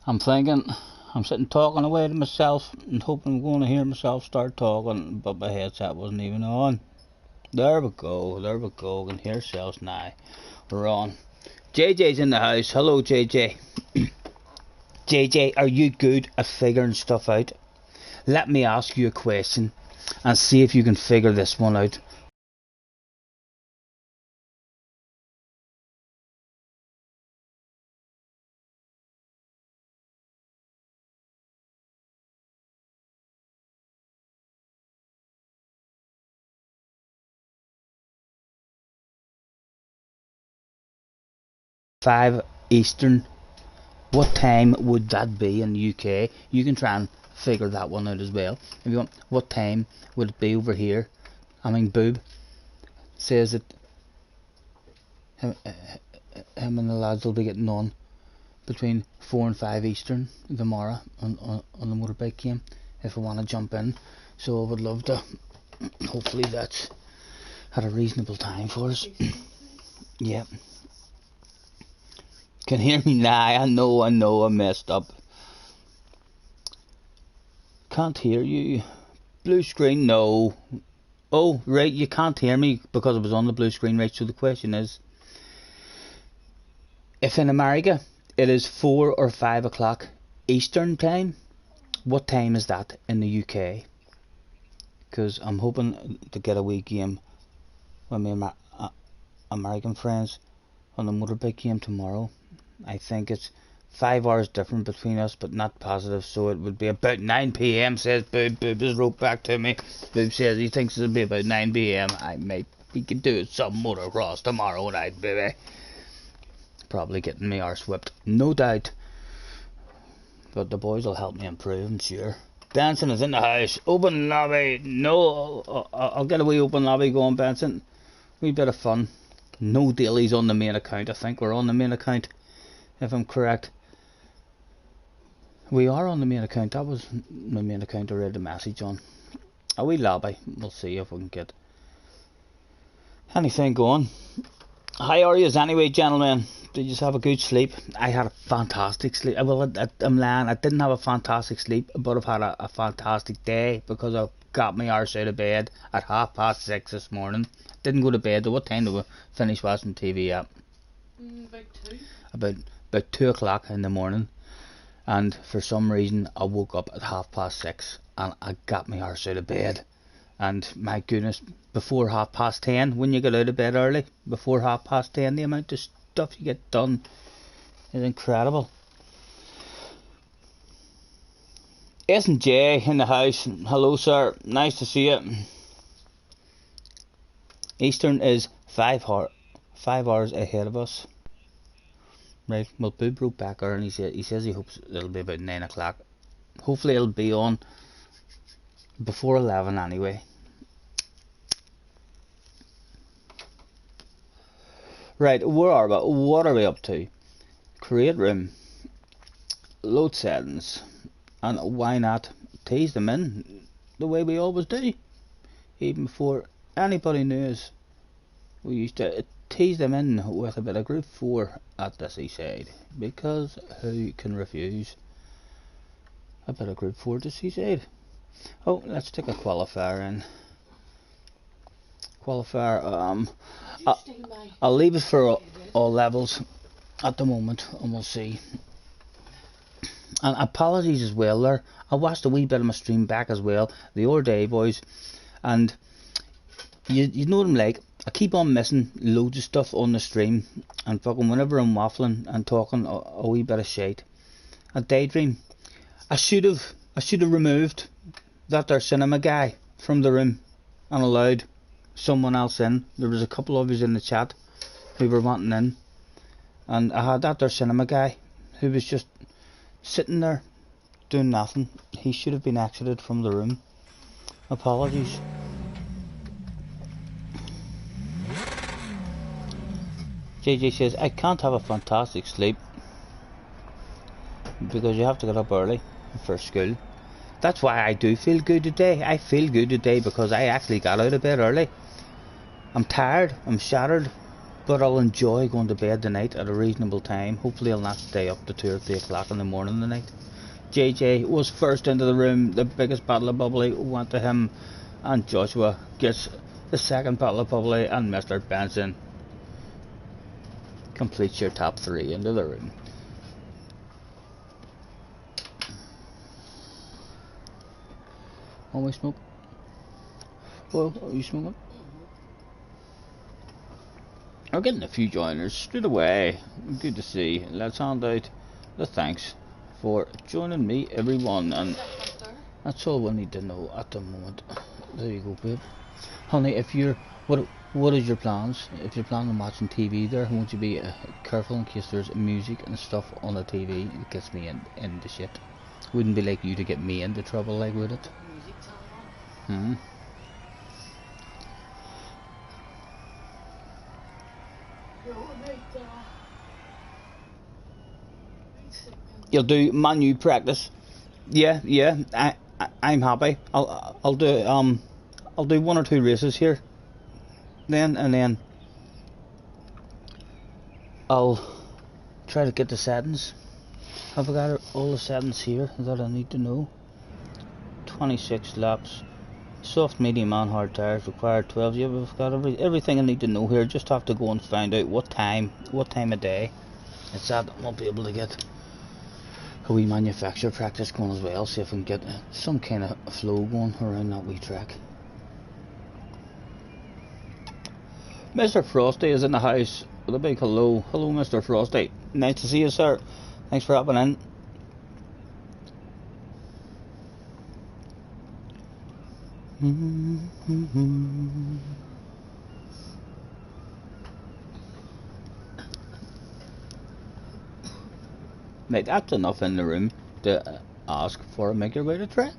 I'm thinking, I'm sitting talking away to myself and hoping I'm going to hear myself start talking, but my headset wasn't even on. There we go, there we go. I can hear ourselves now. We're on. JJ's in the house. Hello, JJ. JJ, are you good at figuring stuff out? Let me ask you a question and see if you can figure this one out. Five Eastern. What time would that be in the UK? You can try and figure that one out as well. If you want, what time would it be over here? I mean, Boob says that him and the lads will be getting on between 4 and 5 Eastern tomorrow on the motorbike game if I want to jump in. So I would love to. Hopefully that's at a reasonable time for us. Yeah. Can hear me now. I know I messed up. Can't hear you. Blue screen, no. Oh, right, you can't hear me because I was on the blue screen, right? So the question is, if in America it is 4 or 5 o'clock Eastern time, what time is that in the UK? Because I'm hoping to get a wee game with my American friends on the motorbike game tomorrow. I think it's 5 hours different between us, but not positive, so it would be about 9 PM, says Boob. Boob has wrote back to me. Boob says he thinks it'll be about 9 PM. We could do some motocross tomorrow night, baby. Probably getting me arse whipped, no doubt. But the boys will help me improve, I'm sure. Benson is in the house. Open lobby. No, I'll get a wee open lobby going, Benson. Wee bit of fun. No dailies on the main account. I think we're on the main account, if I'm correct. We are on the main account. That was my main account I read the message on. A wee lobby. We'll see if we can get anything going. How are you anyway, gentlemen? Did you have a good sleep? I had a fantastic sleep. Well, I'm lying. I didn't have a fantastic sleep, but I've had a fantastic day because I got my arse out of bed at 6:30 this morning. Didn't go to bed. What time did we finish watching TV at? About 2. About 2 o'clock in the morning. And for some reason I woke up at 6:30 and I got my arse out of bed. And my goodness, before 10:30, when you get out of bed early, before 10:30, the amount of stuff you get done is incredible. S&J in the house. Hello, sir. Nice to see you. Eastern is 5 hours ahead of us. Right, well, Boob wrote back earlier and he says he hopes it'll be about 9 o'clock. Hopefully it'll be on before 11 anyway. Right, where are we? What are we up to? Create room, load settings, and why not tease them in the way we always do. Even before anybody knew us, we used to tease them in with a bit of group 4 at the seaside, because who can refuse a bit of group 4 at the seaside? Oh, let's take a qualifier in. Qualifier, I'll leave it for all levels at the moment and we'll see. And apologies as well there, I watched a wee bit of my stream back as well the other day, boys, and you know what I'm like. I keep on missing loads of stuff on the stream, and fucking whenever I'm waffling and talking a wee bit of shite, I daydream. I should have removed that there cinema guy from the room and allowed someone else in. There was a couple of us in the chat who were wanting in, and I had that there cinema guy who was just sitting there doing nothing. He should have been exited from the room. Apologies. JJ says, I can't have a fantastic sleep because you have to get up early for school. That's why I do feel good today. I feel good today because I actually got out of bed early. I'm tired, I'm shattered, but I'll enjoy going to bed tonight at a reasonable time. Hopefully I'll not stay up to 2 or 3 o'clock in the morning tonight. JJ was first into the room. The biggest bottle of bubbly went to him, and Joshua gets the second bottle of bubbly, and Mr. Benson completes your top 3 into the room. Want we smoke? Well, are you smoking? We're getting a few joiners straight away. Good to see. Let's hand out the thanks for joining me, everyone, and that's all we need to know at the moment. There you go, babe. Honey, if you're what is your plans? If you're planning on watching TV there, won't you be careful in case there's music and stuff on the TV that gets me into shit? Wouldn't be like you to get me into trouble, like, would it? You'll do manu practice. Yeah, I'm happy. I'll do 1 or 2 races here, and then I'll try to get the settings. Have I got all the settings here that I need to know? 26 laps, soft, medium and hard tires required 12. Yeah, we've got everything I need to know here. Just have to go and find out what time of day it's at. I'll be able to get a wee manufacturer practice going as well, see if we can get some kind of flow going around that wee track. Mr. Frosty is in the house with a big hello. Hello, Mr. Frosty. Nice to see you, sir. Thanks for hopping in. Right, that's enough in the room to ask for a make your way to track.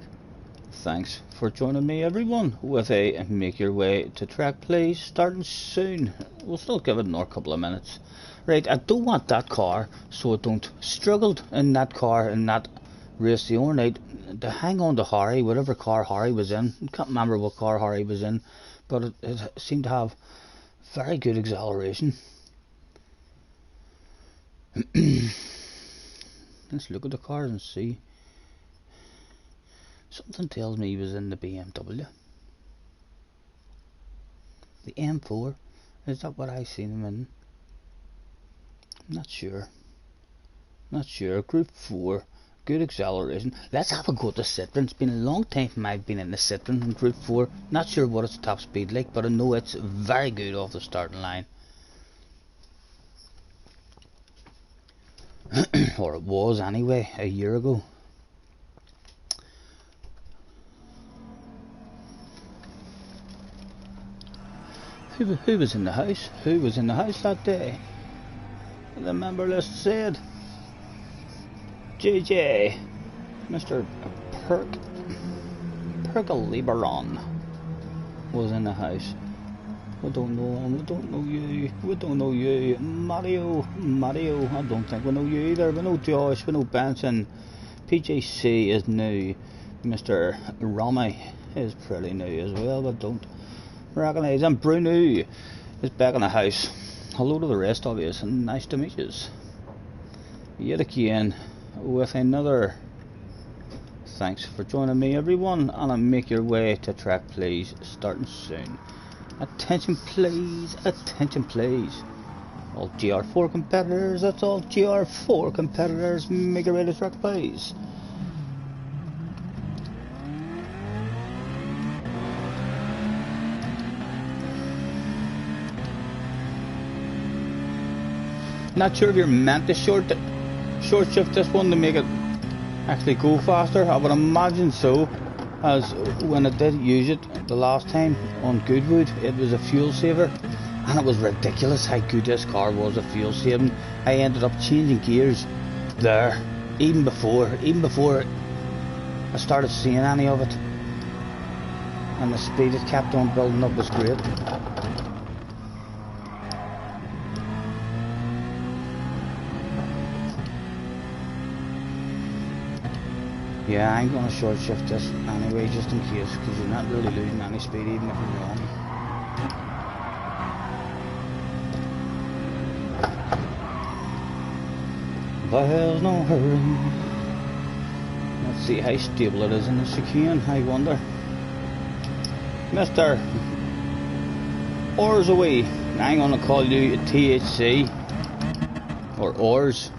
Thanks for joining me, everyone, with a make your way to track, please, starting soon. We'll still give it another couple of minutes. Right, I don't want that car, so I don't struggled in that car in that race the other night to hang on to Harry, whatever car Harry was in. I can't remember what car Harry was in, but it seemed to have very good acceleration. Let's look at the cars and see. Something tells me he was in the BMW. The M4, is that what I seen him in? I'm not sure. Not sure. Group 4, good acceleration. Let's have a go at the Citroen. It's been a long time since I've been in the Citroen in Group 4. Not sure what its top speed like, but I know it's very good off the starting line. Or it was anyway, a year ago. Who was in the house? Who was in the house that day? The member list said JJ, Mr. Pergoliberon was in the house. We don't know him, we don't know you, we don't know you. Mario, I don't think we know you either. We know Josh, we know Benson. PJC is new. Mr. Romy is pretty new as well, but don't recognise him. Bruno is back in the house. Hello to the rest of you, and nice to meet you. Yet again with another thanks for joining me, everyone, and I'll make your way to track, please, starting soon. Attention please, attention please. All GR4 competitors, that's all GR4 competitors, make your way to track, please. Not sure if you're meant to short shift this one to make it actually go faster. I would imagine so, as when I did use it the last time on Goodwood, it was a fuel saver, and it was ridiculous how good this car was at fuel saving. I ended up changing gears there even before I started seeing any of it, and the speed it kept on building up was great. Yeah, I'm going to short shift this anyway, just in case, because you're not really losing any speed even if you're wrong. There's no hurry. Let's see how stable it is in the chicane, I wonder. Mr. Oars away. I'm gonna call you THC. Or Oars.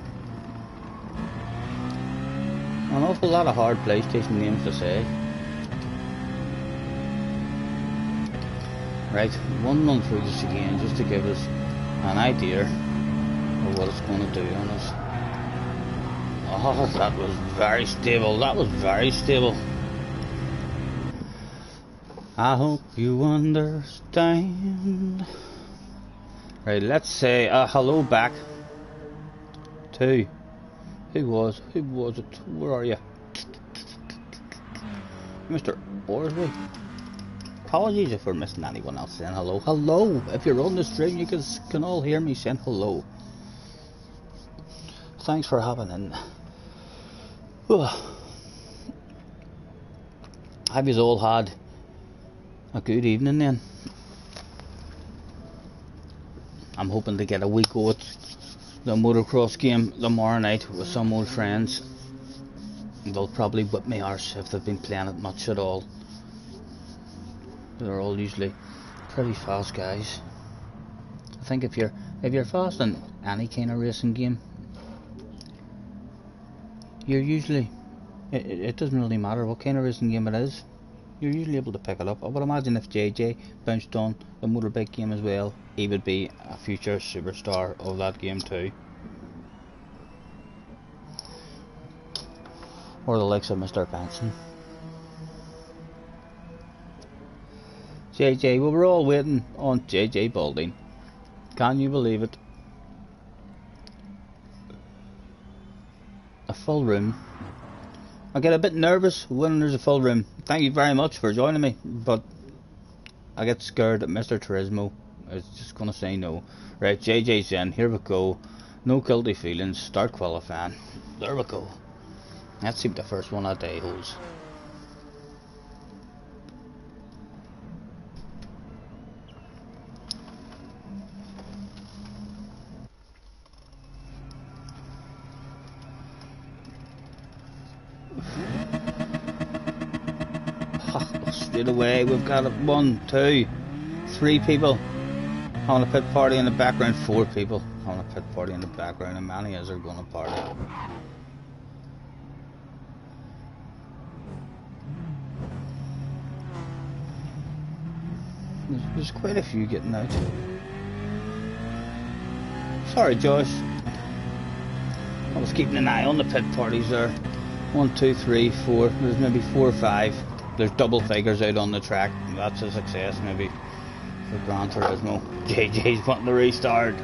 An awful lot of hard PlayStation names to say. Right, one run through this again just to give us an idea of what it's going to do on us. Oh, that was very stable. That was very stable. I hope you understand. Right, let's say hello back to who was it? Where are you, Mr. Orsley? Apologies if we're missing anyone else saying hello. Hello! If you're on the stream, you can all hear me saying hello. Thanks for having in. Have you all had a good evening then? I'm hoping to get a week out the motocross game tomorrow night with some old friends. They'll probably whip me arse if they've been playing it much at all. They're all usually pretty fast guys. I think if you're fast in any kind of racing game, you're usually it doesn't really matter what kind of racing game it is, you're usually able to pick it up. I would imagine if JJ bounced on the motorbike game as well, he would be a future superstar of that game too. Or the likes of Mr. Benson. JJ, well, we're all waiting on JJ Balding. Can you believe it? A full room. I get a bit nervous when there's a full room. Thank you very much for joining me, but I get scared that Mr. Turismo is just gonna say no. Right, JJ's in. Here we go. No guilty feelings. Start qualifying. There we go. Let's see what the first one of the day holds. Straight away we've got 1, 2, 3 people on a pit party in the background, 4 people on a pit party in the background, and many as are going to party. There's quite a few getting out. Sorry Josh, I was keeping an eye on the pit parties there. 1, 2, 3, 4, there's maybe 4 or 5. There's double figures out on the track. That's a success maybe for Gran Turismo. JJ's wanting to restart.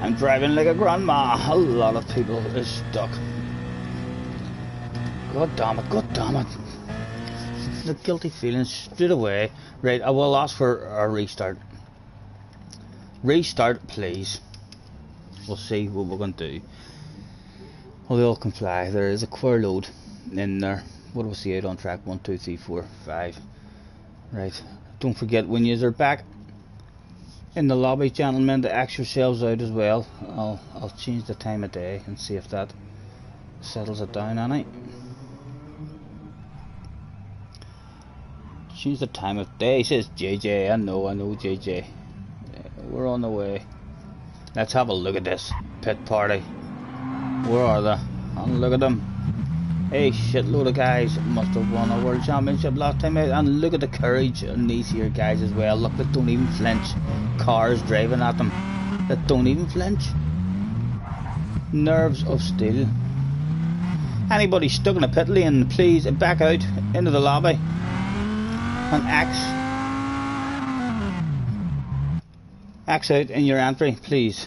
I'm driving like a grandma. A lot of people is stuck. God damn it, god damn it. The guilty feelings straight away. Right, I will ask for a restart. Restart please. We'll see what we're going to do. Well, they all can fly. There is a queer load in there. What do we see out on track? 1, 2, 3, 4, 5. Right. Don't forget when you're back in the lobby, gentlemen, to ask yourselves out as well. I'll change the time of day and see if that settles it down, Annie. Change the time of day, says JJ. I know JJ. We're on the way. Let's have a look at this pit party. Where are they? And look at them. A shitload of guys must have won a world championship last time out, and look at the courage in these here guys as well. Look, they don't even flinch. Cars driving at them that don't even flinch. Nerves of steel. Anybody stuck in a pit lane, please back out into the lobby and axe out in your entry, please.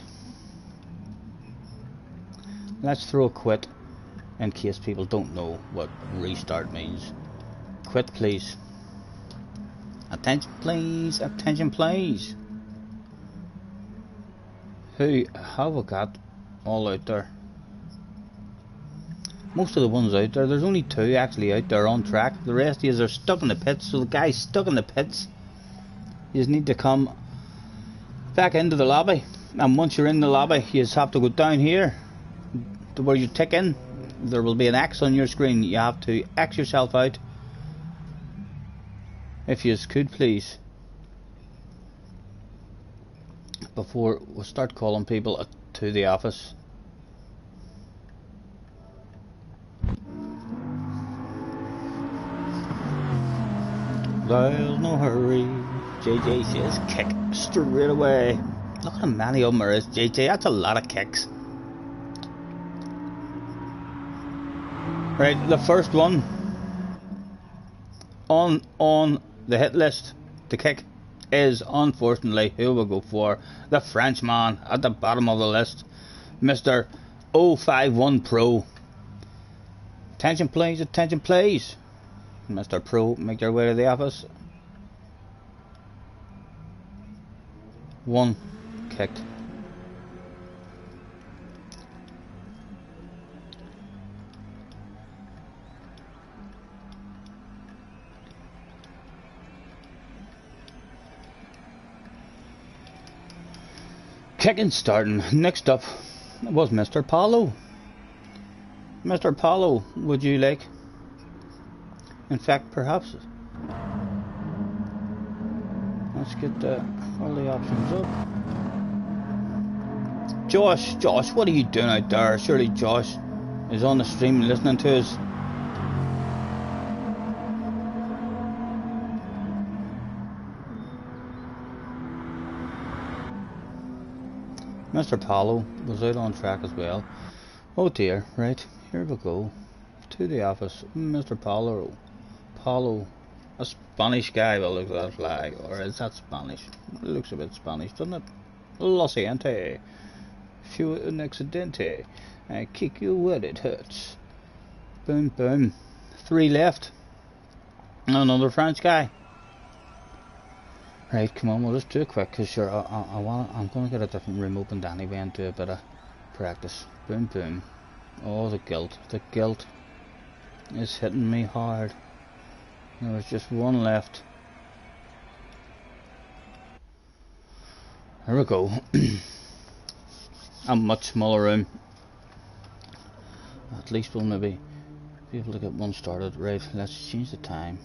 Let's throw a quit in case people don't know what restart means. Quit please. Attention please, attention please. Who have we got all out there? Most of the ones out there, there's only 2 actually out there on track. The rest of you are stuck in the pits, so the guys stuck in the pits, you just need to come back into the lobby. And once you're in the lobby, you just have to go down here to where you tick in, there will be an X on your screen. You have to X yourself out. If you could please, before we start calling people to the office. There's no hurry. JJ says kick straight away. Look how many of them there is, JJ. That's a lot of kicks. Right, the first one on the hit list to kick is, unfortunately, who will go for? The Frenchman at the bottom of the list, Mr. 051 Pro. Attention please, attention please. Mr. Pro, make your way to the office. One kicked. Kicking starting. Next up was Mr. Paulo. Mr. Paulo, would you like? In fact, perhaps. Let's get all the options up. Josh, what are you doing out there? Surely Josh is on the stream listening to us. Mr. Paulo was out on track as well. Oh dear, right, here we go. To the office, Mr. Paulo, a Spanish guy by the look of that flag, or is that Spanish? It looks a bit Spanish, doesn't it? Lo siento, fue un accidente, I kick you when it hurts. Boom, boom. 3 left. Another French guy. Right, come on, we'll just do it quick, because sure, I'm going to get a different room opened anyway and do a bit of practice. Boom, boom. Oh, the guilt is hitting me hard. There's just one left. There we go. A much smaller room. At least we'll maybe be able to get one started. Right, let's change the time.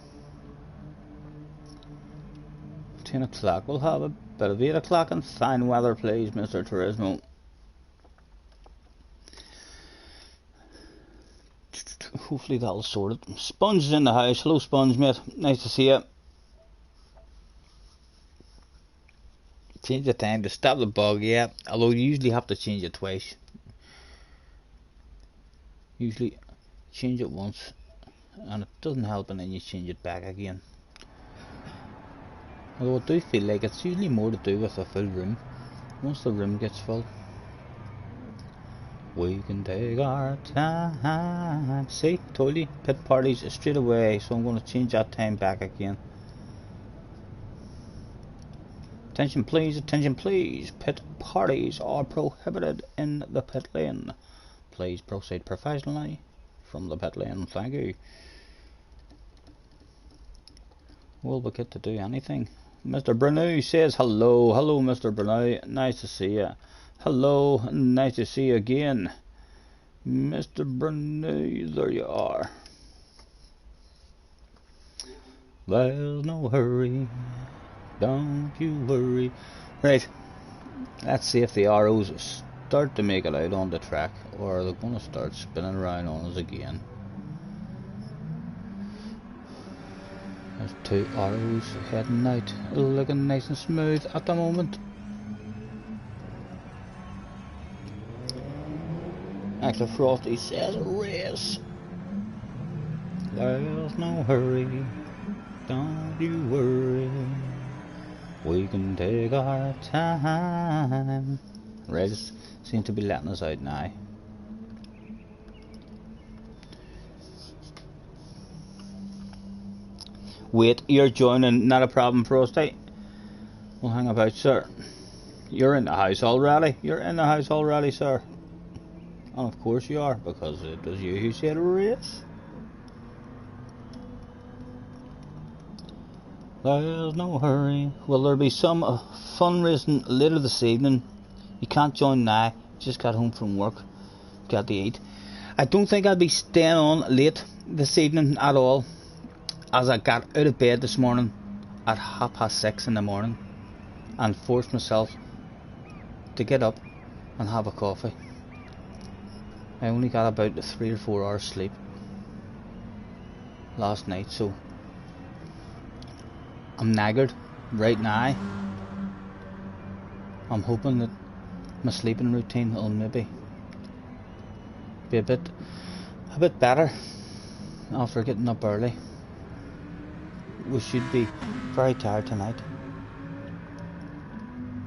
10 o'clock. We'll have a bit of 8 o'clock and fine weather, please, Mr. Turismo. Hopefully that'll sort it. Sponge is in the house. Hello, Sponge, mate. Nice to see you. Change the time to stop the bug, yeah. Although you usually have to change it twice. Usually change it once and it doesn't help, and then you change it back again. Although I do feel like it's usually more to do with a full room. Once the room gets full, we can take our time. See, totally pit parties straight away, so I'm going to change that time back again. Attention please, pit parties are prohibited in the pit lane. Please proceed professionally from the pit lane, thank you. Will we get to do anything? Mr. Bruno says hello. Hello, Mr. Bruno. Nice to see you. Hello, nice to see you again. Mr. Bruno, there you are. There's no hurry. Don't you worry. Right. Let's see if the arrows start to make it out on the track, or they're going to start spinning around on us again. There's 2 arrows heading out, looking nice and smooth at the moment. Extra Frosty says race. There's no hurry, don't you worry. We can take our time. Race seem to be letting us out now. Wait, you're joining, not a problem, Frosty. We'll hang about, sir. You're in the house already. You're in the house already, sir. And of course you are, because it was you who said race. There's no hurry. Will there be some fundraising later this evening? You can't join now. Just got home from work. get to eat. I don't think I'll be staying on late this evening at all, as I got out of bed this morning at 6:30 in the morning and forced myself to get up and have a coffee. I only got about 3 or 4 hours sleep last night, so I'm knackered right now. I'm hoping that my sleeping routine will maybe be a bit better after getting up early. We should be very tired tonight.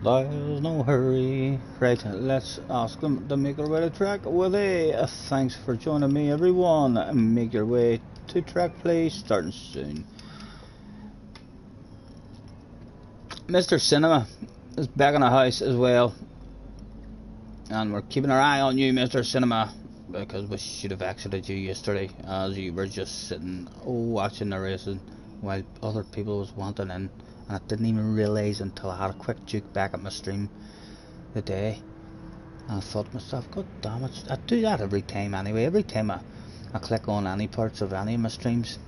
There's no hurry. Right, let's ask them to make our way to track with a thanks for joining me, everyone. Make your way to track, please, starting soon. Mr. Cinema is back in the house as well, and we're keeping our eye on you, Mr. Cinema, because we should have exited you yesterday as you were just sitting watching the racing while other people was wanting in. And I didn't even realise until I had a quick juke back at my stream today. And I thought to myself, God damn it, I do that every time anyway. Every time I click on any parts of any of my streams,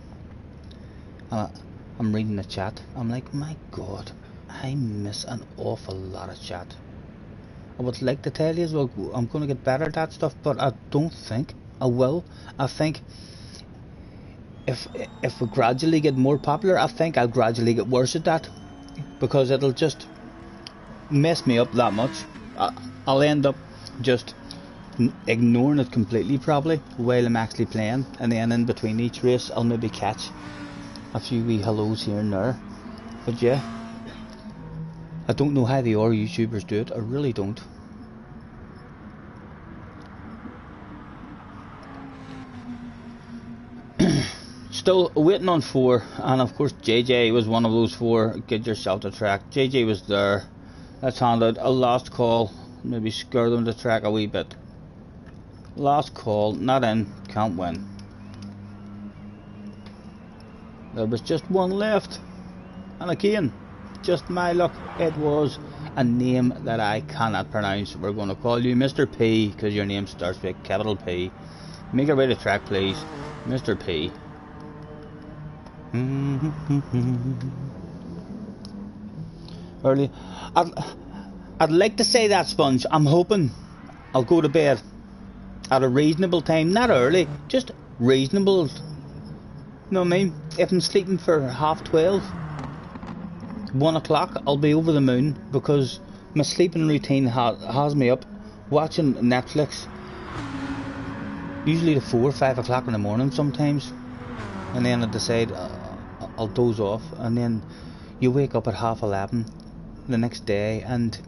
and I'm reading the chat, I'm like, my God, I miss an awful lot of chat. I would like to tell you, well, I'm going to get better at that stuff, but I don't think I will. I think if we gradually get more popular, I think I'll gradually get worse at that, because it'll just mess me up that much. I'll end up just ignoring it completely probably while I'm actually playing, and then in between each race I'll maybe catch a few wee hellos here and there. But yeah, I don't know how the other YouTubers do it. I really don't. Still waiting on 4, and of course JJ was one of those 4. Get yourself to track. JJ was there. Let's hand out a last call. Maybe scare them to track a wee bit. Last call, not in, can't win. There was just one left, and again, just my luck, it was a name that I cannot pronounce. We're going to call you Mr. P, because your name starts with a capital P. Make your way to track, please, Mr. P. Early. I'd like to say that, Sponge. I'm hoping I'll go to bed at a reasonable time, not early, just reasonable. You know what I mean? If I'm sleeping for 12:30, 1 o'clock, I'll be over the moon, because my sleeping routine has me up watching Netflix, usually to 4 or 5 o'clock in the morning sometimes, and then I decide I'll doze off, and then you wake up at 11:30 the next day, and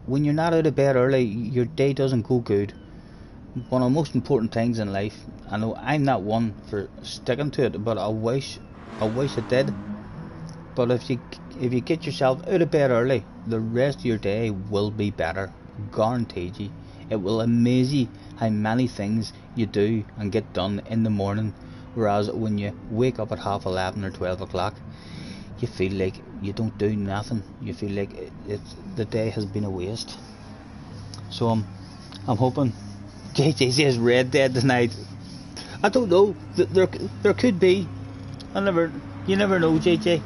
when you're not out of bed early, your day doesn't go good. One of the most important things in life, I know I'm not one for sticking to it, but I wish it did. But if you get yourself out of bed early, the rest of your day will be better, guaranteed you. It will amaze you how many things you do and get done in the morning, whereas when you wake up at 11:30 or 12 o'clock, you feel like you don't do nothing. You feel like the day has been a waste. So I'm hoping JJ says Red Dead tonight. I don't know. There could be. You never know, JJ.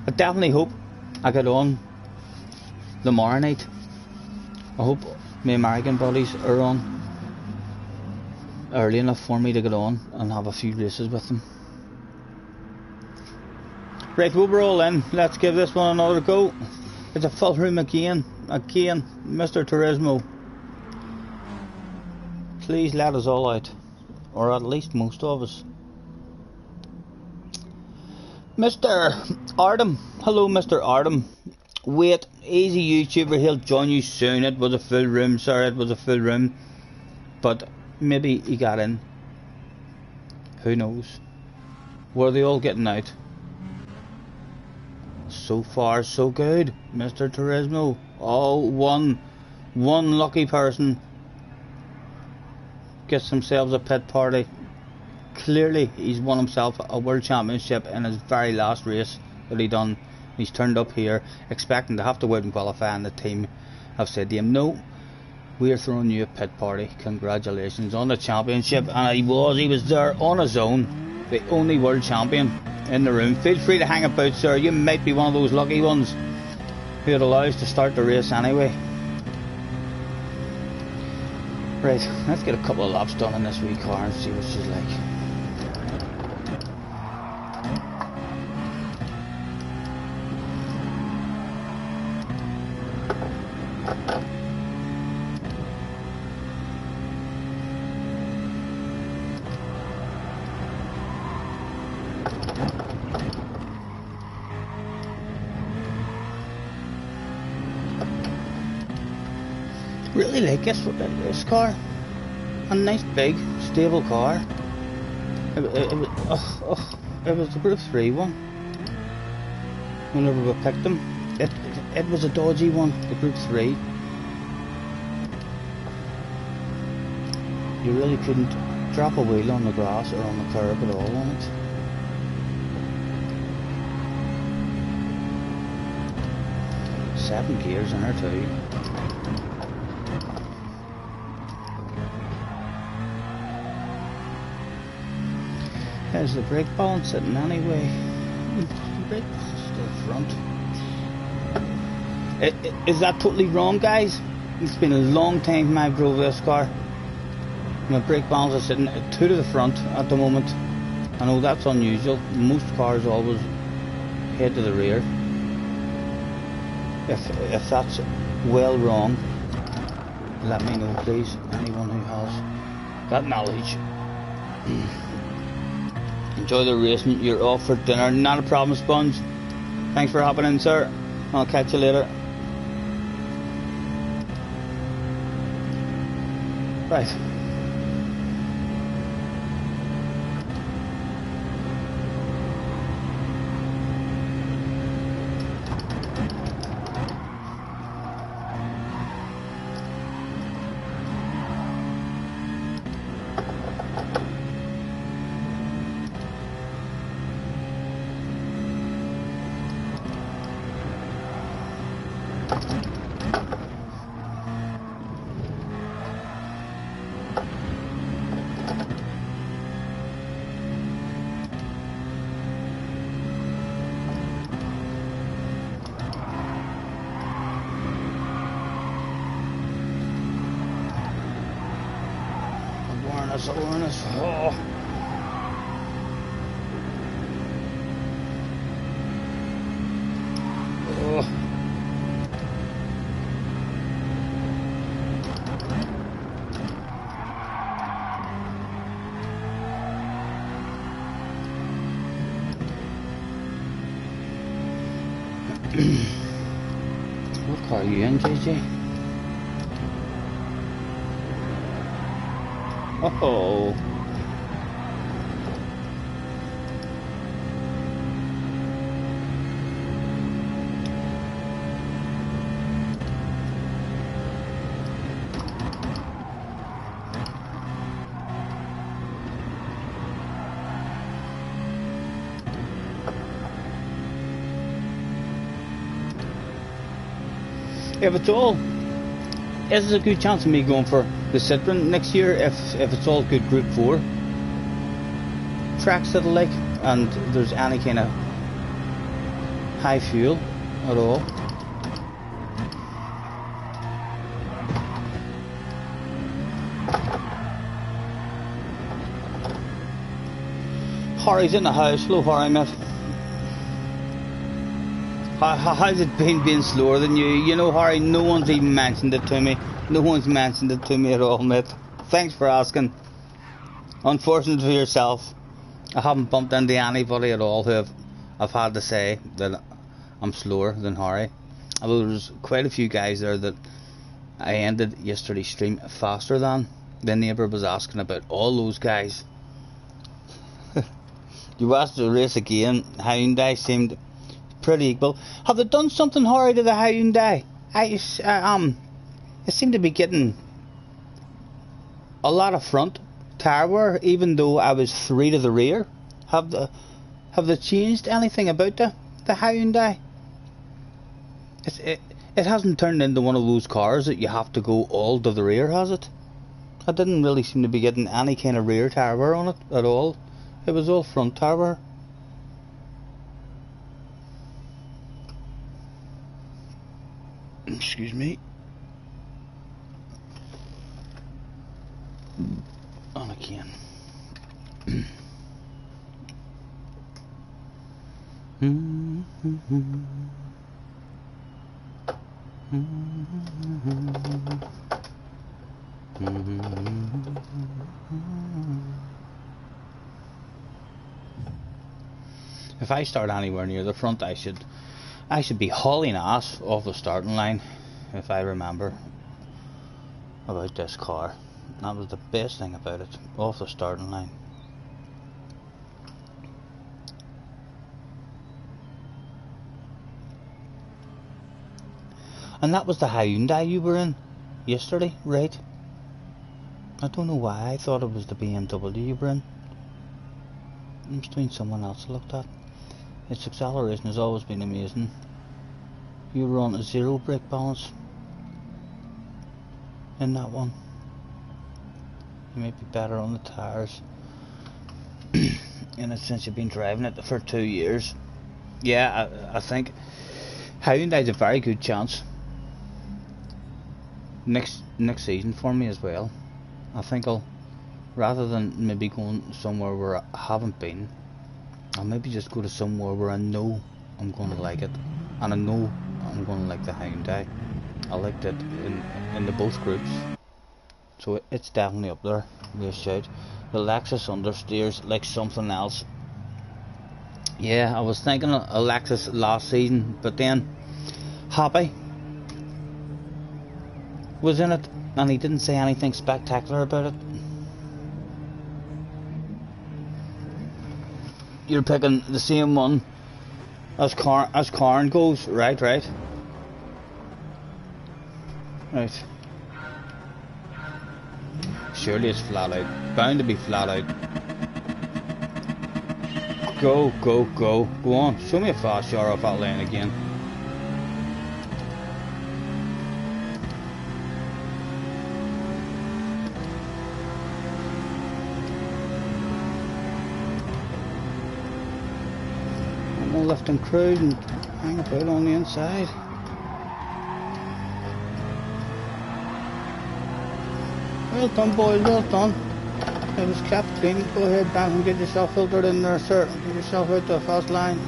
I definitely hope I get on tomorrow night. I hope my American buddies are on early enough for me to get on and have a few races with them. Right, well, we're all in. Let's give this one another go. It's a full room again, Mr. Turismo. Please let us all out, or at least most of us. Mr. Artem, hello Mr. Artem. Wait, easy YouTuber, he'll join you soon. It was a full room, sir, it was a full room. But maybe he got in. Who knows? Were they all getting out? So far so good, Mr. Turismo. Oh, one lucky person gets themselves a pit party. Clearly he's won himself a world championship in his very last race that he done. He's turned up here expecting to have to go out and qualify, and the team have said to him, no, we're throwing you a pit party. Congratulations on the championship. And he was there on his own, the only world champion in the room. Feel free to hang about, sir. You might be one of those lucky ones who it allows to start the race anyway. Right, let's get a couple of laps done in this wee car and see what she's like. Really like this car. A nice big stable car. It was the Group 3 one. Whenever we picked them, it was a dodgy one, the Group 3. You really couldn't drop a wheel on the grass or on the curb at all on it. Seven gears in her too. There's the brake balance sitting anyway. The brake balance is still front. Is that totally wrong, guys? It's been a long time I've drove this car. My brake balance is sitting 2 to the front at the moment. I know that's unusual. Most cars always head to the rear. If that's well wrong, let me know, please. Anyone who has that knowledge. Enjoy the racing. You're off for dinner. Not a problem, Sponge. Thanks for hopping in, sir. I'll catch you later. Right. Awareness. Oh. Oh. What car are you in, JJ? Oh. If it's all, this is a good chance of me going for the Citroen next year if it's all good Group 4 tracks that I like and there's any kind of high fuel at all. Harry's in the house. Hello, Harry, mate. How's it been being slower than you? You know, Harry, no one's even mentioned it to me. No one's mentioned it to me at all, mate. Thanks for asking. Unfortunate for yourself, I haven't bumped into anybody at all who I've had to say that I'm slower than Harry. Although there's quite a few guys there that I ended yesterday's stream faster than. The neighbour was asking about all those guys. You watched the race again. Hyundai seemed pretty equal. Have they done something, Harry, to the Hyundai? It seemed to be getting a lot of front tire wear, even though I was 3 to the rear. Have they changed anything about the Hyundai? It hasn't turned into one of those cars that you have to go all to the rear, has it? I didn't really seem to be getting any kind of rear tire wear on it at all. It was all front tire wear. Excuse me. On again. If I start anywhere near the front, I should be hauling ass off the starting line. If I remember about this car, that was the best thing about it, off the starting line. And that was the Hyundai you were in yesterday, right? I don't know why I thought it was the BMW you were in. It must have been someone else I looked at. Its acceleration has always been amazing. You were on a 0 brake balance in that one. You might be better on the tyres in it since you've been driving it for 2 years. Yeah, I think Hyundai's a very good chance next season for me as well. I think I'll, rather than maybe going somewhere where I haven't been, I'll maybe just go to somewhere where I know I'm going to like it, and I know I'm going to like the Hyundai. I liked it in the both groups, so it's definitely up there. Real shout. The Lexus understeers like something else. Yeah, I was thinking of a Lexus last season, but then Happy was in it, and he didn't say anything spectacular about it. You're picking the same one as Corn goes, right? Right. Surely it's flat out. Bound to be flat out. Go on. Show me a fast shot off that lane again. I'm left and cruise and hang about on the inside. Well done, boys, well done. It was kept clean. Go ahead back and get yourself filtered in there, sir. Get yourself out to a fast line.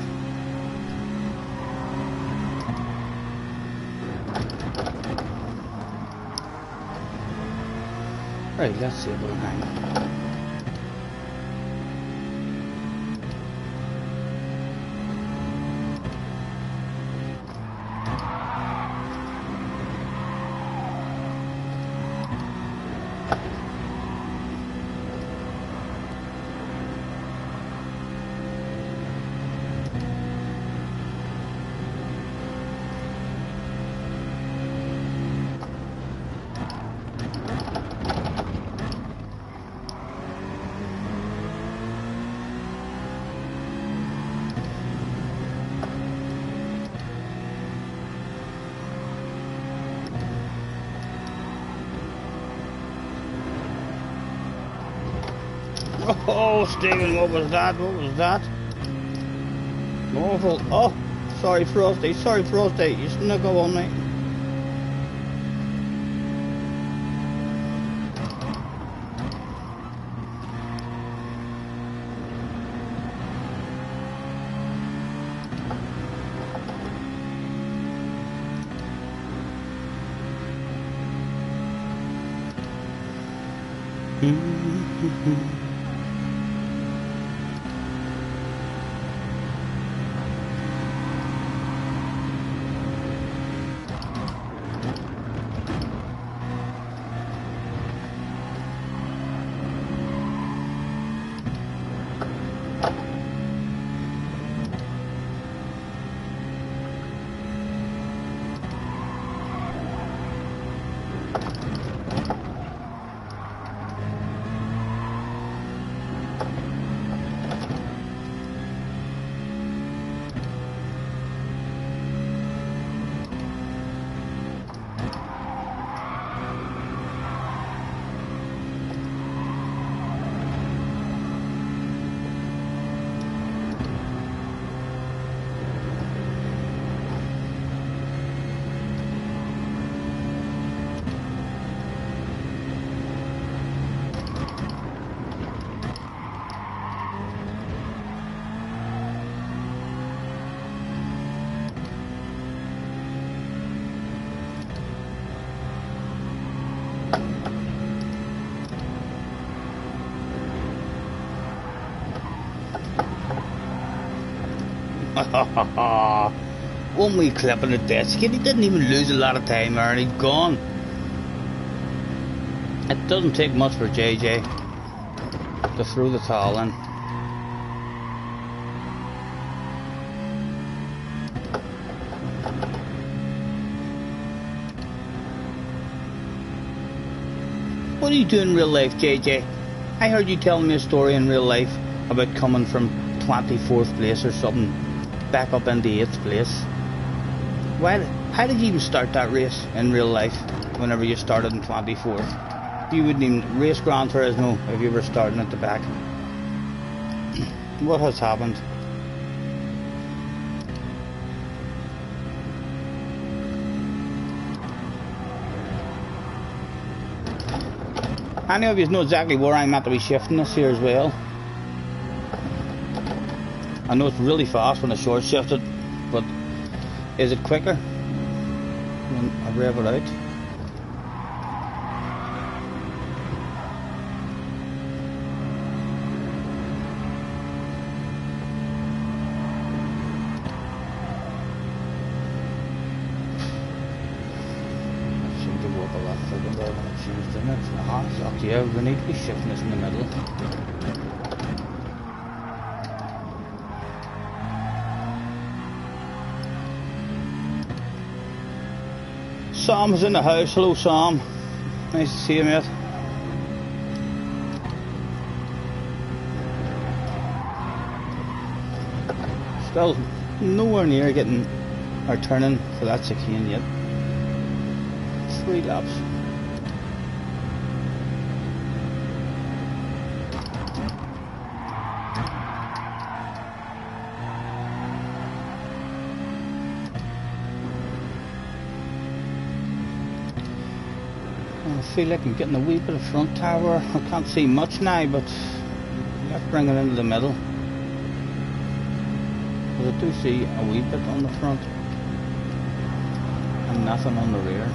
Right, let's see if we'll hang. Oh, Stephen, what was that? What was that? Awful. Oh, sorry, Frosty. Sorry, Frosty. You shouldn't go on me. One wee clip on the desk, he didn't even lose a lot of time there, and he's gone. It doesn't take much for JJ to throw the towel in. What do you do in real life, JJ? I heard you telling me a story in real life about coming from 24th place or something back up into 8th place. How did you even start that race in real life whenever you started in 24th? You wouldn't even race Gran Turismo if you were starting at the back. What has happened? Any of you know exactly where I'm at to be shifting this here as well. I know it's really fast when I short shift it, but is it quicker when I rev it out? Yeah, we need to be shifting this in the middle. Sam is in the house. Hello, Sam. Nice to see you, mate. Still nowhere near getting or turning for that chicane yet. 3 laps. I feel like I'm getting a wee bit of front tower. I can't see much now, but let's bring it into the middle. But I do see a wee bit on the front and nothing on the rear.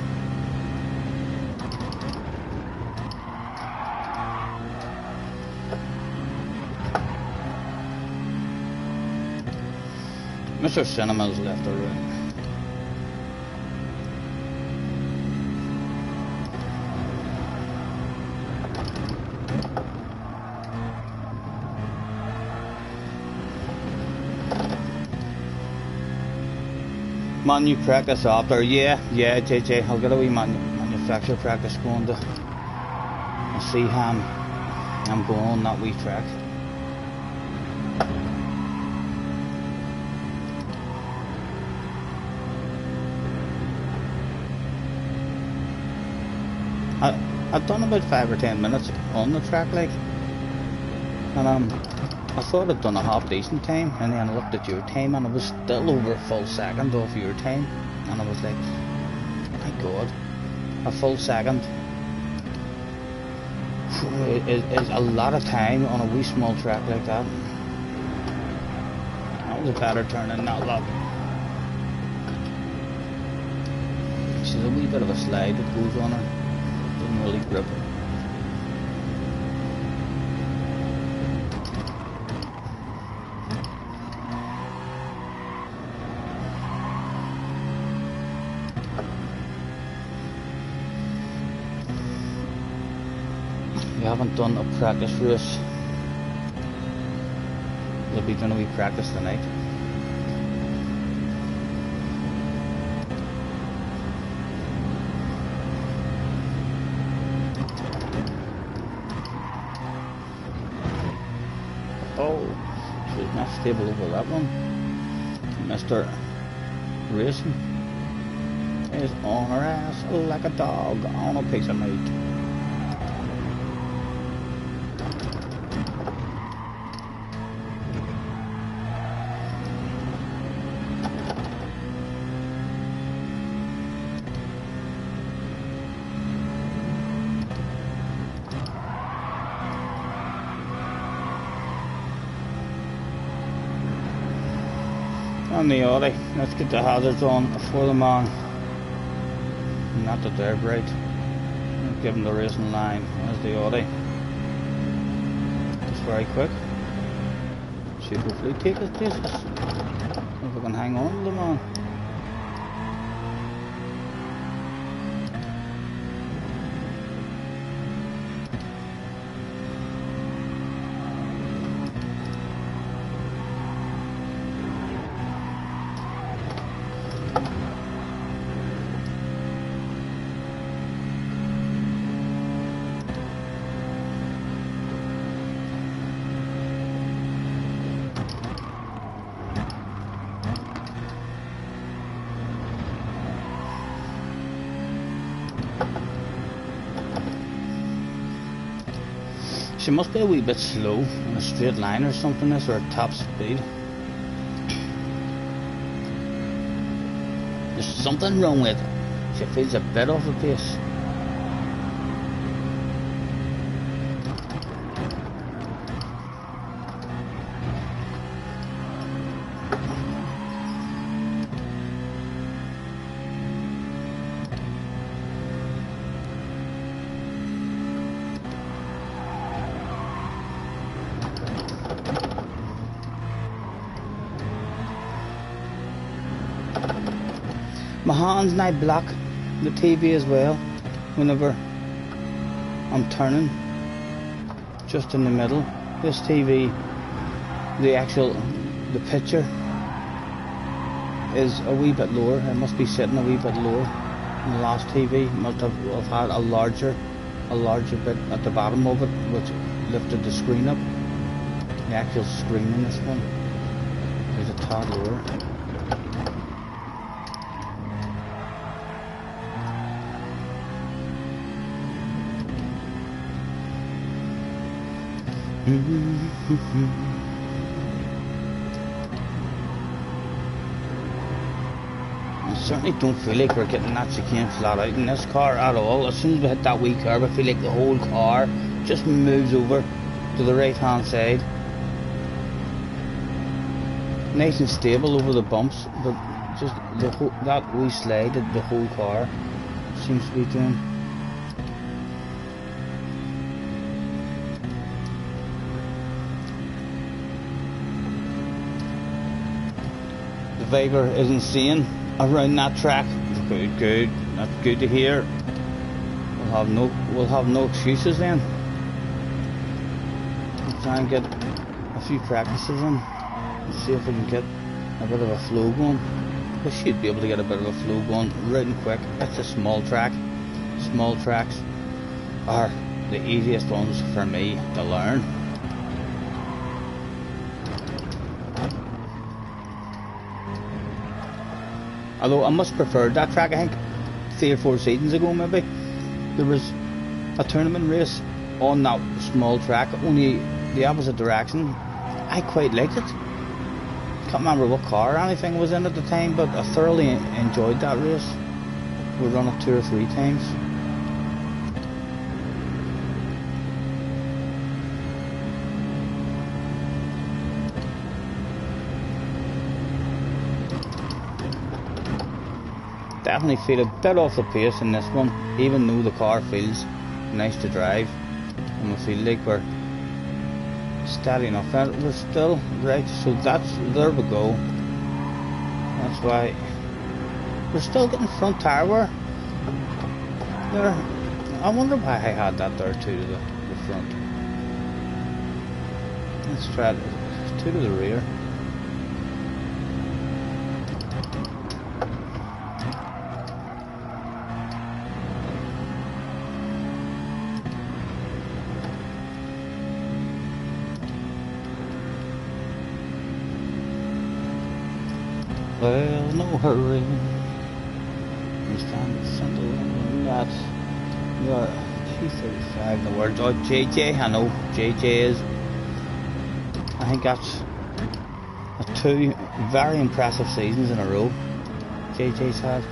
Mr. Cinema's left the room. Manu practice after, yeah, JJ, I'll get a wee manufacturer practice going to see how I'm going on that wee track. I've done about 5 or 10 minutes on the track, like, and I thought I'd done a half decent time, and then I looked at your time and it was still over a full second off your time, and I was like, my god, a full second is a lot of time on a wee small track like that. That was a better turn than that lap. She's a wee bit of a slide that goes on her, doesn't really grip it. We haven't done a practice race. We'll be doing a wee practice tonight. Oh, she's not stable over that one. Mr. Racing is on her ass like a dog on a piece of meat. On the Audi, let's get the hazards on for the man. Not that they're bright. Give him the racing line. There's the Audi. It's very quick. Should hopefully take his places. If I can hang on to them on. She must be a wee bit slow in a straight line or something, this, or at top speed. There's something wrong with it. She feels a bit off the pace. My hands now block the TV as well whenever I'm turning just in the middle. This TV, the picture is a wee bit lower. It must be sitting a wee bit lower than the last TV. Must have had a larger bit at the bottom of it, which lifted the screen up. The actual screen in this one is a tad lower. I certainly don't feel like we're getting that chicane flat out in this car at all. As soon as we hit that wee curve, I feel like the whole car just moves over to the right hand side. Nice and stable over the bumps, but just that wee slide that the whole car seems to be doing. Viper is insane around that track. Good. That's good to hear. We'll have no excuses then. We'll try and get a few practices in and see if we can get a bit of a flow going. We should be able to get a bit of a flow going right and quick. It's a small track. Small tracks are the easiest ones for me to learn. Although I much preferred that track. I think 3 or 4 seasons ago maybe there was a tournament race on that small track, only the opposite direction. I quite liked it. Can't remember what car or anything was in at the time, but I thoroughly enjoyed that race. We run it 2 or 3 times. Definitely feel a bit off the pace in this one, even though the car feels nice to drive and we feel like we're steady enough. And we're still right, so there we go. That's why we're still getting front tire wear there. I wonder why I had that there too to the front. Let's try it 2 to the rear. Well, no hurry. You stand something that you are 235 the words. Oh, JJ, I know JJ is. I think that's 2 very impressive seasons in a row JJ's had.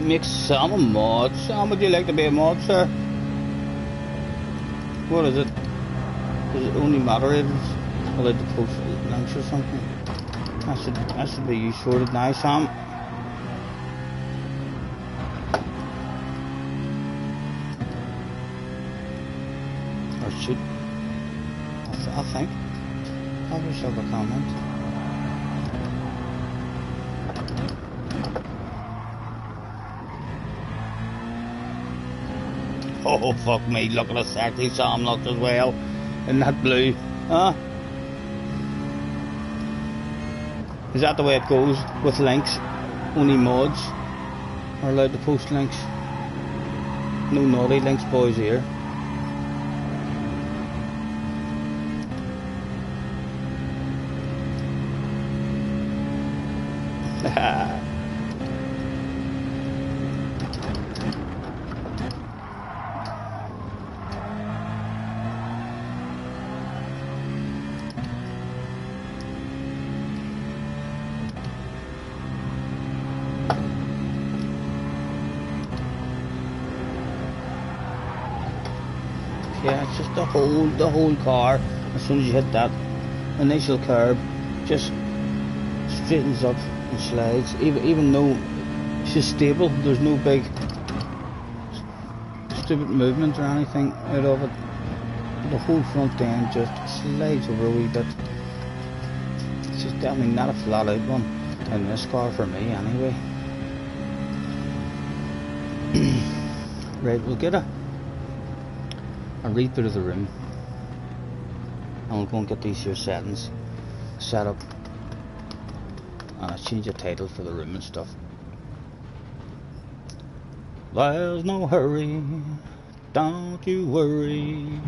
Make some a mod. Sam, would you like to be a mod, sir? What is it? Is it only moderators allowed to post links or something? That should be you sorted now, Sam. Or should I think? Have yourself a comment. Oh fuck me, look at the sexy Sam looked as well in that blue. Huh? Is that the way it goes with links? Only mods are allowed to post links. No naughty links boys here. Yeah, it's just the whole car. As soon as you hit that initial curb, just straightens up and slides. Even though she's stable, there's no big stupid movement or anything out of it. The whole front end just slides over a wee bit. It's just definitely not a flat out one in this car for me anyway. Right, we'll get a reboot of the room and we'll go and get these here settings set up and I'll change the title for the room and stuff. There's no hurry, don't you worry.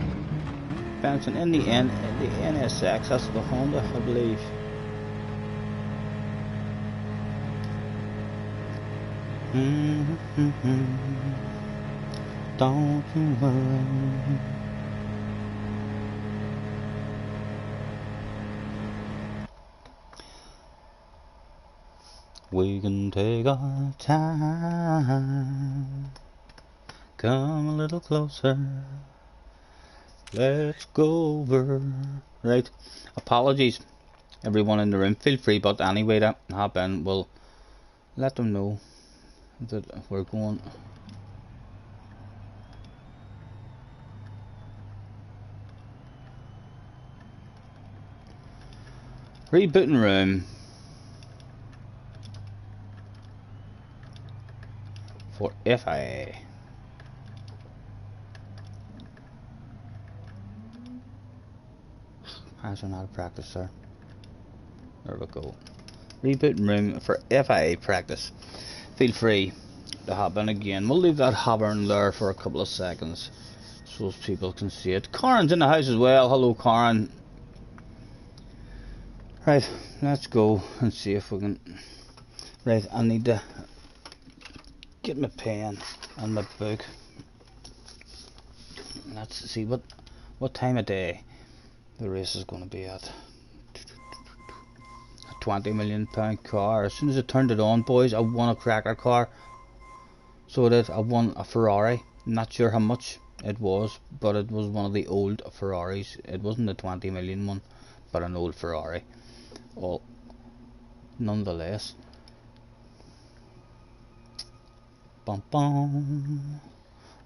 Bouncing in the NSX, that's the Honda I believe. Don't you worry. We can take our time. Come a little closer. Let's go over. Right. Apologies, everyone in the room. Feel free, but anyway, that hop in. We'll let them know that we're going. Rebooting room for FIA. How's there not a practice, sir? There we go. Rebooting room for FIA practice. Feel free to hop in again. We'll leave that hovering there for a couple of seconds so people can see it. Karen's in the house as well. Hello, Karen. Right, let's go and see if we can. Right, I need to get my pen and my book. Let's see what time of day the race is going to be at. A £20 million car. As soon as I turned it on, boys, I won a cracker car. So I won a Ferrari. I'm not sure how much it was, but it was one of the old Ferraris. It wasn't a 20 million one, but an old Ferrari. Well, nonetheless. Bum bum.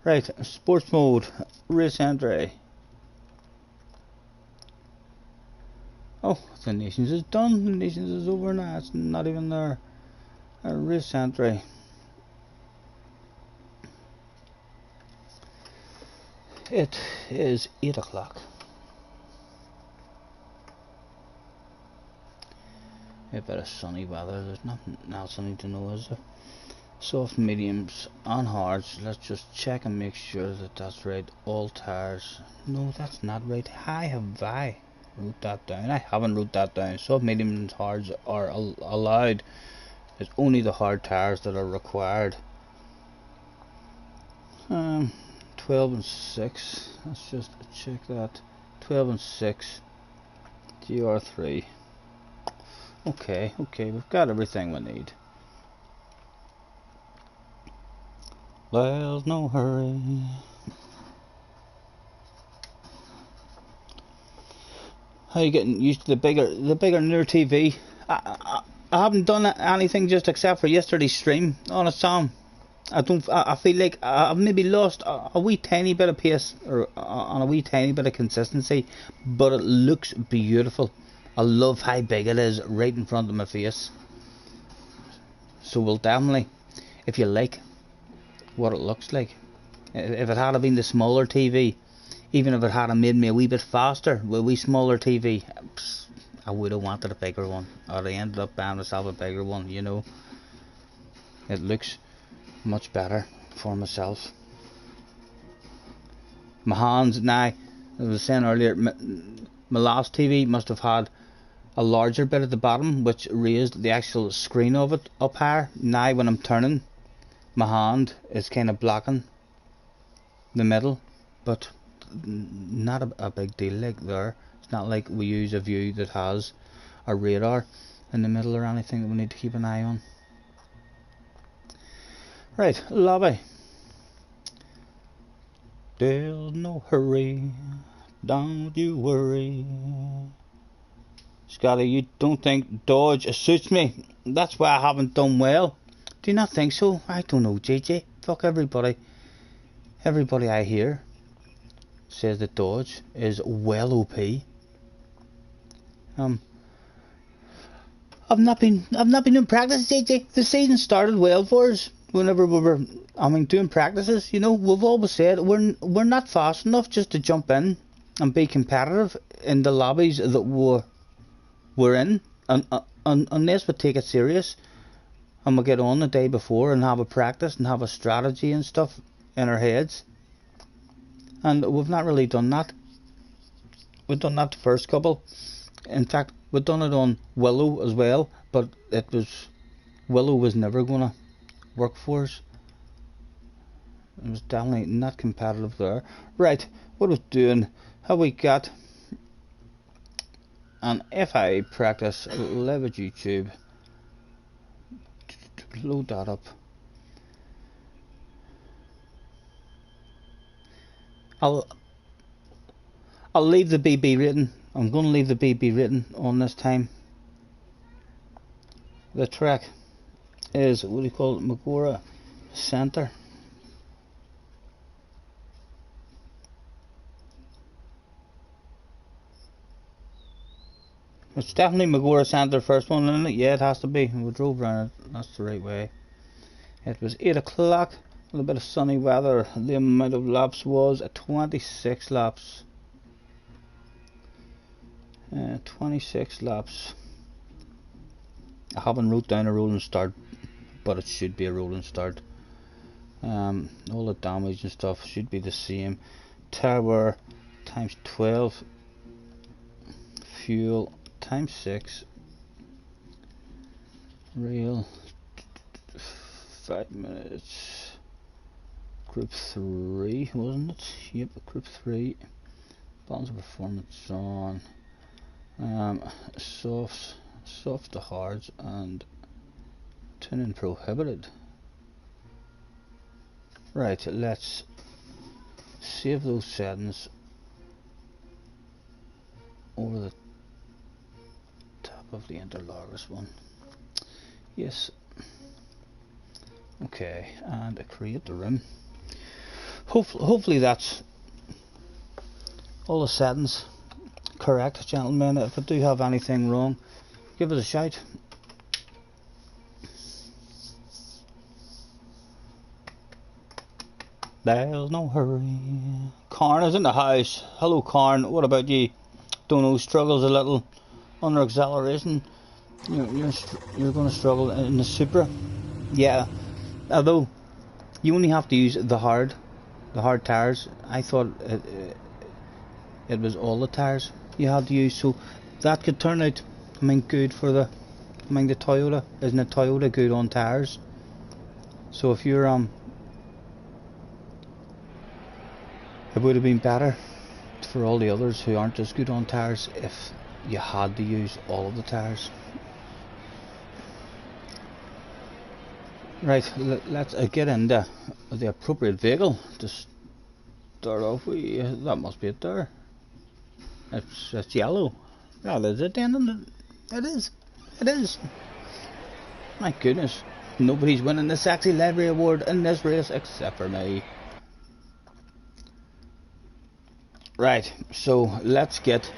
Right, sports mode, race entry. Oh, the Nations is done. The Nations is over now. It's not even there. Race entry. It is 8 o'clock. A bit of sunny weather. There's nothing else I need to know, is there? Soft, mediums and hards. Let's just check and make sure that that's right. All tires. No, that's not right. I wrote that down. I haven't wrote that down. Soft, mediums and hards are allowed. It's only the hard tires that are required. 12 and 6. Let's just check that. 12 and 6. GR3. Okay, we've got everything we need. There's no hurry. How you getting used to the bigger newer TV? I haven't done anything just except for yesterday's stream on a song. I feel like I've maybe lost a wee tiny bit of pace or on a wee tiny bit of consistency, but it looks beautiful. I love how big it is right in front of my face. So we'll definitely, if you like what it looks like, if it had been the smaller TV, even if it had made me a wee bit faster with a wee smaller TV, I would have wanted a bigger one. I'd have ended up buying myself a bigger one, you know. It looks much better for myself. My hands now, as I was saying earlier, my last TV must have had a larger bit at the bottom which raised the actual screen of it up higher. Now when I'm turning, my hand is kind of blocking the middle, but not a big deal like there. It's not like we use a view that has a radar in the middle or anything that we need to keep an eye on. Right, lobby. There's no hurry, don't you worry. Scotty, you don't think Dodge suits me? That's why I haven't done well. Do you not think so? I don't know, JJ. Fuck everybody. Everybody I hear says that Dodge is well OP. I've not been in practice, JJ. The season started well for us. Whenever we were, doing practices, you know, we've always said we're not fast enough just to jump in and be competitive in the lobbies that we're in, unless we take it serious and we get on the day before and have a practice and have a strategy and stuff in our heads. And we've not really done that. We've done that the first couple. In fact, we've done it on Willow as well, but Willow was never gonna work for us. It was definitely not competitive there. Right, what was doing? How we got? And if I practice live at YouTube, load that up. I'll leave the BB rating. I'm going to leave the BB rating on this time. The track is, what do you call it, Magora Center. It's definitely Magora Center, first one, isn't it? Yeah, it has to be. We drove around it. That's the right way. It was 8 o'clock. A little bit of sunny weather. The amount of laps was 26 laps. 26 laps. I haven't wrote down a rolling start, but it should be a rolling start. All the damage and stuff should be the same. Tire wear times 12. Fuel times 6. Rail 5 minutes. Group 3, wasn't it? Yep, group 3. Balance of performance on. Soft to hards and tuning prohibited. Right, let's save those settings over the top of the Interlagos one. Yes. Okay, and create the room. Hopefully that's all the settings correct, gentlemen. If I do have anything wrong, give us a shout. There's no hurry. Carn is in the house. Hello, Carn. What about you? Don't know, struggles a little under acceleration. You're going to struggle in the Supra. Yeah, although you only have to use the hard tires. I thought it was all the tires you had to use, so that could turn out, good for the Toyota. Isn't a Toyota good on tires? So if you're it would have been better for all the others who aren't as good on tires if you had to use all of the tires. Right, let's get into the appropriate vehicle to start off with. That must be it there. It's yellow. That is it then. It is. It is. My goodness. Nobody's winning the Sexy Livery Award in this race except for me. Right, so let's get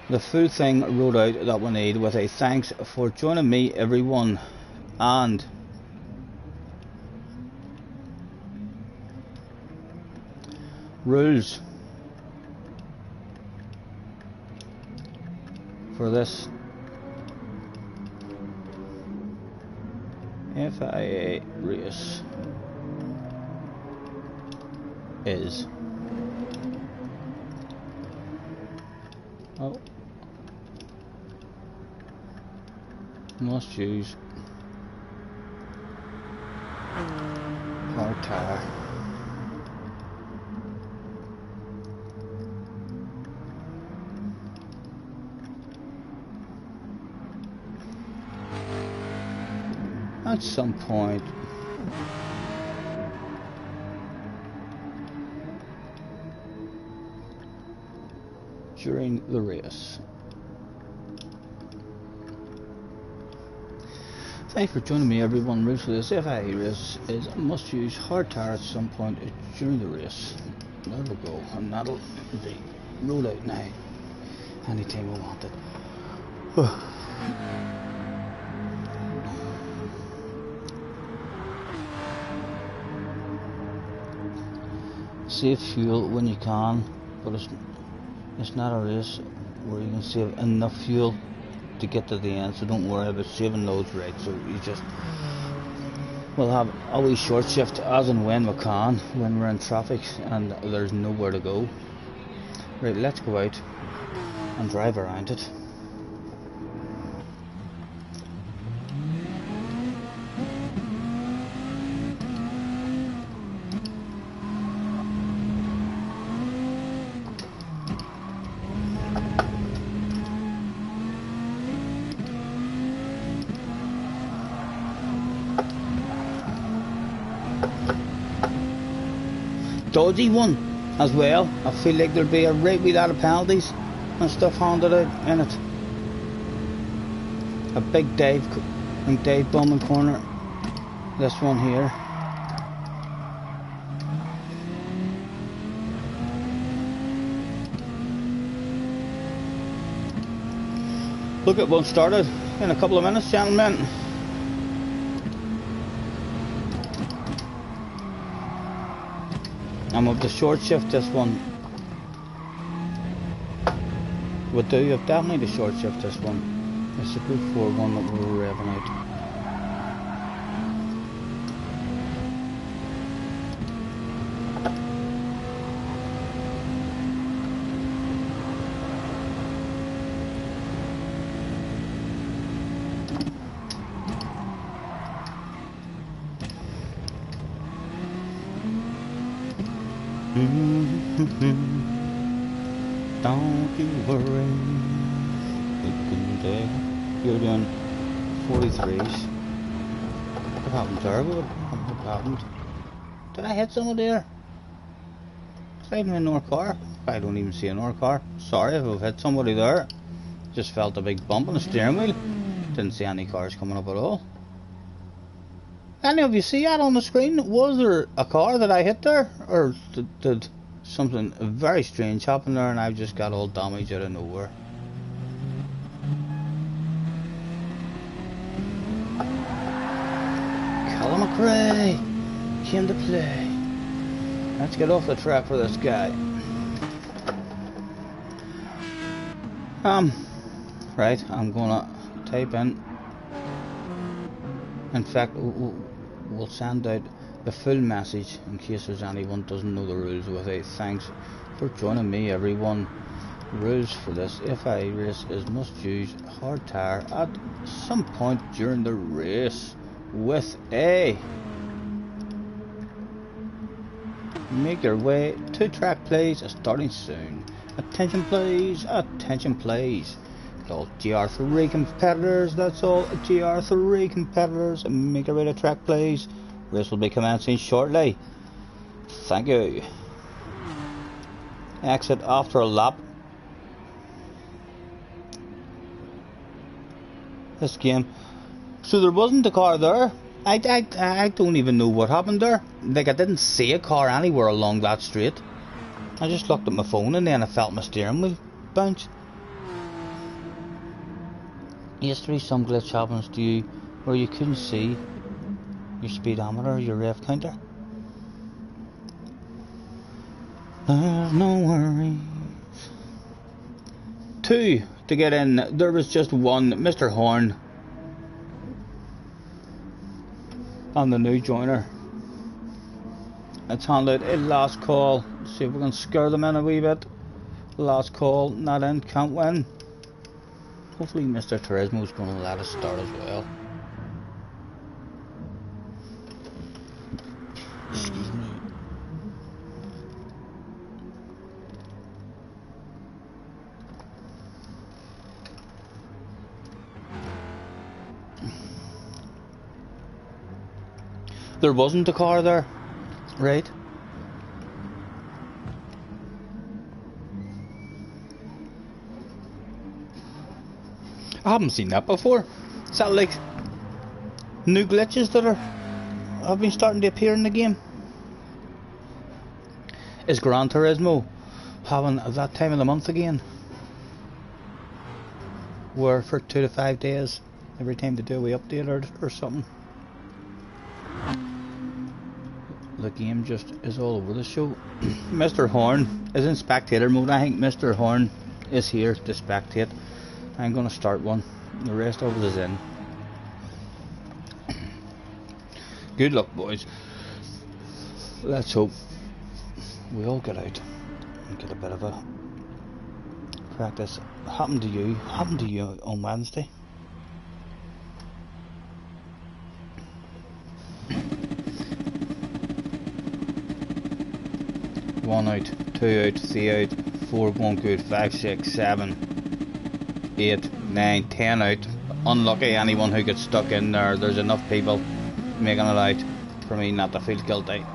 the full thing wrote out that we need with a thanks for joining me everyone, and rules for this FIA race is must use hard tire. At some point during the race. Thanks for joining me everyone. Rules for this FIA race is must use hard tire at some point during the race. There we go, and that'll be rolled out now anytime we want it. Save fuel when you can, but it's not a race where you can save enough fuel to get to the end, so don't worry about saving loads, right? So you just, we'll have a wee short shift as and when we can, when we're in traffic and there's nowhere to go. Right, let's go out and drive around it. Dodgy one as well. I feel like there'll be a right wee lot of penalties and stuff handed out in it. A big dive bombing corner. This one here. Look at one started in a couple of minutes, gentlemen. I'm of the short shift, this one would do. You've definitely the short shift, this one. It's a good 4-1 that we were revving out. Don't you worry, you're doing 43s. What happened there? What happened? Did I hit someone there? Is even in our car? I don't even see another car. Sorry if I've hit somebody there. Just felt a big bump on the steering wheel. Didn't see any cars coming up at all. Any of you see that on the screen? Was there a car that I hit there? Or did something very strange happen there and I've just got all damage out of nowhere? Colin McRae came to play. Let's get off the track for this guy. Right, I'm gonna type in fact, we'll send out the full message in case there's anyone doesn't know the rules with a thanks for joining me everyone. Rules for this FIA race is must use hard tire at some point during the race with a make your way to track please, starting soon. Attention please, attention please. All GR3 competitors, that's all GR3 competitors, make your way to track please. Race will be commencing shortly. Thank you. Exit after a lap. This game. So there wasn't a car there. I don't even know what happened there. Like, I didn't see a car anywhere along that straight. I just looked at my phone and then I felt my steering wheel bounce. Yesterday some glitch happens to you where you couldn't see your speedometer, your rev counter. There's no worries. 2 to get in. There was just one, Mr. Horn. I'm the new joiner. It's handled a last call. See if we can scare them in a wee bit. Last call, not in, can't win. Hopefully Mr. Turismo's going to let us start as well. Excuse me. There wasn't a car there, right? I haven't seen that before. Is that like new glitches that have been starting to appear in the game? Is Gran Turismo having that time of the month again? Where for 2 to 5 days, every time they do a wee update or something. The game just is all over the show. Mr. Horn is in spectator mode. I think Mr. Horn is here to spectate. I'm going to start one. The rest of it is in. Good luck, boys. Let's hope we all get out and get a bit of a practice. Happened to you on Wednesday. One out, 2 out, 3 out, 4 going good, 5, 6, 7, 8, 9, 10 out. Unlucky anyone who gets stuck in there. There's enough people making it out for me not to feel guilty.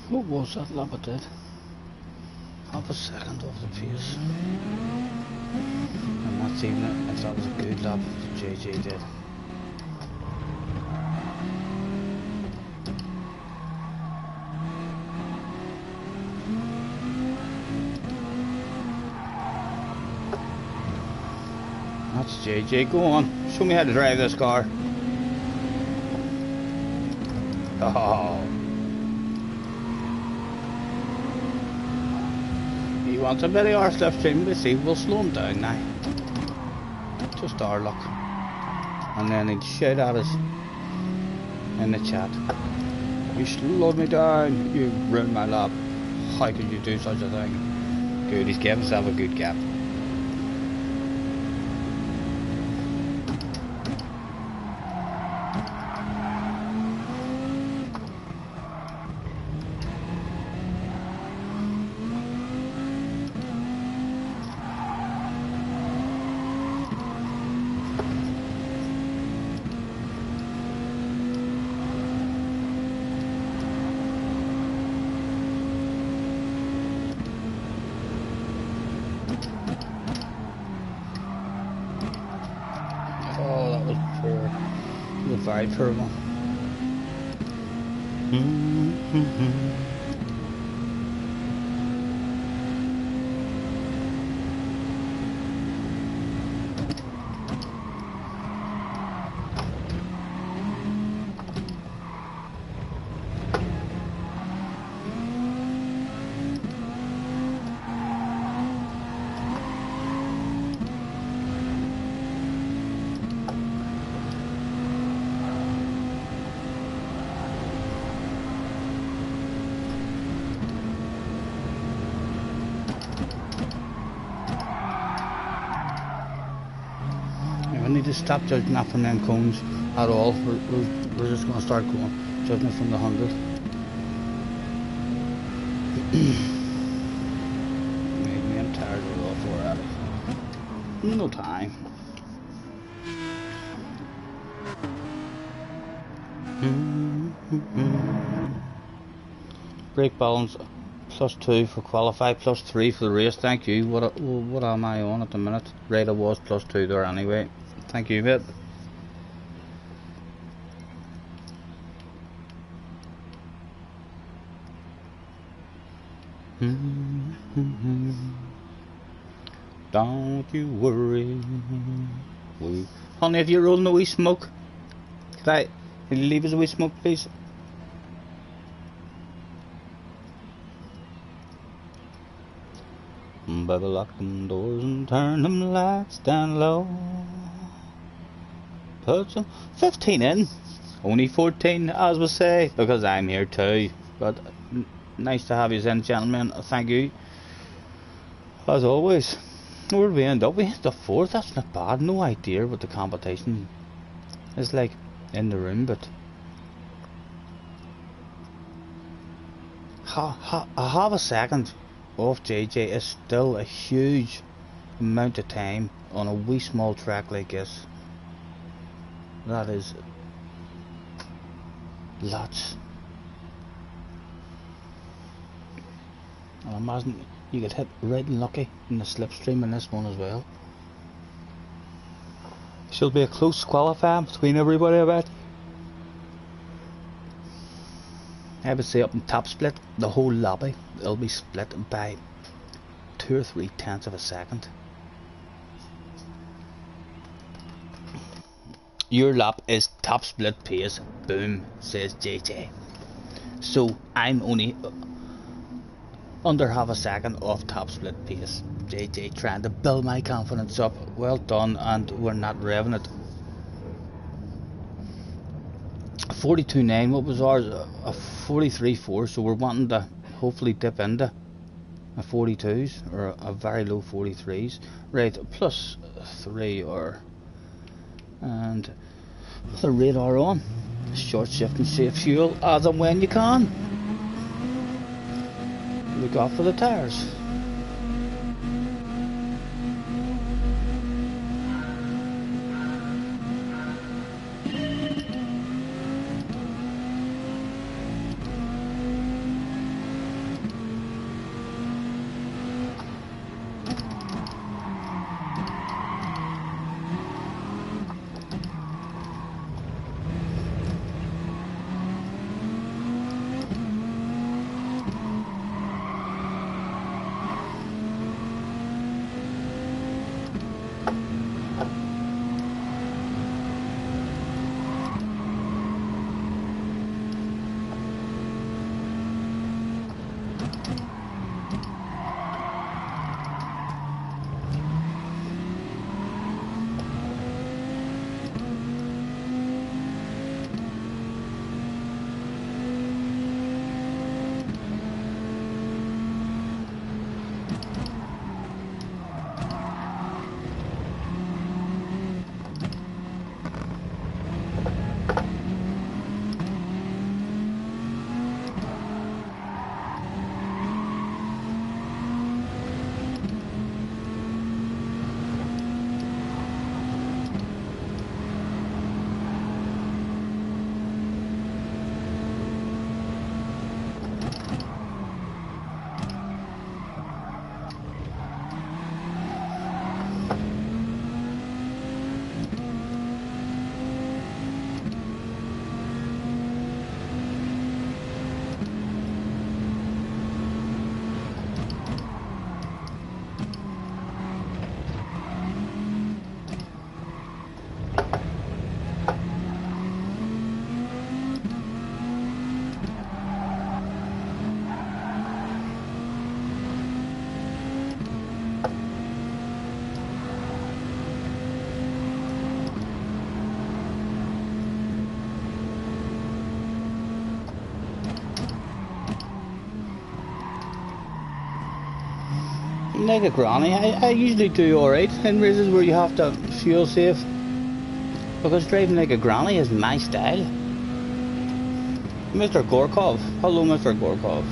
What was that lap I did? Half a second off the pace. And that's even if that was a good lap that JJ did. That's JJ, go on. Show me how to drive this car. Oh. He wants a bit of arse left in, but see, we'll slow him down now. Just our luck. And then he'd shout at us in the chat. You slowed me down, you ruined my lap. How could you do such a thing? Good, he's gave himself a good gap. was poor. It was a very poor one. We need to stop judging that from them cones at all. We're just going to start going, judging it from the 100. Maybe I'm tired of it all for at it. No time. Brake balance +2 for qualify, +3 for the race. Thank you. What am I on at the minute? Right, I was +2 there anyway. Thank you, mate. Don't you worry. Honey, if you're rolling a wee smoke, can you leave us a wee smoke, please? Baby, lock them doors and turn them lights down low. Put some 15 in. Only 14, as we say, because I'm here too. But nice to have you in, gentlemen. Thank you. As always. Where did we end up? We hit the 4th. That's not bad. No idea what the competition is like in the room, but a half a second off JJ is still a huge amount of time on a wee small track like this. That is lots. I imagine you get hit right and lucky in the slipstream in this one as well. She'll be a close qualifier between everybody, I bet. I would say up in top split, the whole lobby will be split by 2 or 3 tenths of a second. Your lap is top split pace. Boom, says JJ. So I'm only under half a second off top split pace. JJ trying to build my confidence up. Well done, and we're not revving it. 42.9, what was ours? A 43.4, so we're wanting to hopefully dip into a 42s or a very low 43s. Right, +3 or and the radar on. Short shift and save fuel as and when you can. Look out for the tires. like a granny, I usually do alright in races where you have to fuel save, because driving like a granny is my style. Mr. Gorkov. Hello, Mr. Gorkov.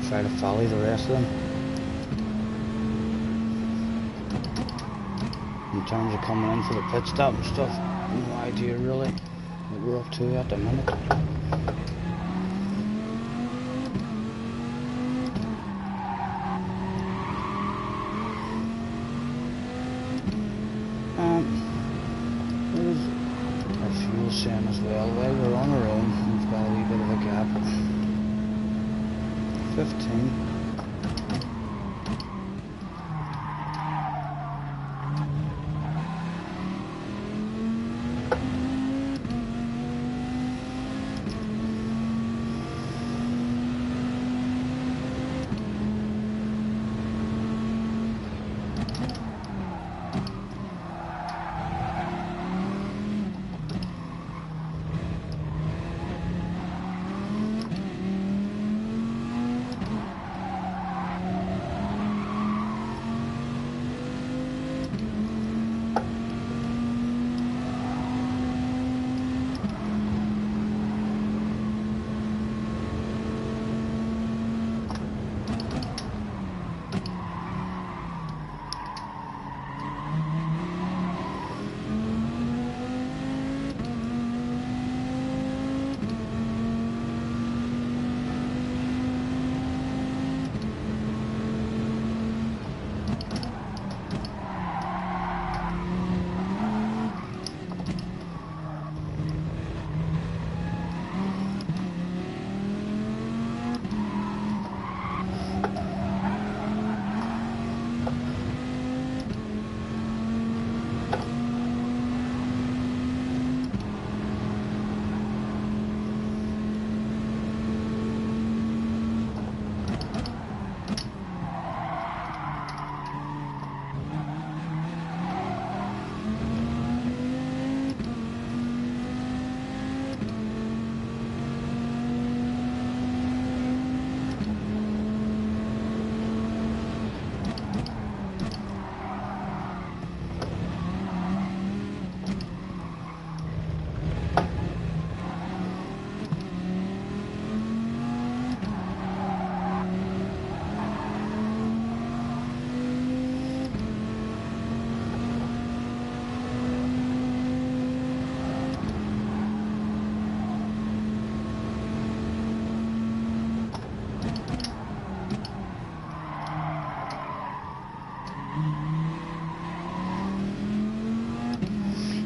Try to follow the rest of them. In terms of coming in for the pit stop and stuff, no idea really what we're up to at the minute. There's our fuel sim as well. Well, we're on our own. We've got a wee bit of a gap. 15.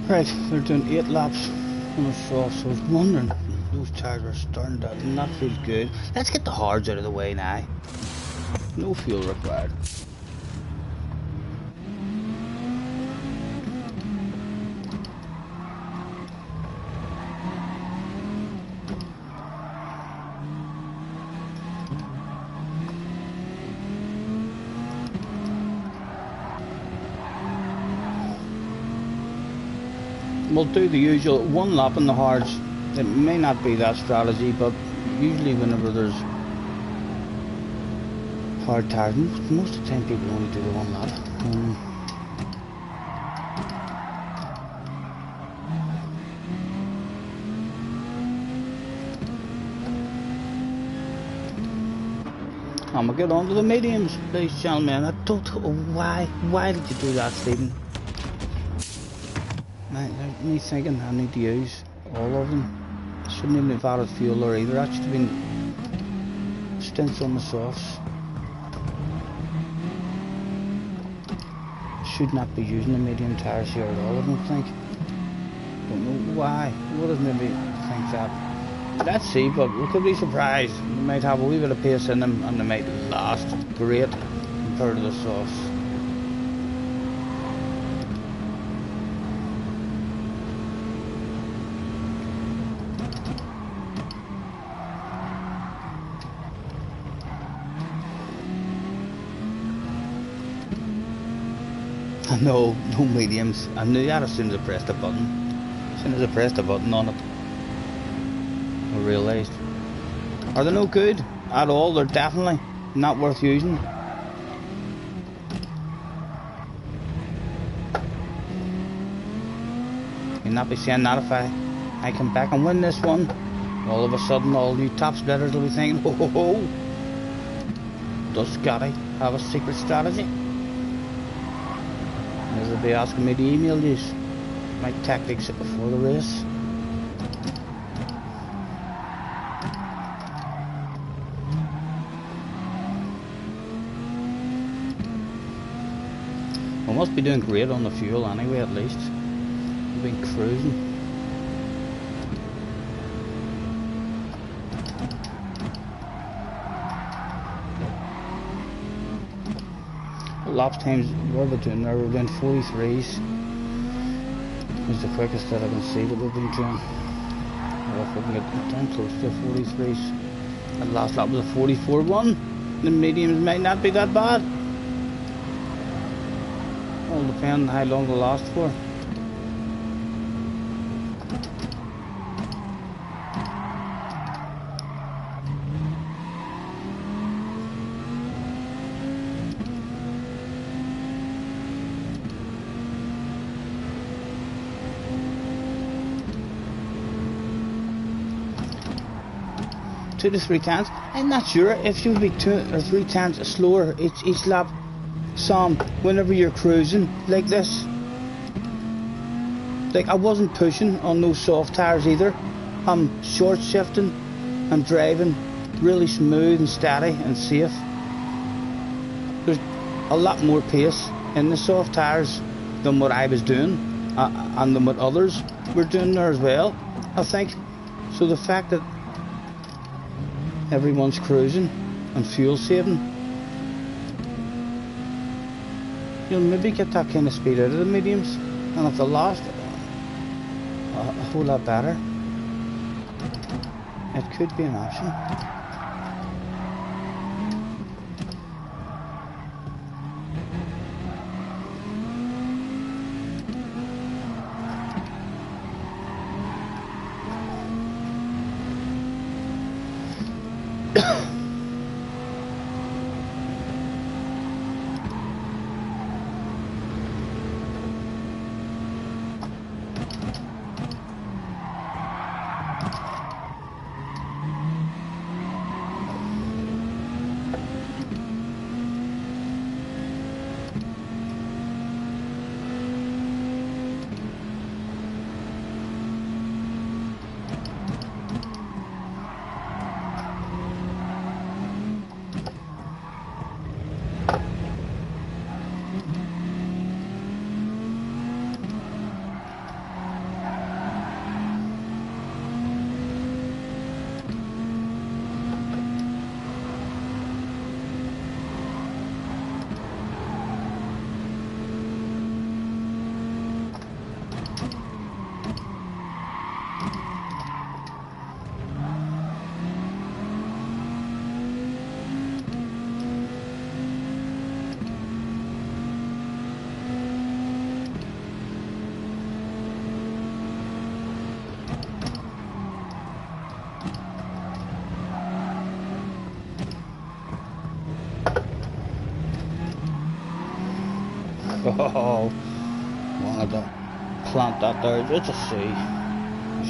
Right, they're doing 8 laps on the soft, so I was wondering, those tires are starting to not feel good. Let's get the hards out of the way now. No fuel required. We'll do the usual 1 lap in the hards. It may not be that strategy, but usually whenever there's hard tires, most of the time people only do the 1 lap. I'm gonna get on to the mediums, ladies and gentlemen. I don't know why did you do that, Stephen? Me thinking I need to use all of them. I shouldn't even have added fuel or either. That should have been stints on the softs. Should not be using the medium tires here at all, I don't think. Don't know why. What does maybe think that? Let's see, but we could be surprised. They might have a wee bit of pace in them and they might last great compared to the softs. No mediums. I knew that as soon as I pressed the button. As soon as I pressed the button on it, I realised. Are they no good at all? They're definitely not worth using. You'll not be saying that if I come back and win this one. All of a sudden, all you top splitters will be thinking, ho ho ho. Does Scotty have a secret strategy? They'll be asking me to email you my tactics before the race. We must be doing great on the fuel anyway, at least. We've been cruising. Lap times, what are we doing there? We're doing 43s. It's the quickest that I can see that we've been doing. Well, if we can get down close to 43s. The last lap was a 44-1. The mediums might not be that bad. All depends on how long they last for. Two to three times. I'm not sure if you'll be 2 or 3 times slower each lap, Sam, whenever you're cruising like this. Like, I wasn't pushing on those soft tires either. I'm short shifting and driving really smooth and steady and safe. There's a lot more pace in the soft tires than what I was doing and than what others were doing there as well, I think. So the fact that everyone's cruising and fuel saving, you'll maybe get that kind of speed out of the mediums, and if they last a whole lot better, it could be an option. Oh, wanted to plant that there just to see.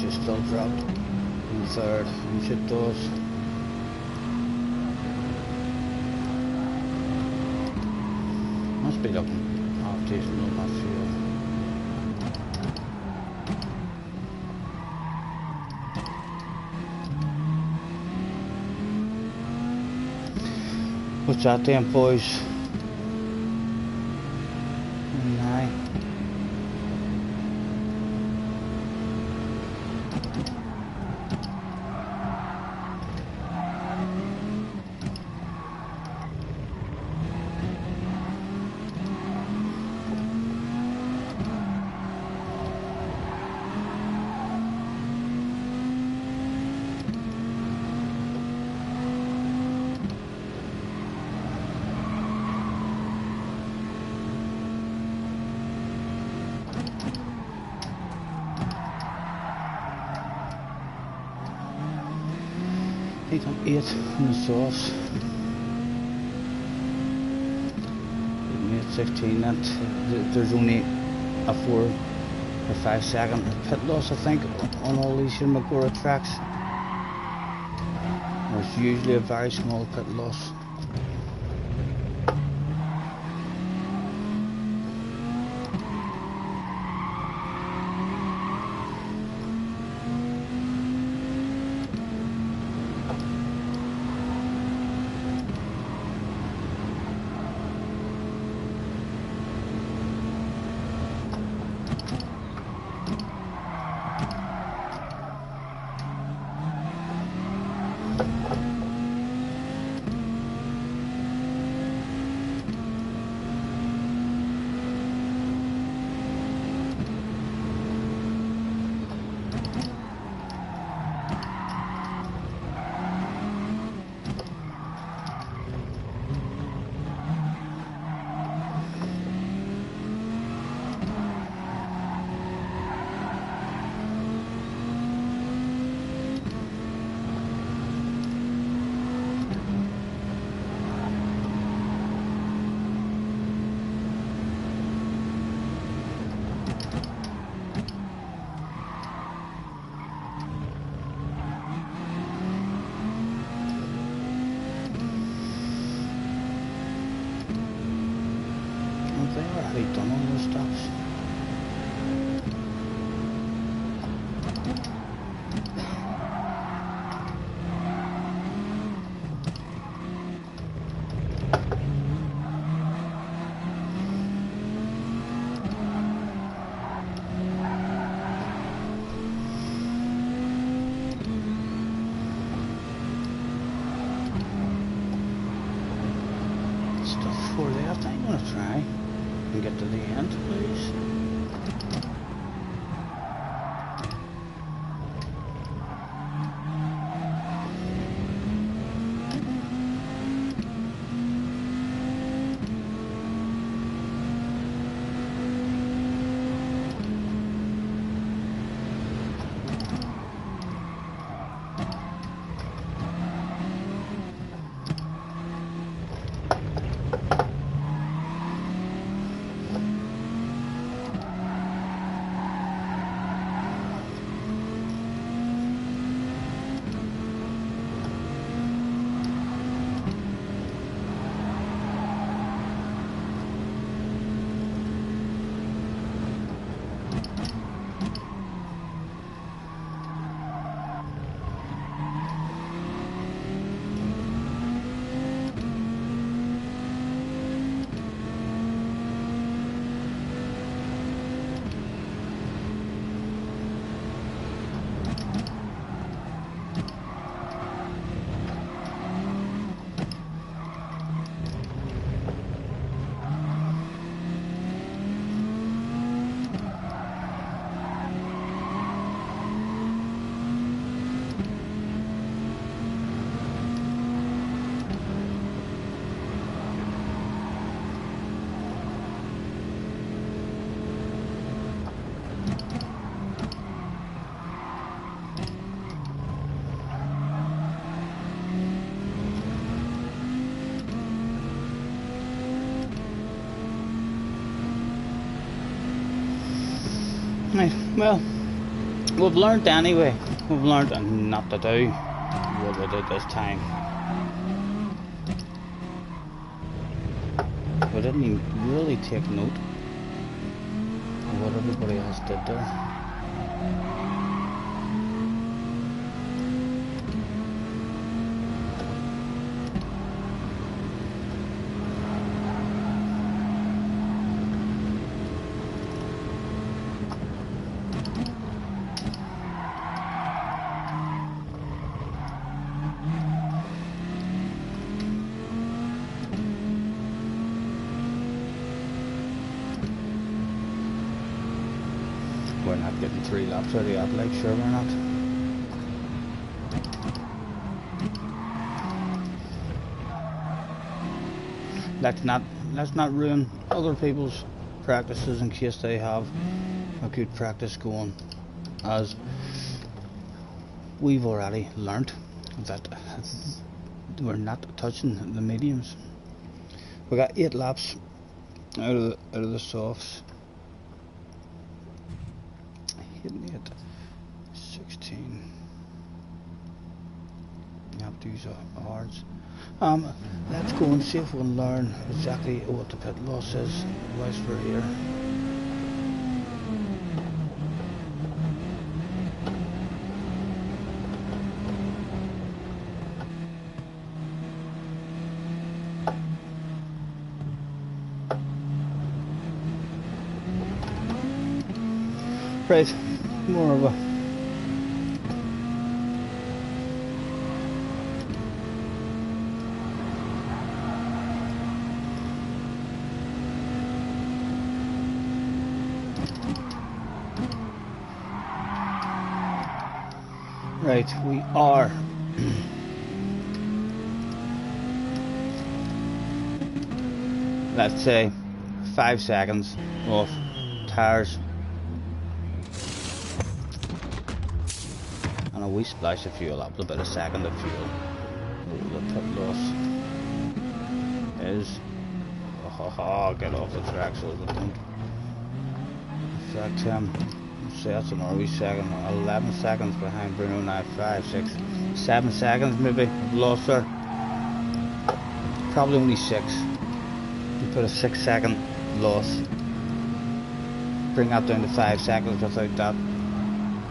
She still dropped in third, and she does. Must be looking half decent on that fuel. What's that then, boys? He's on 8 in the softs. Made 16. That there's only a 4 or 5 second pit loss, I think, on all these here Magora tracks. There's usually a very small pit loss. They already done all those stops. Stuff 4 left. I'm gonna try and get to the end, please. Right, well, we've learned anyway. We've learned not to do what we did this time. We didn't even really take note of what everybody else did there. We're not getting 3 laps out of that, like, sure we're not. Let's not ruin other people's practices in case they have a good practice going, as we've already learnt that we're not touching the mediums. We got 8 laps out of the softs. Hitting it 16. You have to use the hards. Let's go and see if we can learn exactly what the pit loss is whilst we're here. Right, more of a right, we are let's say 5 seconds off tires. And a wee splash of fuel, up about a second of fuel. The pit loss is get off the track so that don't. In fact, so that's another wee second, 11 seconds behind Bruno now, 5, 6, 7 seconds maybe of loss there. Probably only 6. You put a 6-second loss. Bring that down to 5 seconds without that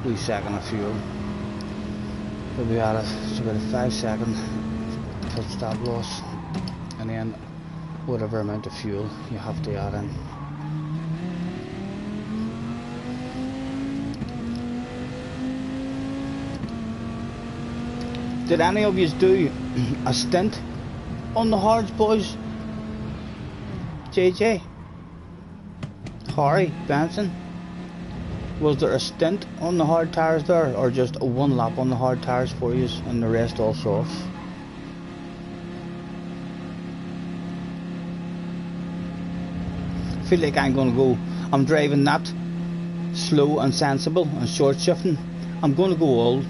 wee second of fuel. We'll be at it, it's about a 5-second pit stop loss, and then whatever amount of fuel you have to add in. Did any of you do a stint on the hards, boys? JJ? Harry? Benson? Was there a stint on the hard tires there, or just a 1 lap on the hard tires for you and the rest all soft? I feel like I'm driving that slow and sensible and short shifting. I'm going to go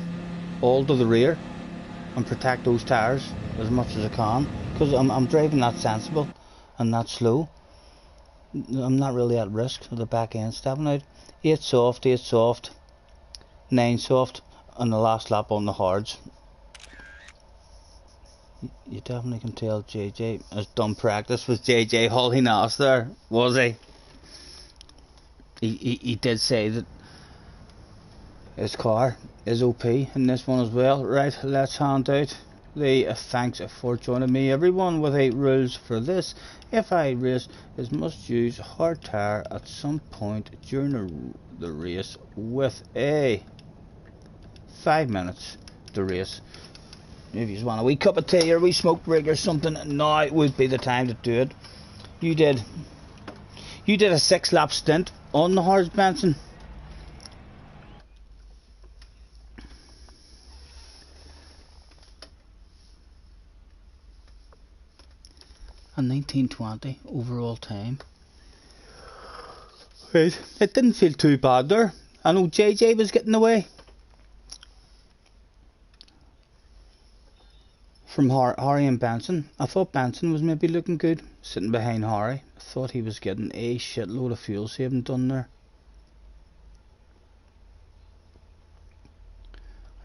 all to the rear and protect those tires as much as I can, because I'm driving that sensible and that slow. I'm not really at risk of the back end stepping out. 8 soft, 9 soft, and the last lap on the hards. You definitely can tell JJ has done practice with JJ hauling ass there, was he? He did say that his car is OP in this one as well. Right, let's hand out the thanks for joining me everyone with 8 rules for this. If I race, it must use hard tire at some point during the race with a 5 minutes to race. If you just want a wee cup of tea or a wee smoke break or something, now would be the time to do it. You did a 6 lap stint on the hards, Benson. A 19:20 overall time. Right, it didn't feel too bad there. I know JJ was getting away from Harry and Benson. I thought Benson was maybe looking good sitting behind Harry. I thought he was getting a shitload of fuel saving done there.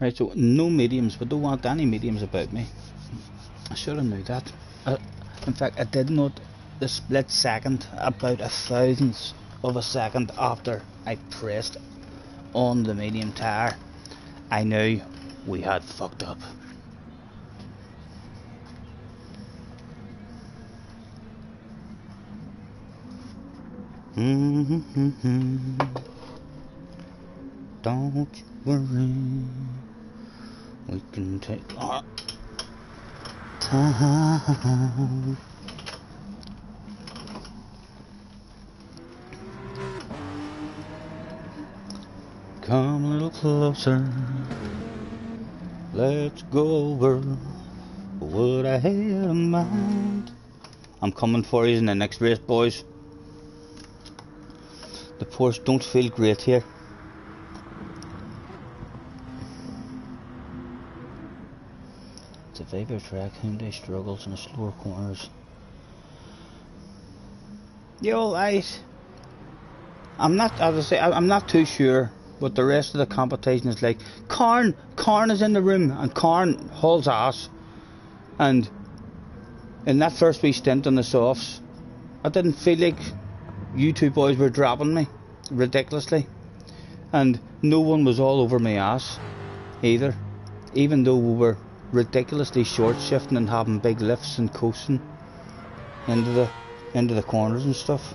Right, so no mediums, but don't want any mediums about me. I should have knew that. In fact, I did note the split second about 1,000th of a second after I pressed on the medium tire. I knew we had fucked up. Don't you worry, we can take our time. Come a little closer, let's go over what I had in mind. I'm coming for you in the next race, boys. The Porsche don't feel great here. Favorite track, Hyundai struggles in the slower corners. Yo, I'm not, as I say, I'm not too sure what the rest of the competition is like. Comn is in the room, and Comn hauls ass. And in that first wee stint on the softs, I didn't feel like you two boys were dropping me ridiculously, and no one was all over my ass either, even though we were ridiculously short shifting and having big lifts and coasting into the corners and stuff.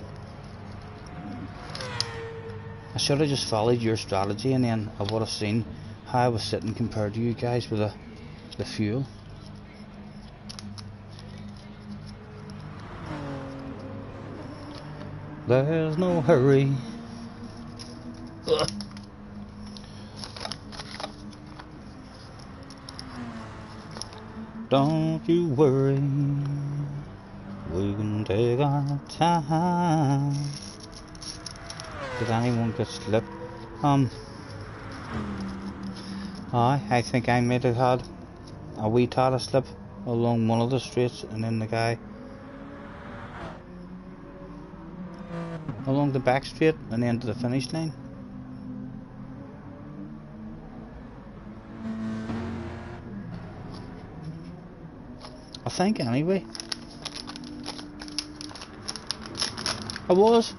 I should have just followed your strategy, and then I would have seen how I was sitting compared to you guys with the fuel. There's no hurry. Ugh. Don't you worry, we can take our time. Did anyone get slipped? I think I might have had a wee tad of slip along one of the straights, and then the guy along the back straight and then to the finish line. I think anyway. I was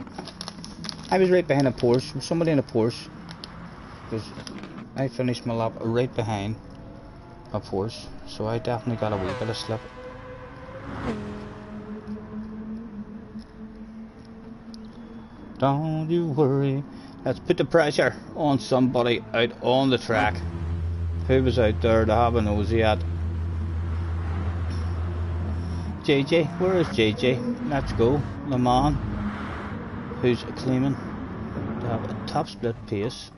right behind a Porsche, somebody in a Porsche, because I finished my lap right behind a Porsche, so I definitely got a wee bit of slip. Don't you worry, let's put the pressure on somebody out on the track. Who was out there to have a nosy at? JJ, where is JJ? Let's go, the man who's claiming to have a top split pace.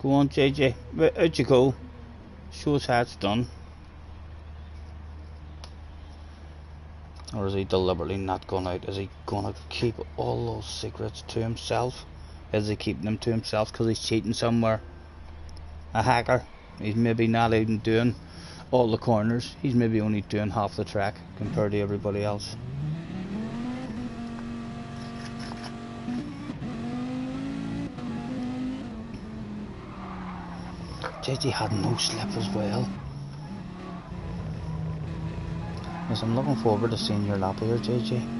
Go on JJ, out you go, show us how it's done. Or is he deliberately not going out? Is he going to keep all those secrets to himself? Is he keeping them to himself because he's cheating somewhere? A hacker. He's maybe not even doing all the corners. He's maybe only doing half the track compared to everybody else. JJ had no slip as well. Yes, I'm looking forward to seeing your lap here, JJ.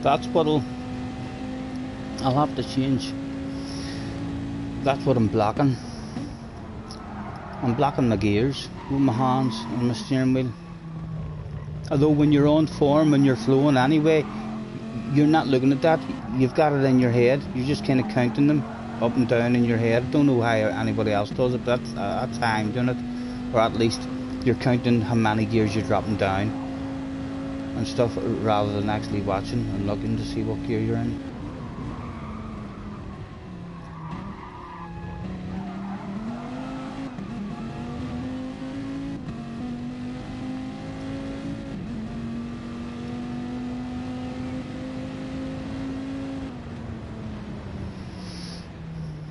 That's what I'll have to change. That's what I'm blocking. I'm blocking my gears with my hands and my steering wheel. Although when you're on form and you're flowing anyway, you're not looking at that. You've got it in your head. You're just kind of counting them up and down in your head. I don't know how anybody else does it, but that's how I'm doing it. Or at least you're counting how many gears you're dropping down and stuff, rather than actually watching and looking to see what gear you're in.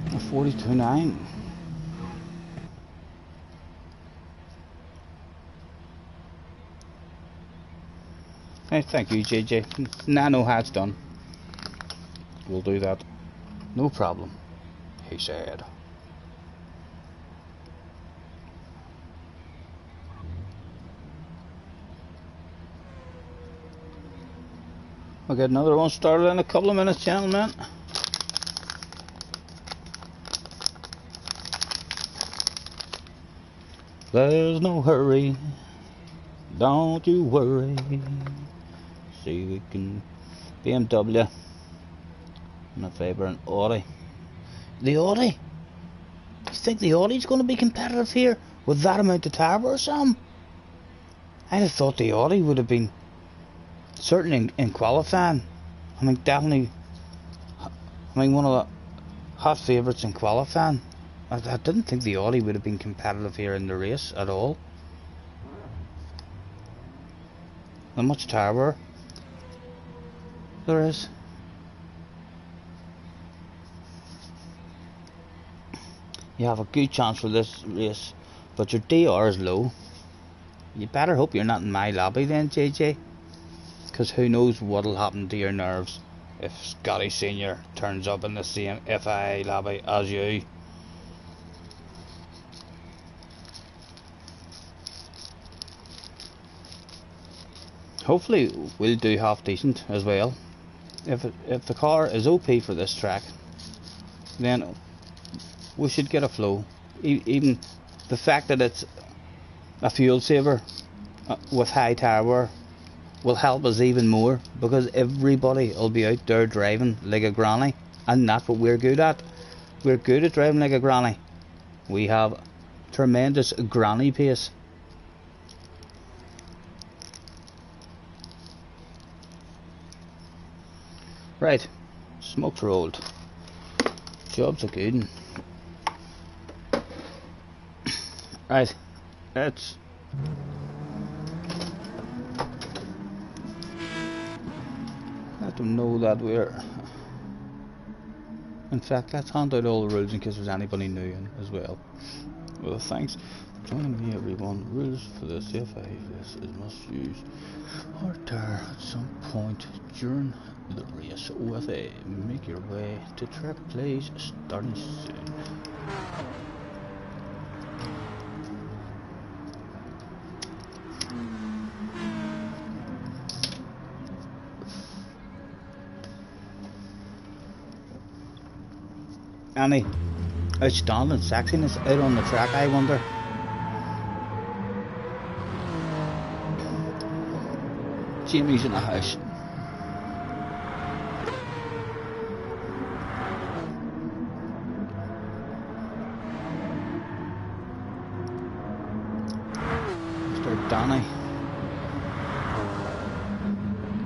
A 42.9. Hey, thank you, JJ. Now I know how it's done. We'll do that. No problem, he said. We'll get another one started in a couple of minutes, gentlemen. There's no hurry, don't you worry. See, we can BMW, my favourite Audi. The Audi? You think the Audi's going to be competitive here with that amount of turbo or something? I'd have thought the Audi would have been certainly in qualifying. I mean, definitely. I mean, one of the hot favourites in qualifying. I didn't think the Audi would have been competitive here in the race at all. How much tyre wear there is. You have a good chance for this race, but your DR is low. You better hope you're not in my lobby then, JJ, because who knows what'll happen to your nerves if Scotty Senior turns up in the same FIA lobby as you. Hopefully we'll do half decent as well. If the car is OP for this track, then we should get a flow. Even the fact that it's a fuel saver with high tyre wear will help us even more, because everybody will be out there driving like a granny, and that's what we're good at. We're good at driving like a granny. We have tremendous granny pace. Right, smokes rolled. Job's a good one. Right, let's let them know that we're... In fact, let's hand out all the rules in case there's anybody new in as well. Well, thanks for joining me, everyone. Rules for this FIA race is must use hard tyre at some point during the race with a make your way to track plays starting soon. Any outstanding sexiness out on the track, I wonder? Jamie's in the house. Mr. Danny.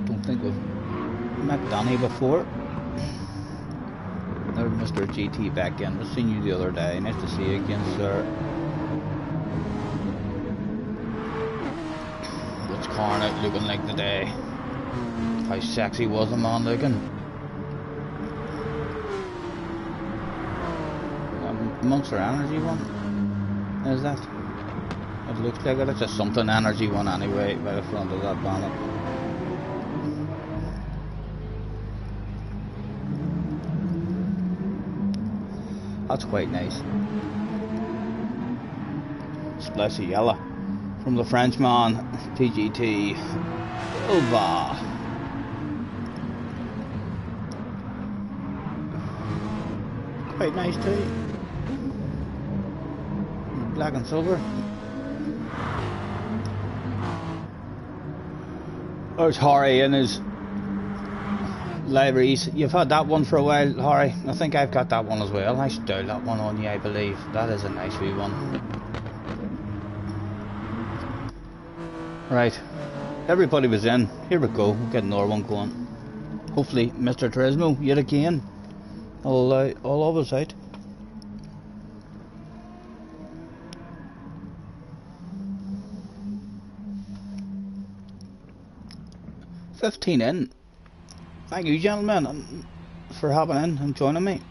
Don't think we've met Danny before. There's Mr. GT back in. We've seen you the other day. Nice to see you again, sir. What's Corn out looking like today? How sexy was the man looking? Monster Energy one? Is that? It looks like it. It's a something energy one anyway, by the front of that bonnet. That's quite nice. Splash of yellow from the Frenchman PGT Silva. Quite nice too. Black and silver. There's Harry in his libraries. You've had that one for a while, Harry. I think I've got that one as well. I should dial that one on you, I believe. That is a nice wee one. Right. Everybody was in. Here we go. We'll get another one going. Hopefully Mr. Turismo, yet again, will allow all of us out. $15 in. Thank you, gentlemen, for hopping in and joining me.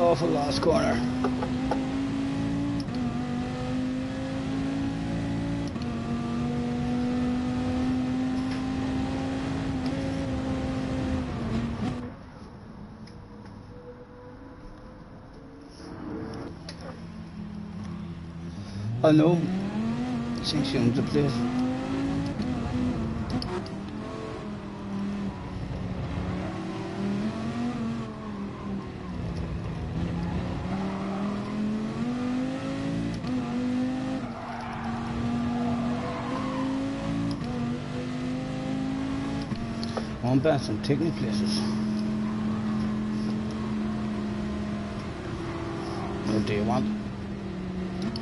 awful last corner. I know. I think she owns the place. I'm buying some taking places. Or do you want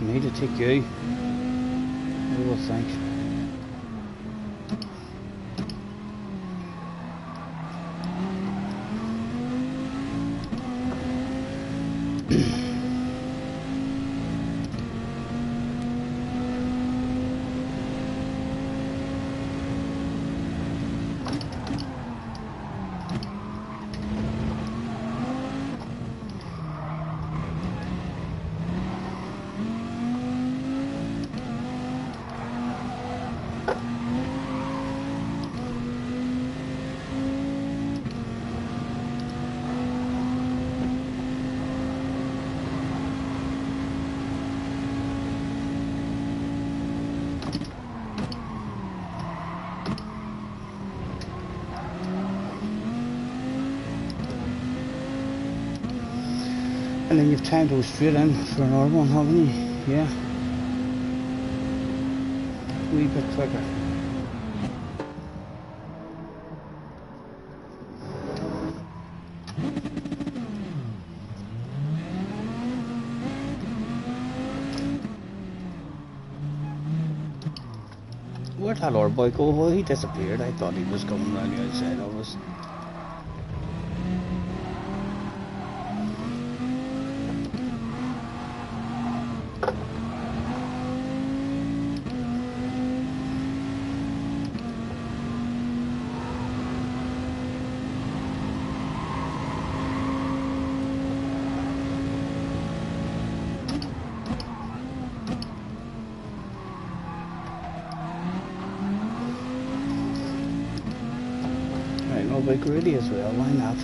me to take you? What do you think? And then you've time to go straight in for another one, haven't you? Yeah. A wee bit quicker. Where'd that other boy go? Well, he disappeared. I thought he was coming round the outside of us. Bike really as well, why not?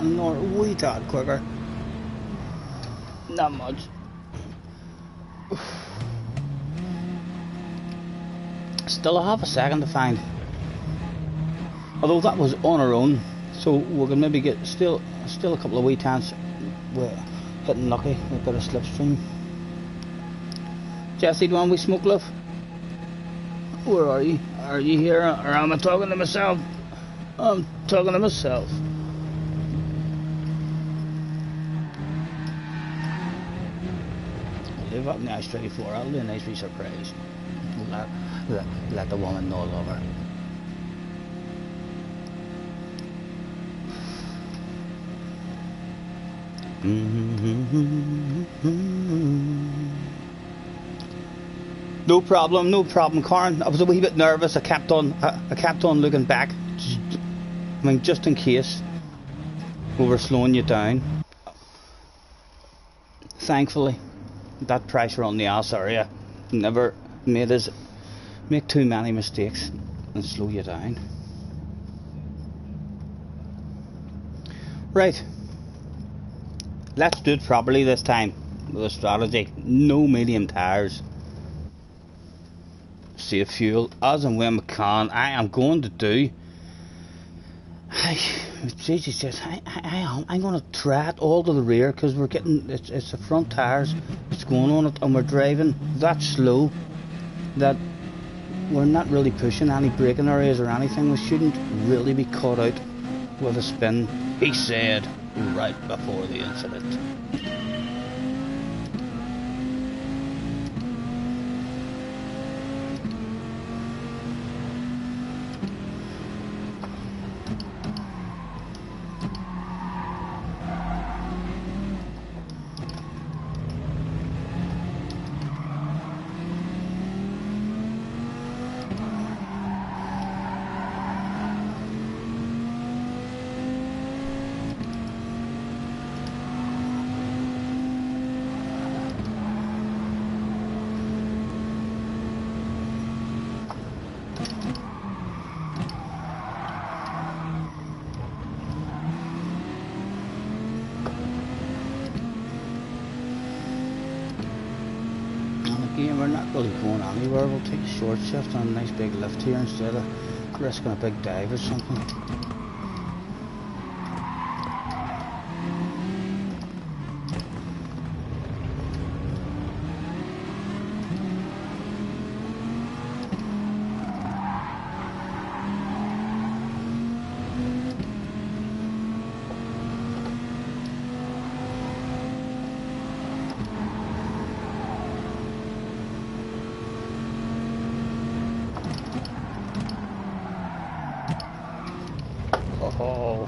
Not a wee tad quicker. Not much. Still a half a second to find. Although that was on our own, so we can maybe get still a couple of wee times. We're hitting lucky. We've got a slipstream. Jesse, do you want we smoke, love? Where are you? Are you here, or am I talking to myself? I'm talking to myself. Live up in the I-34, I'll do a nice wee surprise. Let the woman know I love her. No problem, Karen. I was a wee bit nervous. I kept on looking back. I mean, just in case we were slowing you down. Thankfully, that pressure on the ass area never made us make too many mistakes and slow you down. Right, let's do it properly this time with a strategy. No medium tires. Save fuel as and when we can. I am going to do Gigi says, I'm going to thread all to the rear because we're getting, it's the front tyres, it's going on it, and we're driving that slow that we're not really pushing any braking areas or anything. We shouldn't really be caught out with a spin, he said right before the incident. Again, we're not really going anywhere. We'll take a short shift on a nice big lift here instead of risking a big dive or something. Oh.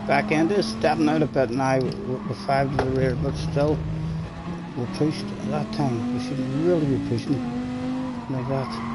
Back end is stepping out a bit now with 5 to the rear, but still we pushed that time. We shouldn't really be pushing like that.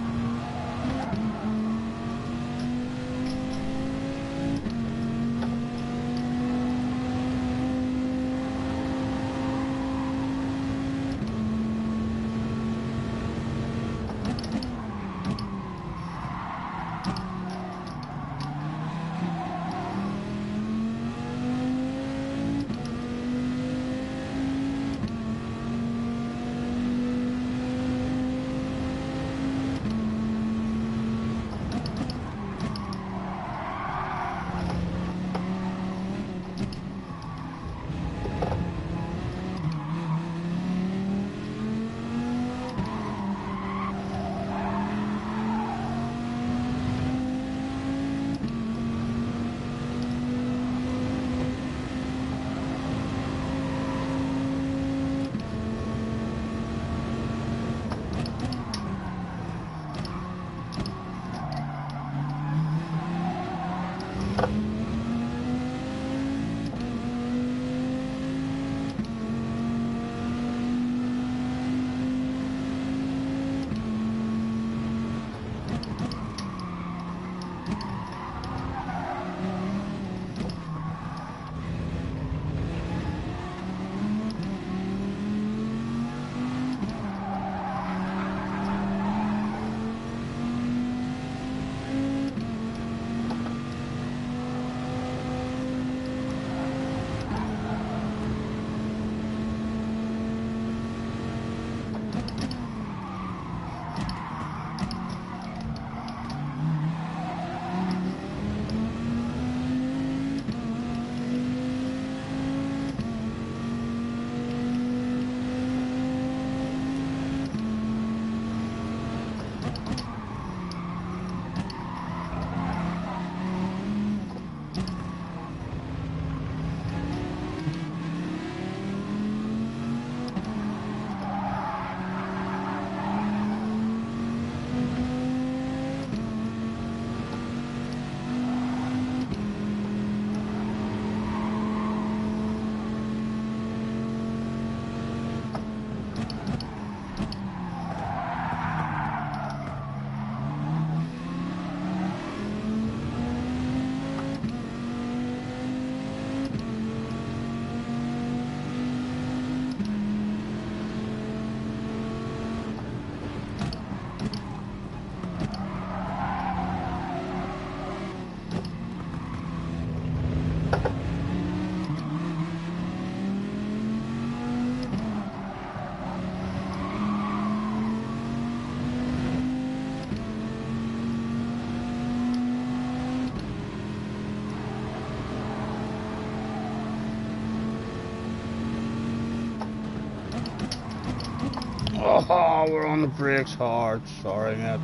Oh, we're on the brakes hard. Sorry, mate.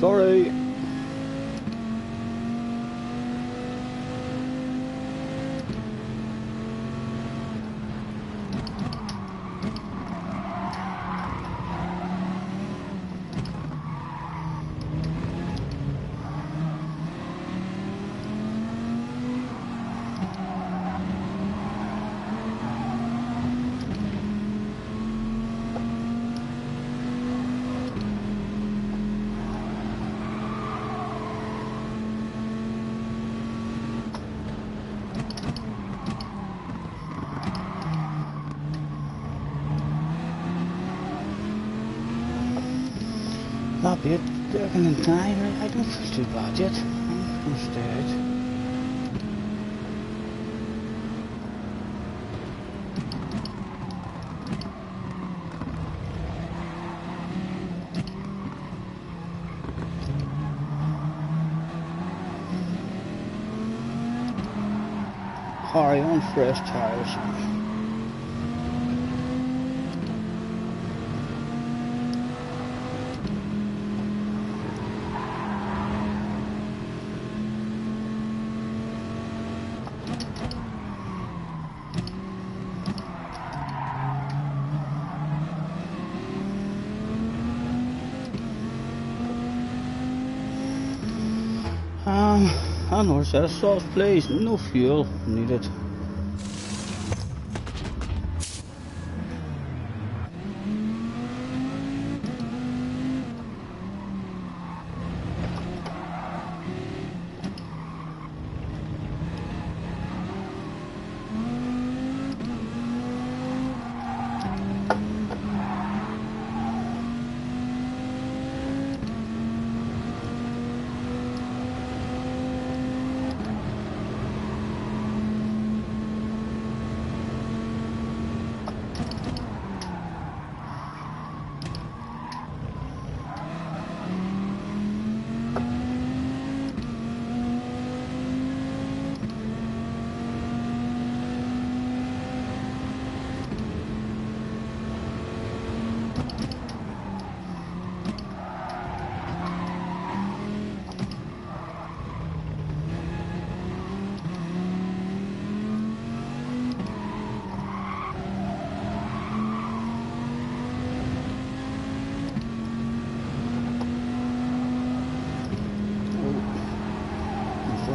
Sorry. Not bad, working in time. I don't feel too bad yet. I'm gonna stay out. Hurry on fresh tires. I know, set of sauce please, no fuel needed.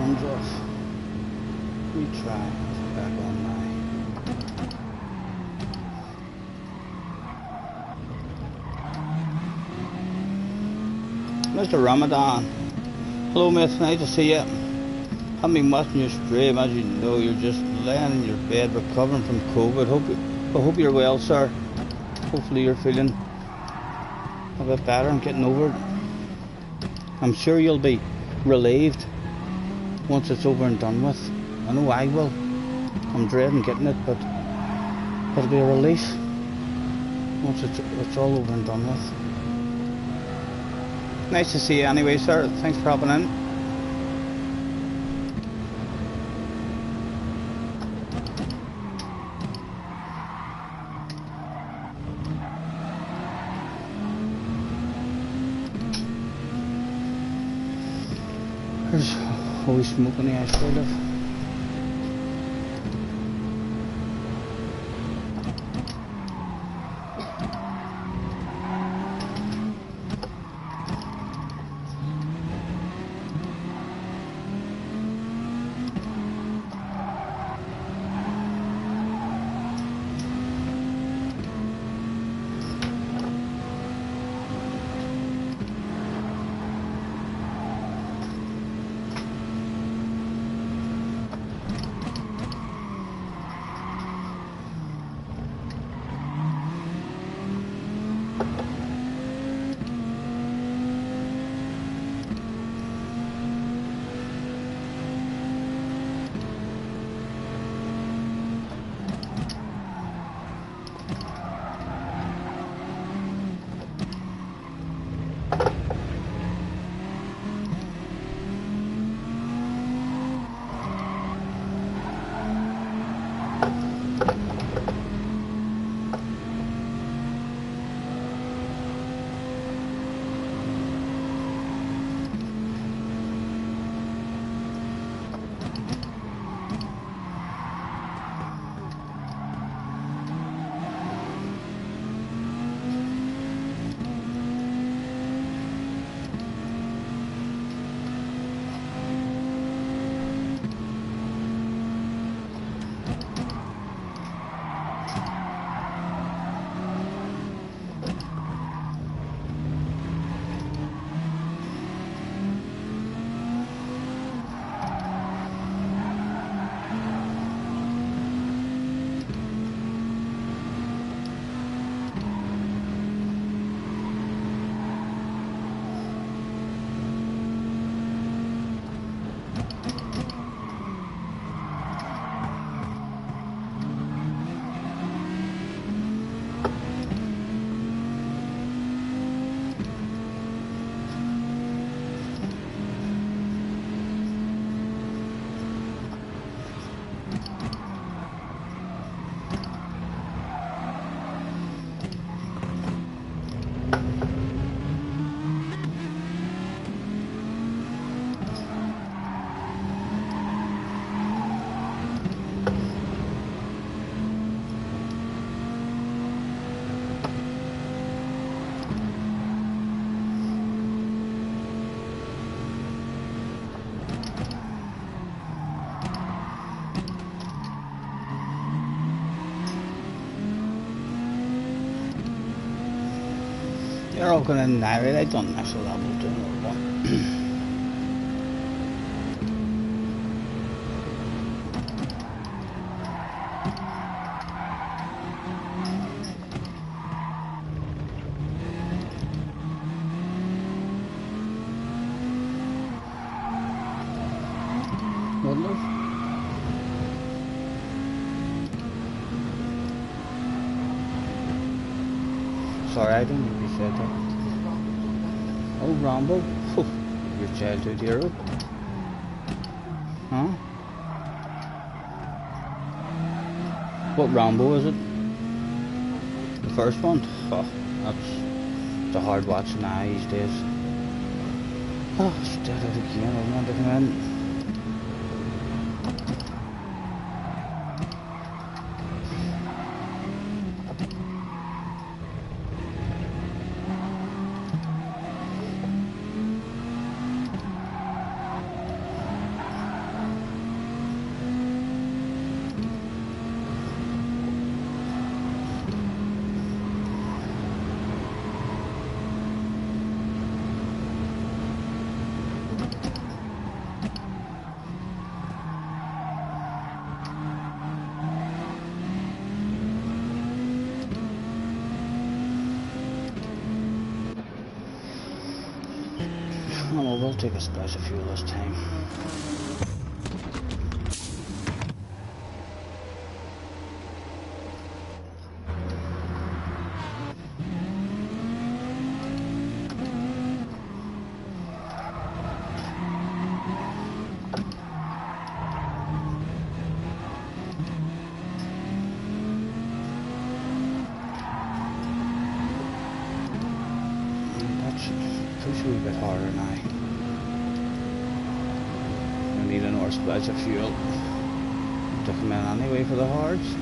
Off. We try back on Mr. Ramadan. Hello mate, nice to see you. I've been watching your stream. As you know, you're just laying in your bed recovering from COVID. I hope you're well, sir. Hopefully you're feeling a bit better and getting over it. I'm sure you'll be relieved once it's over and done with. I know I will. I'm dreading getting it, but it'll be a relief once it's all over and done with. Nice to see you anyway, sir. Thanks for hopping in. There's always smoke on the ice where I live. They're all going to annihilate. I don't actually level to another one. Wonder. Sorry, I didn't even say that. Oh, Rambo. Oh, your childhood hero. Huh? What Rambo is it? The first one? Oh, that's a hard watch now these days. Oh, she did it again. I want to come in. Oh, we'll take a splash of fuel this time. Push a wee bit harder now. We need another splash of fuel to come in anyway for the hards.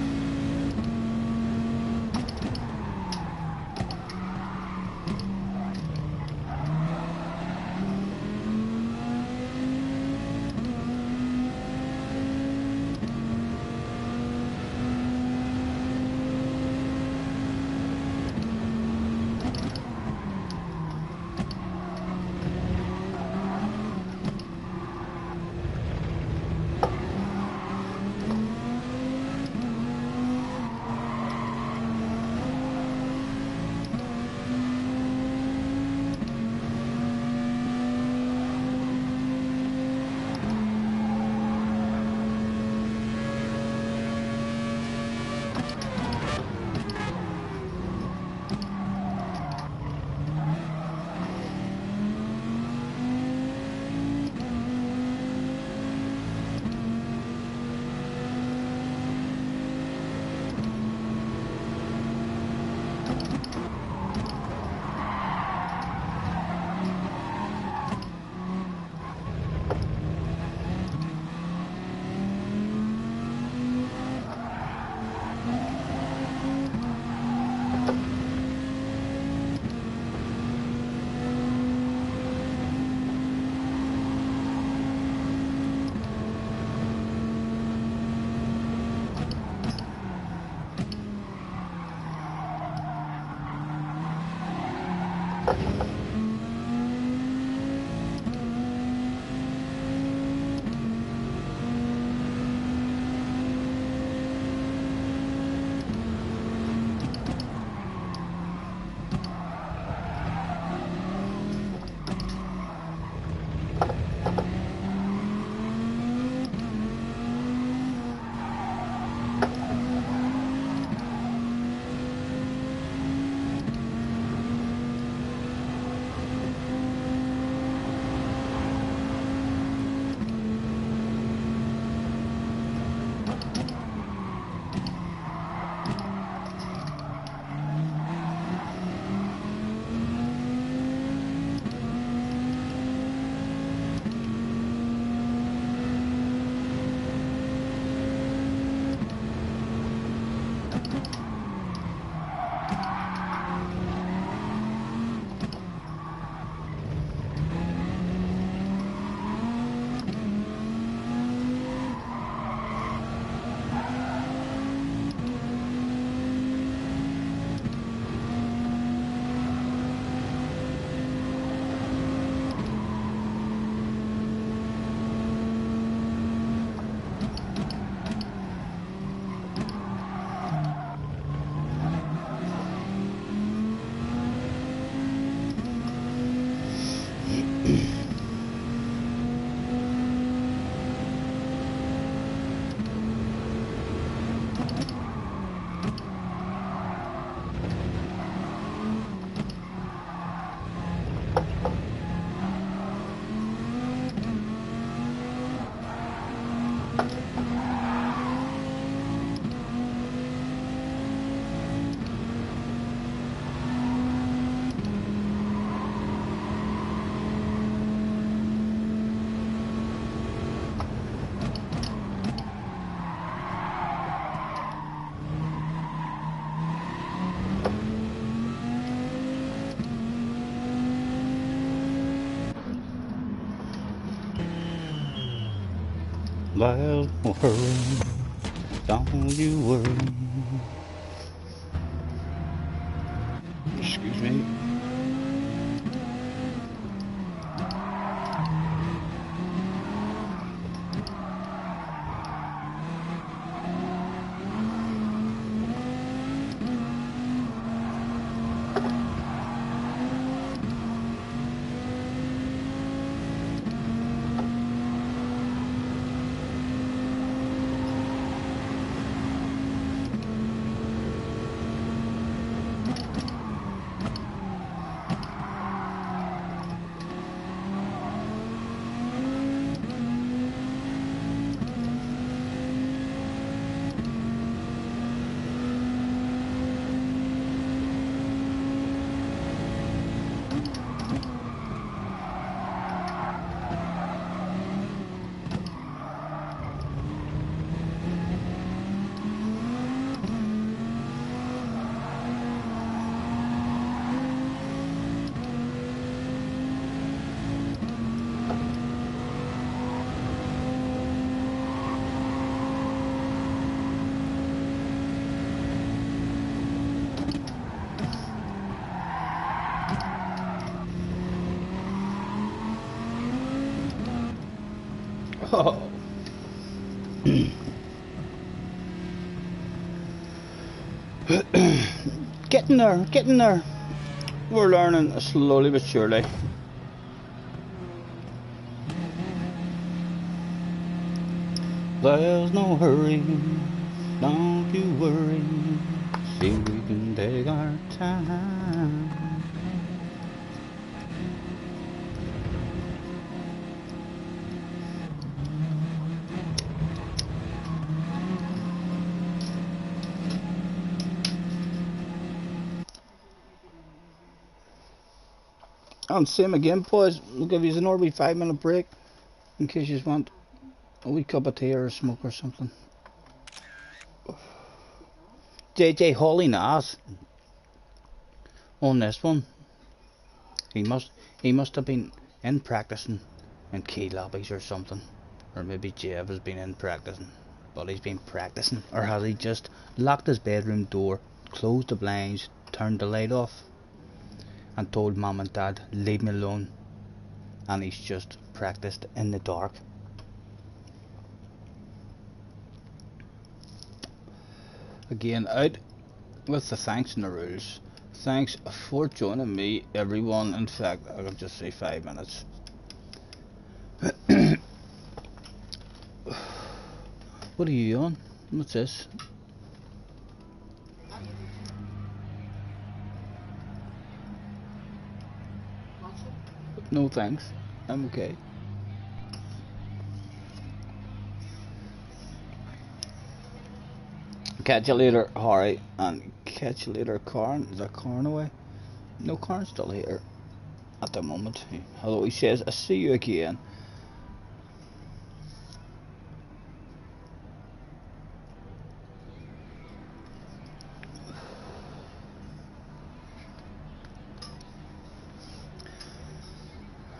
Well, no hurry, don't you worry. Excuse me. Oh. Getting there, getting there. We're learning slowly but surely. There's no hurry, don't you worry. See, we can take our time. And same again, boys. We'll give you an orderly 5-minute break in case you want a wee cup of tea or a smoke or something. JJ hauling ass on this one. He must have been in practicing in key lobbies or something, or maybe Jeff has been in practicing, but he's been practicing, or has he just locked his bedroom door, closed the blinds, turned the light off, and told mom and dad leave me alone, and he's just practiced in the dark. Again, out with the thanks and the rules. Thanks for joining me, everyone. In fact, I'll just say 5 minutes. What are you on? What's this? No thanks, I'm okay. Catch you later, Harry, and catch you later, Karn. Is that Karn away? No, Karn's still here at the moment. Although he says, I see you again.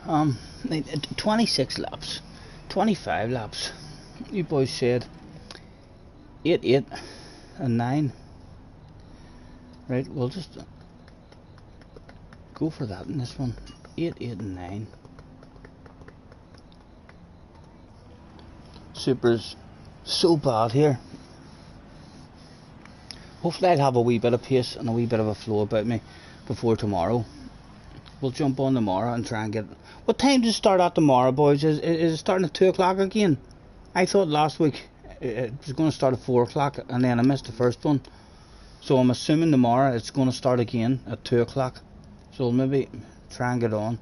Um, 26 laps, 25 laps. You boys said 8, 8, and 9. Right, we'll just go for that in this one. 8, 8, and 9. Super's so bad here. Hopefully I'll have a wee bit of pace and a wee bit of a flow about me before tomorrow. We'll jump on tomorrow and try and get... What time does it start out tomorrow, boys? Is it starting at 2 o'clock again? I thought last week it was going to start at 4 o'clock and then I missed the first one. So I'm assuming tomorrow it's going to start again at 2 o'clock. So we'll maybe try and get on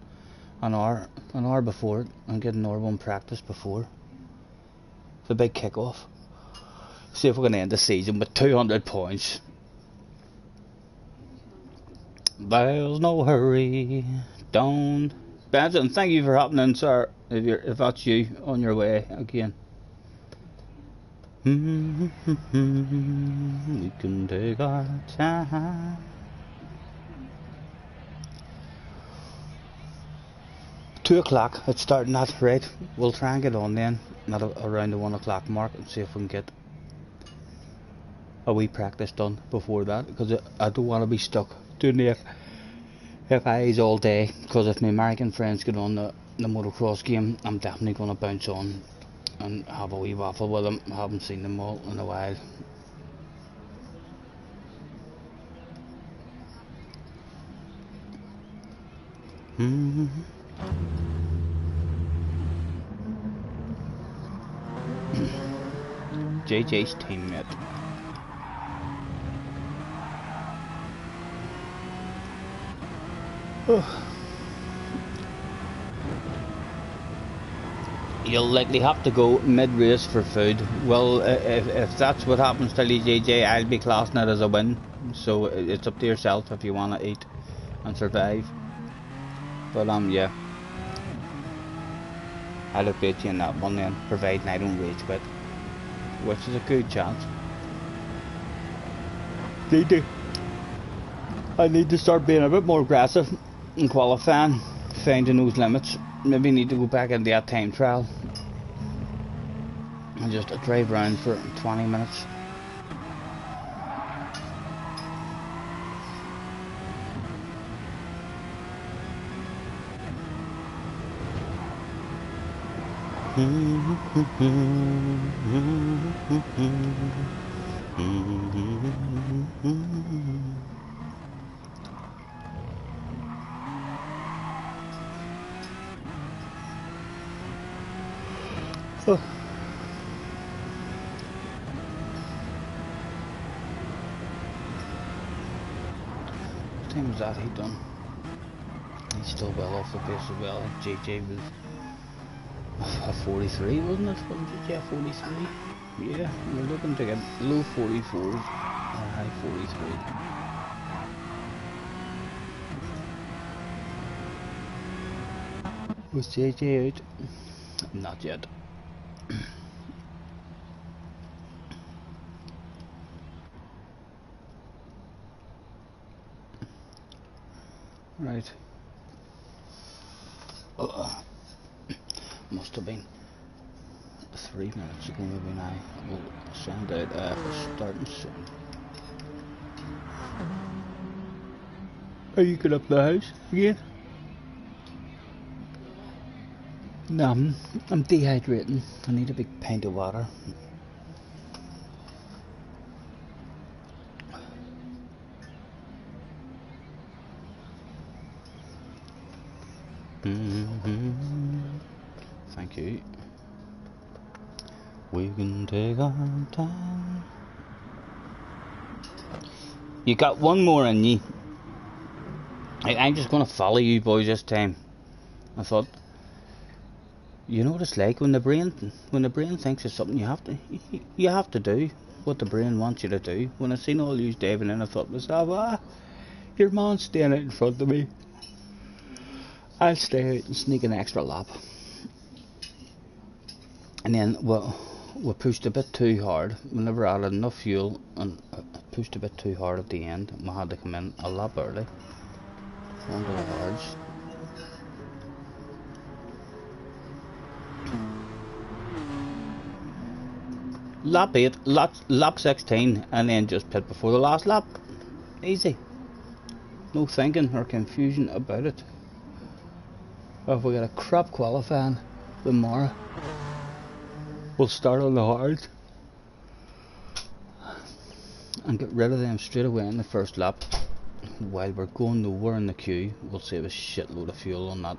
an hour before it and get an hour one practice before the big kick-off. See if we can end the season with 200 points. There's no hurry, don't. Benson, thank you for hopping in, sir. If that's you on your way again. We can take our time. 2 o'clock, it's starting at, right? We'll try and get on then. around the 1 o'clock mark and see if we can get a wee practice done before that, because I don't want to be stuck doing the FIs all day, because if my American friends get on the motocross game, I'm definitely going to bounce on and have a wee waffle with them. I haven't seen them all in a while. JJ's teammate. You'll likely have to go mid-race for food. Well, if that's what happens to JJ, I'll be classing it as a win. So it's up to yourself if you want to eat and survive. But yeah, I'll update you on that one then, providing I don't rage quit, which is a good chance. I need to start being a bit more aggressive in qualifying, finding those limits. Maybe need to go back into that time trial and just drive around for 20 minutes. Oh. What time was that he done? He's still well off the pace as well. JJ was a 43, wasn't it? Wasn't it? Yeah, 43. Yeah, we're looking to get low 44s or high 43. Was JJ out? Not yet. Right. Must have been 3 minutes ago maybe now. We'll send out starting soon. Are you going up the house again? No, I'm dehydrating. I need a big pint of water. Thank you. We can take our time. You got one more in you. I'm just gonna follow you boys this time. I thought, you know what it's like when the brain thinks it's something you have to do what the brain wants you to do. When I seen all you diving in, I thought to myself, your man's staying out in front of me. I'll stay out and sneak an extra lap. And then we pushed a bit too hard. We never added enough fuel and pushed a bit too hard at the end. We had to come in a lap early onto the hards. Lap 8, lap 16, and then just pit before the last lap. Easy. No thinking or confusion about it. If we get a crap qualifying tomorrow, we'll start on the hard and get rid of them straight away in the first lap. While we're going nowhere in the queue, we'll save a shitload of fuel on that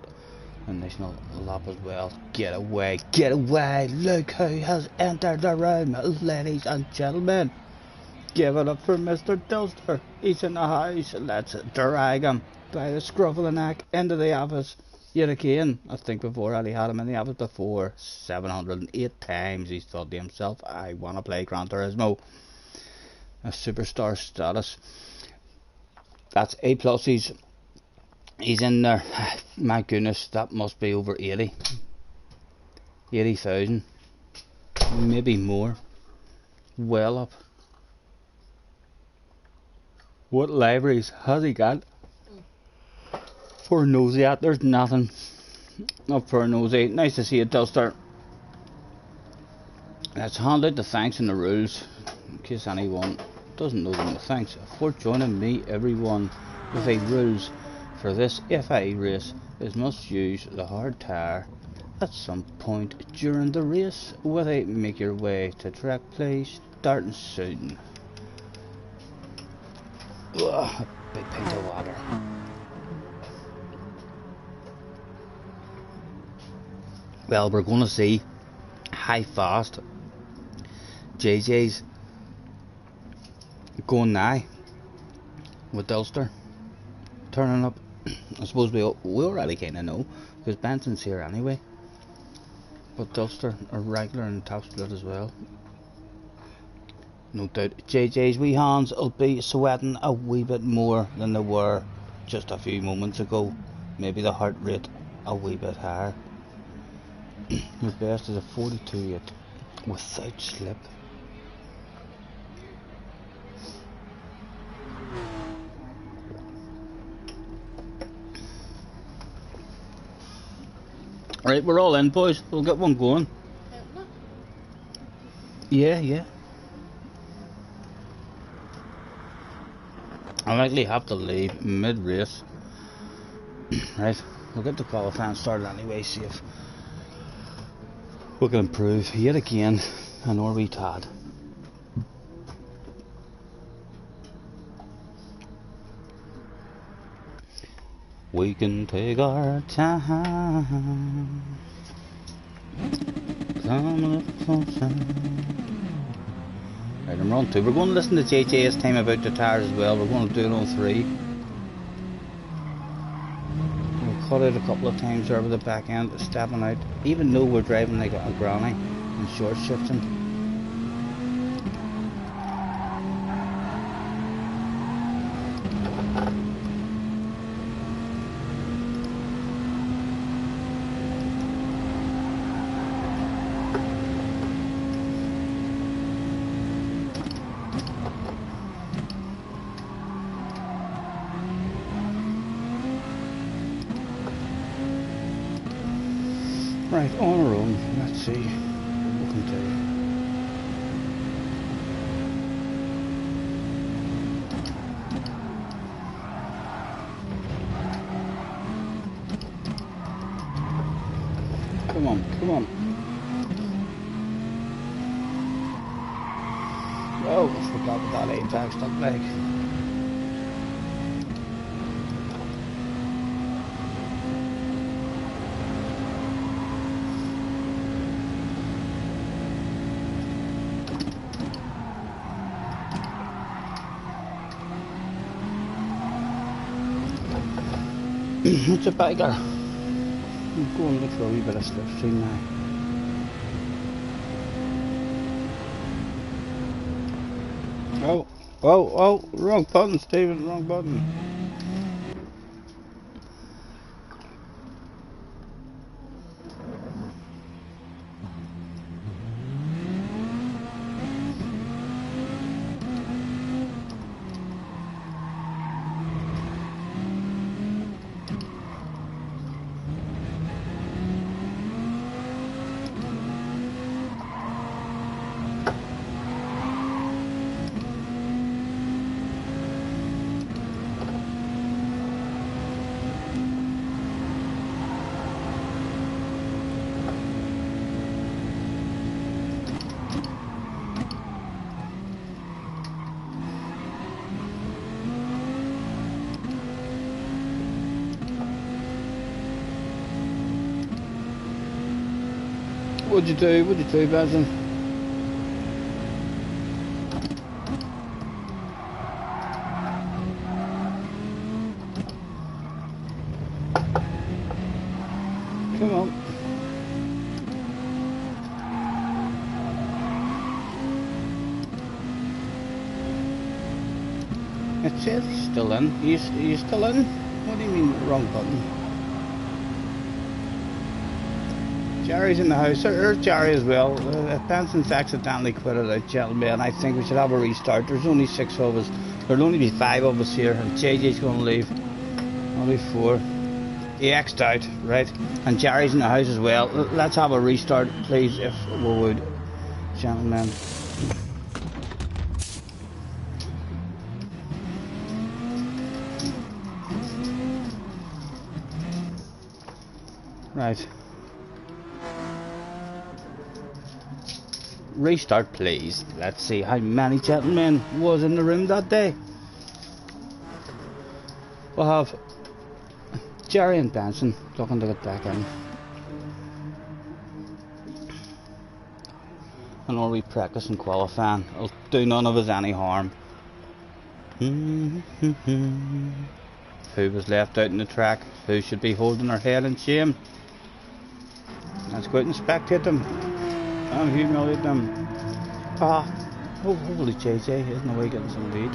initial lap as well. Get away, get away! Look who has entered the room, ladies and gentlemen. Give it up for Mr. Dulster. He's in the house. Let's drag him by the scruff of the neck into the office. Yet again, I think before Ali had him in the office before 708 times he's thought to himself, I want to play Gran Turismo. A superstar status. That's A+. He's in there. My goodness, that must be over 80,000, maybe more. Well up. What libraries has he got? For nosy at, there's nothing up for nosy. Nice to see it, Dulster. Let's hand out the thanks and the rules in case anyone doesn't know them. Thanks for joining me, everyone. With the rules for this FIA race is must use the hard tyre at some point during the race. Whether you make your way to track, please start soon. Ugh, a big pint of water. Well, we're going to see how fast JJ's going now with Ulster turning up. I suppose we already kind of know because Benson's here anyway, but Ulster are regular and top split as well. No doubt JJ's wee hands will be sweating a wee bit more than they were just a few moments ago. Maybe the heart rate a wee bit higher. The best is a 42.8 without slip. Right, we're all in, boys. We'll get one going. Yeah. I'll likely have to leave mid-race. Right, we'll get the qualifying started anyway, see if we can improve yet again on our wee tad. We can take our time. Come a little closer. Right, I'm on 2. We're going to listen to JJ's time about the tyres as well. We're going to do it on 3. We'll cut it a couple of times there with the back end, stepping out, even though we're driving like a granny and short shifting. Right, on our own, let's see what we can do. Come on. Oh, I forgot about that APEX stuck leg. It's a bagger. I'm going to look for a wee bit of slipstream now. Oh, wrong button, Stephen, wrong button. What'd you do, Benson? Come on. It says still in. Are you still in? What do you mean wrong button? Jerry's in the house. There's Jerry as well. Benson's accidentally quit it out, gentlemen. I think we should have a restart. There's only 6 of us. There'll only be 5 of us here, and JJ's going to leave. Only 4. He X'd out, right? And Jerry's in the house as well. Let's have a restart, please, if we would. gentlemen. Right. Restart, please. Let's see how many gentlemen was in the room that day. We'll have Jerry and Benson looking to get back in. And all we practice and qualifying, it'll do none of us any harm. Who was left out in the track? Who should be holding their head in shame? Let's go out and spectate them and humiliate them. Ah, oh, holy JJ, isn't no way getting some lead.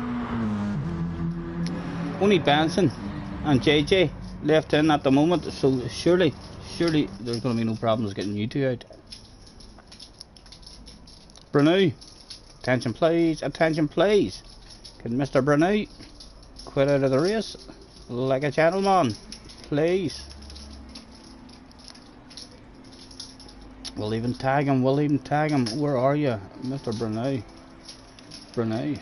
Only Benson and JJ left in at the moment, so surely there's going to be no problems getting you two out. Bruno, attention please, attention please. Can Mr. Bruno quit out of the race like a gentleman, please? We'll even tag him, Where are you, Mr. Bruno? Bruno.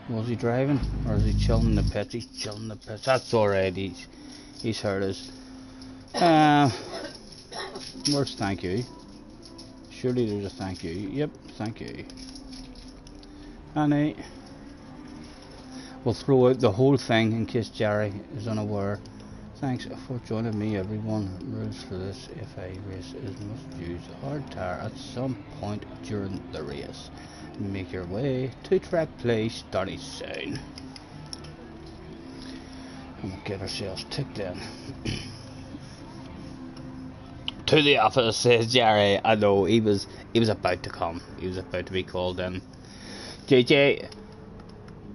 Was he driving or is he chilling in the pits? He's chilling in the pits. That's alright, he's heard us. Where's thank you? Surely there's a thank you. Yep, thank you. And we'll throw out the whole thing in case Jerry is unaware. Thanks for joining me, everyone. Rules for this FA race is must use a hard tire at some point during the race. Make your way to track place starting soon. And we'll get ourselves ticked in. To the office, says Jerry. I know he was about to come. He was about to be called in. JJ,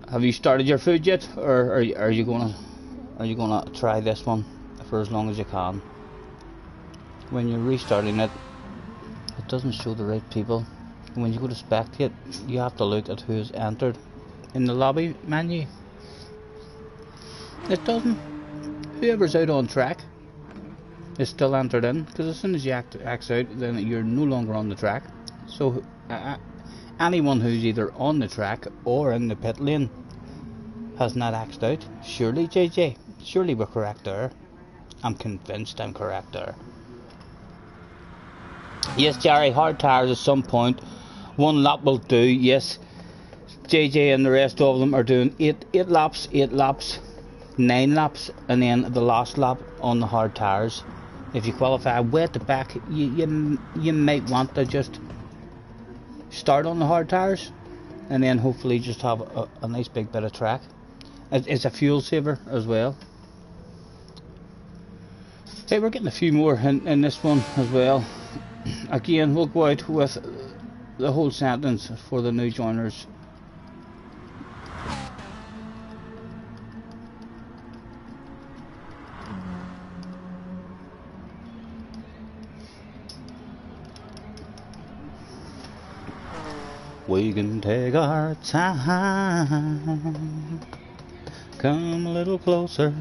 have you started your food yet, or are you gonna try this one for as long as you can? When you're restarting it, it doesn't show the right people. When you go to spectate, you have to look at who's entered in the lobby menu. It doesn't. Whoever's out on track is still entered in, because as soon as you X out, then you're no longer on the track. So anyone who's either on the track or in the pit lane has not X'd out. Surely, JJ, surely we're correct there. I'm convinced I'm correct there. Yes, Jerry, hard tires at some point. One lap will do, yes. JJ and the rest of them are doing 8 laps, 9 laps, and then the last lap on the hard tires. If you qualify way at the back, you might want to just start on the hard tires and then hopefully just have a nice big bit of track. It's a fuel saver as well. Hey, we're getting a few more in this one as well. Again, we'll go out with the whole sentence for the new joiners. We can take our time. Come a little closer.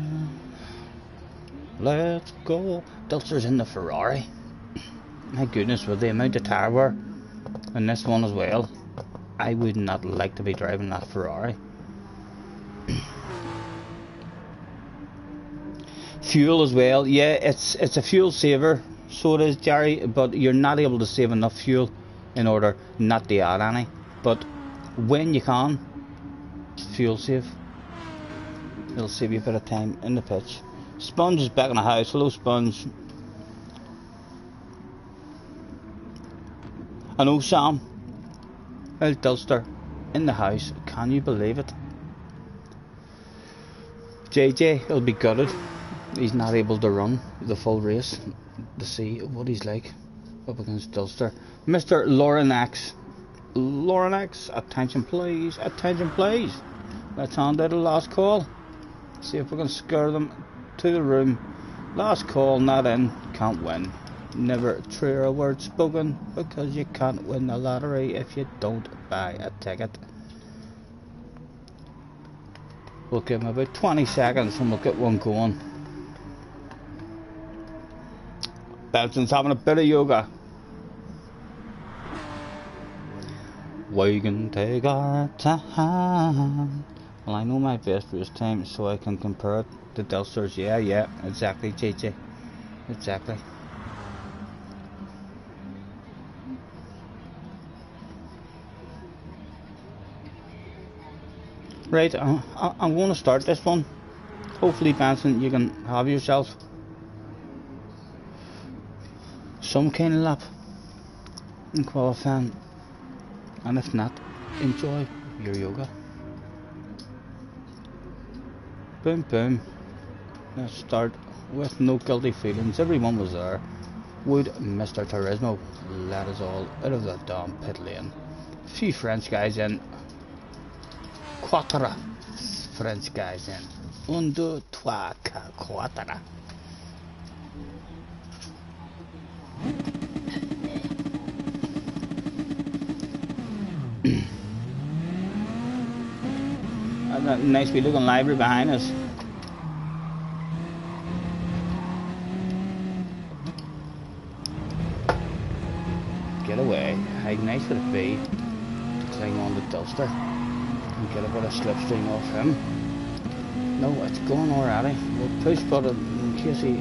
Let's go. Dulster's in the Ferrari. My goodness, with the amount of tire wear in this one as well, I would not like to be driving that Ferrari. Fuel as well. Yeah, it's a fuel saver. So it is, Jerry, but you're not able to save enough fuel in order not to add any. But when you can, fuel save. It'll save you a bit of time in the pitch. Sponge is back in the house. Hello, Sponge. I know, Sam. Old Dulster in the house. Can you believe it? JJ will be gutted. He's not able to run the full race to see what he's like up against Dulster. Mr. Lauren X, attention please, attention please. Let's hand out a last call. See if we can scare them to the room. Last call, not in, can't win. Never truer word spoken, because you can't win the lottery if you don't buy a ticket. We'll give him about 20 seconds and we'll get one going. Benson's having a bit of yoga. We can take our time. Well, I know my best race time, so I can compare it to Dulster's. Yeah, exactly, JJ. Exactly. Right, I'm going to start this one. Hopefully, Benson, you can have yourself some kind of lap in qualifying, and if not, enjoy your yoga. Boom, boom. Let's start with no guilty feelings. Everyone was there. Would Mr. Turismo let us all out of that damn pit lane? A few French guys in. Quatre French guys in. Un, deux, trois, quatre. And that nice wee looking library behind us. Get away. How nice would it be to cling on the Dulster and get a bit of slipstream off him? No, it's going already. We'll push button in case he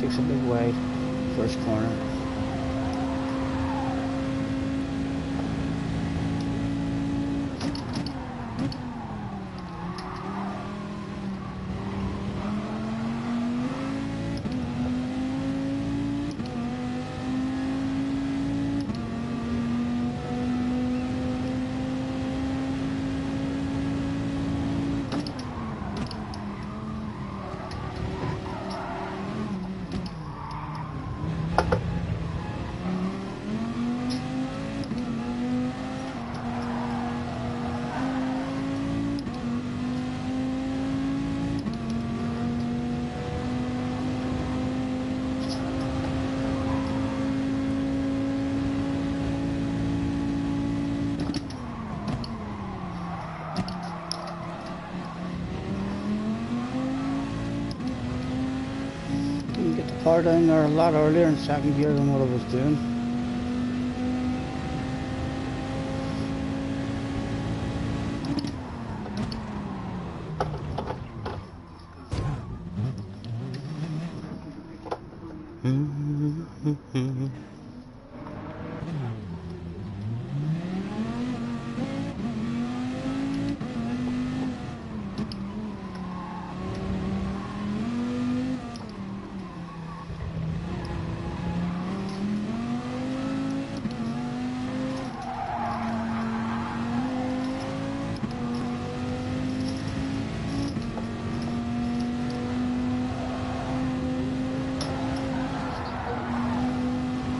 takes a big wide first corner. Get the car down there a lot earlier in second gear than what I was doing.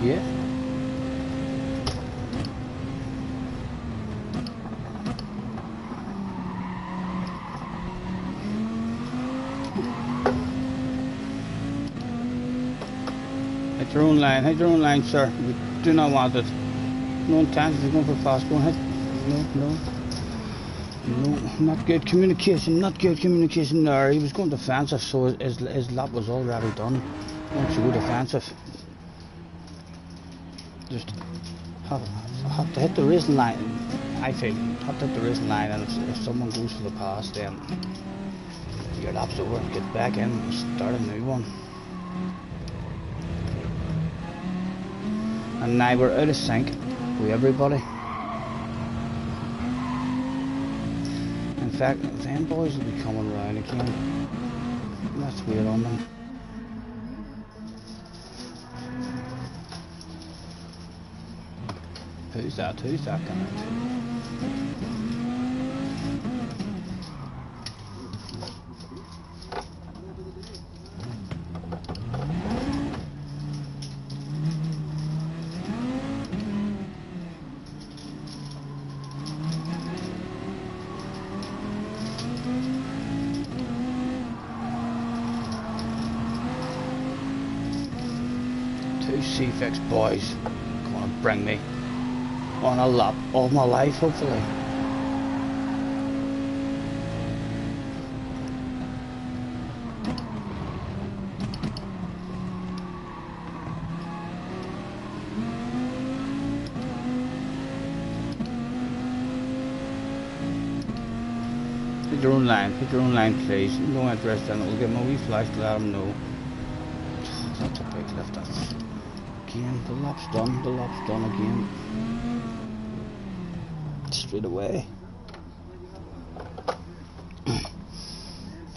Yeah. Hit your own line, sir. We do not want it. No intention of going for fast one. Hit. No, not good communication, there. He was going defensive, so his lap was already done. Once you go defensive, just have to hit the racing line. I feel have to hit the racing line, and if someone goes for the pass, then your lap's over. Get back in, start a new one. And now we're out of sync with everybody. In fact, them boys will be coming round again. Let's wait on them. Who's that coming? Two C-Fix boys gonna bring me on a lap of my life, hopefully. Pick your own line. Pick your own line, please. No interest in it. We'll give them a wee flash to let them know. That's a big lift. That's again. The lap's done. The lap's done again. Straight away.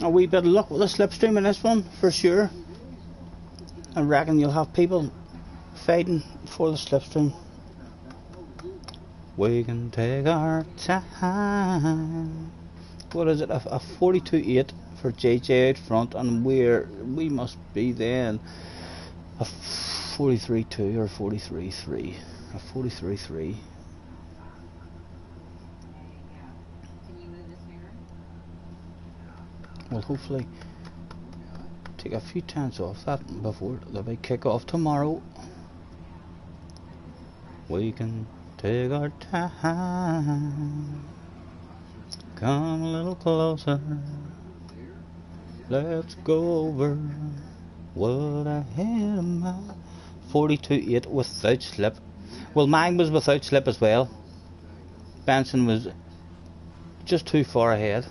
A wee bit of luck with the slipstream in this one, for sure. I reckon you'll have people fighting for the slipstream. We can take our time. What is it? A 42.8 for JJ out front, and we must be then a 43.2 or 43.3. A 43.3. We'll hopefully take a few tenths off that before the big kick-off tomorrow. We can take our time. Come a little closer. Let's go over what I had in mind. 42.8 without slip. Well, mine was without slip as well. Benson was just too far ahead.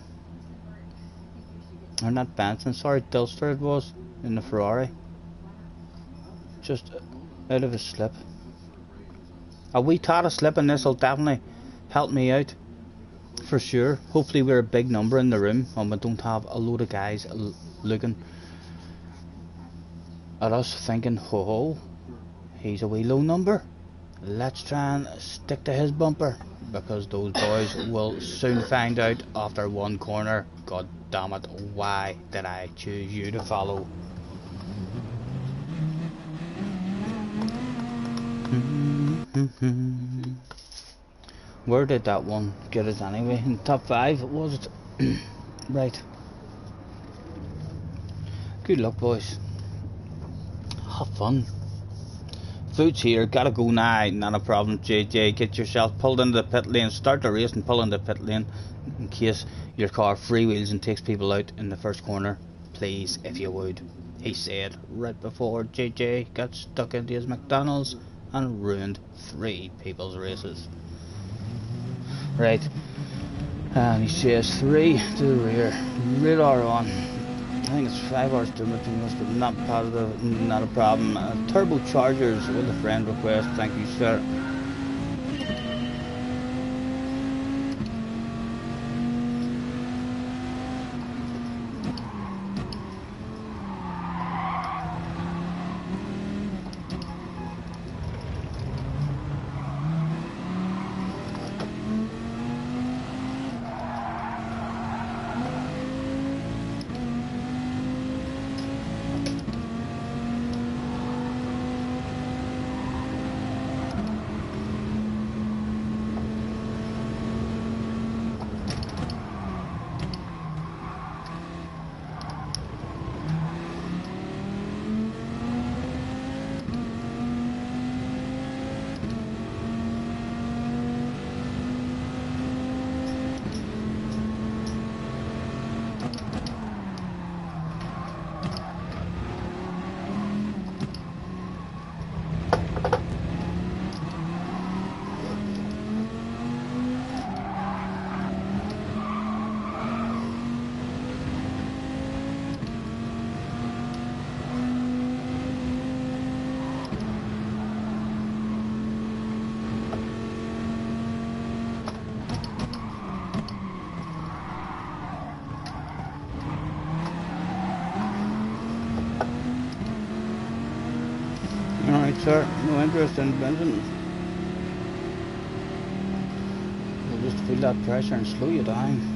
Or not Benson, sorry, Dulster it was, in the Ferrari. Just out of his slip. A wee tad of slip in this will definitely help me out, for sure. Hopefully we're a big number in the room and we don't have a load of guys looking at us thinking, ho ho, he's a wee low number. Let's try and stick to his bumper, because those boys will soon find out after one corner. God damn it, why did I choose you to follow? Where did that one get us anyway? In top 5, was it? Right. Good luck, boys. Have fun. Food's here, gotta go now, not a problem. JJ, get yourself pulled into the pit lane, start the race and pull into the pit lane in case your car freewheels and takes people out in the first corner. Please, if you would. He said right before JJ got stuck into his McDonald's and ruined 3 people's races. Right, and he says 3 to the rear, radar on. I think it's 5 hours to but not positive, not a problem. Turbochargers with a friend request, thank you sir. Alright sir, no interest in Benson. We'll just feel that pressure and slow you down.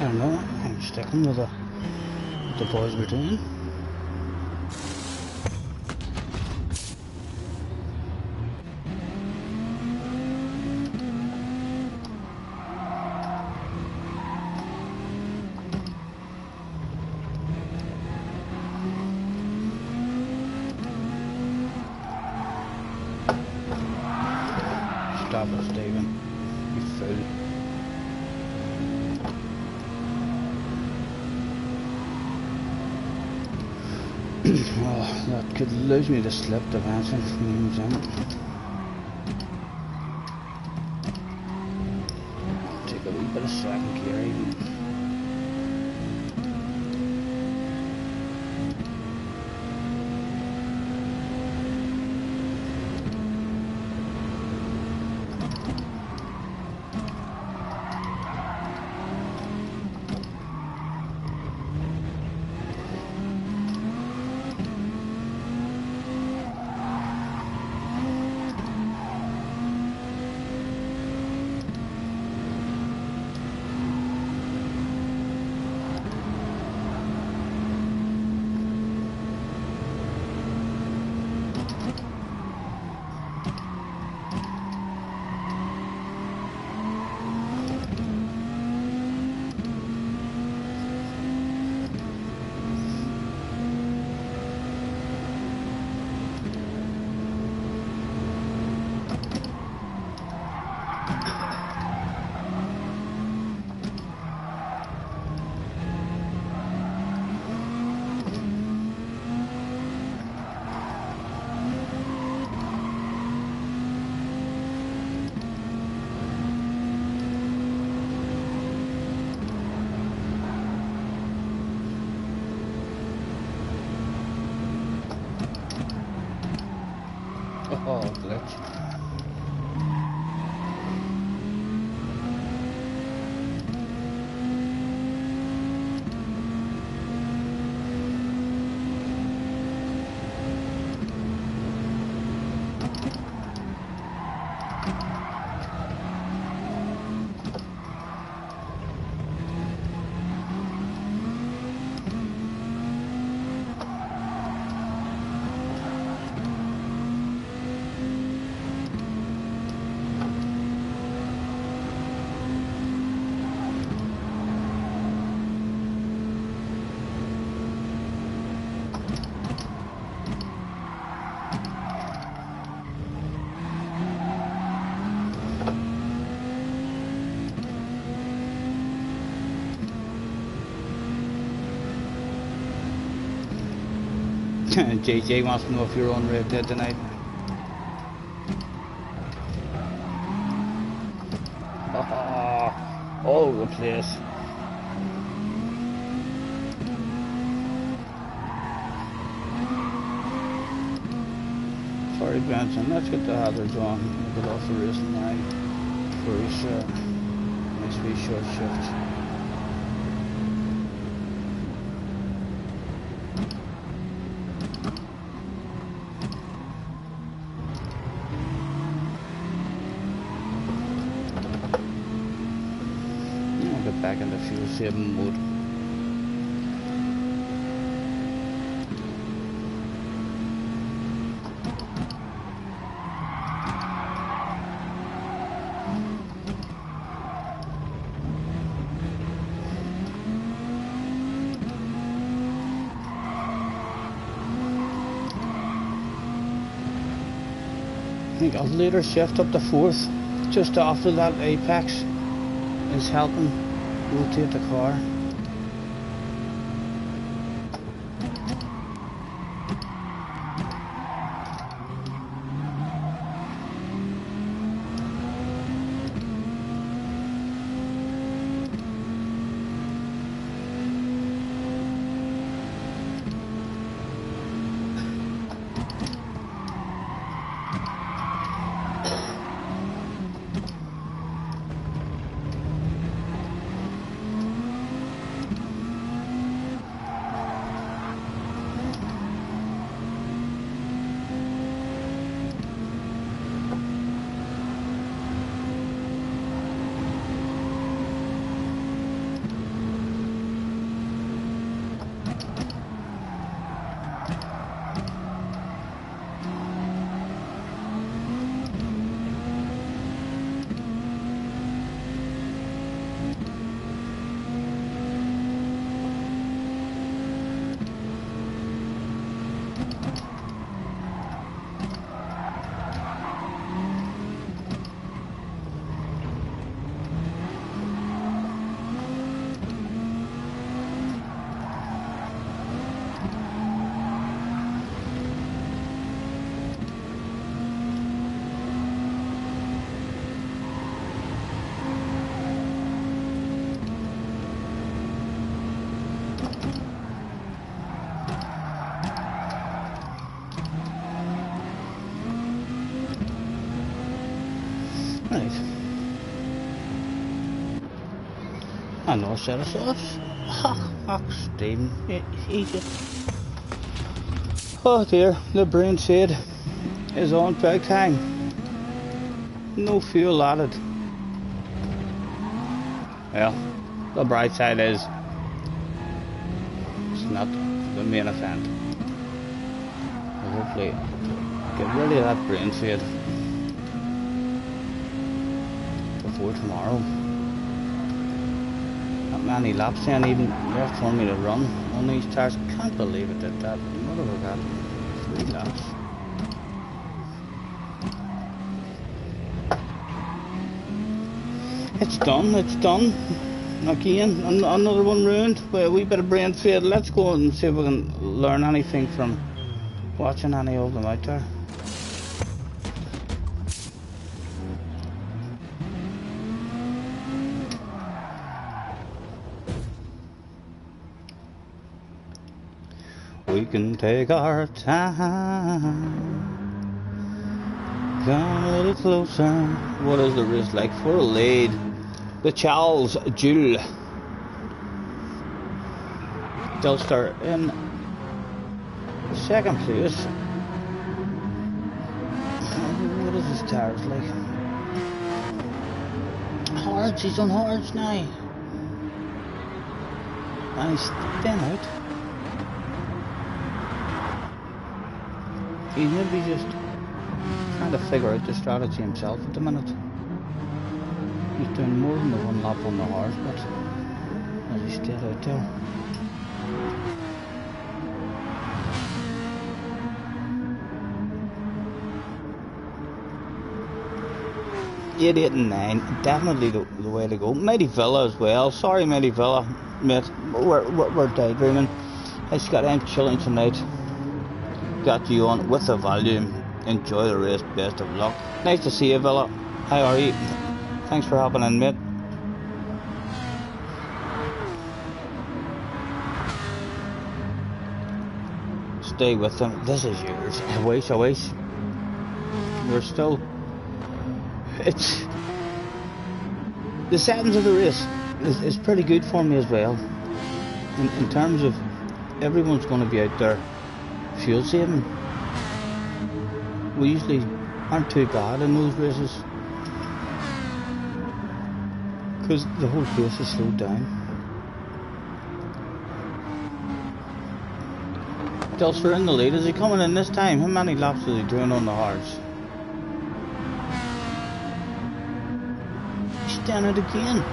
I don't know, I'm sticking with the boys were doing. Stop it, Stephen. You fool. Oh, that could lose me the slip to Vincent. Take a wee bit of second gear even. Oh, glitch. JJ wants to know if you're on Red Dead tonight. All over the place. Sorry, Benson. Let's get the hazards on. We'll get off the racing now for his nice wee short shift. Back in the fuel saving mode. I think a later shift up to 4th, just after that apex, is helping rotate the car. Another set of sauce. Oh, Stephen, easy. Oh dear, the brain shade is on big time. No fuel added. Well, the bright side is it's not the main event. So hopefully get rid of that brain shade before tomorrow. Not many laps then, even left for me to run on these tires. Can't believe it did that. What have I got? 3 laps. It's done, it's done. Again, another one ruined by a wee bit of brain fade. Let's go and see if we can learn anything from watching any of them out there. We can take our time. Come a little closer. What is the race like for a lead? The Charles Jules. They'll start in second place. What is his tires like? Hards, he's on hards now. And he's staying out. He's maybe just trying to figure out the strategy himself at the minute. He's doing more than the one lap on the horse, but as he stayed out there. Eight, 8 and 9, definitely the way to go. Mighty Villa as well. Sorry, Mighty Villa, mate. We're daydreaming. I just got I'm chilling tonight. Got you on with the volume. Enjoy the race. Best of luck. Nice to see you, Villa. How are you? Thanks for hopping in, mate. Stay with them. This is yours. I wish. We're still. It's the settings of the race is pretty good for me as well. In terms of everyone's going to be out there fuel saving. We usually aren't too bad in those races because the whole pace is slowed down. Delster in the lead. Is he coming in this time? How many laps is he doing on the hards? He's down it again.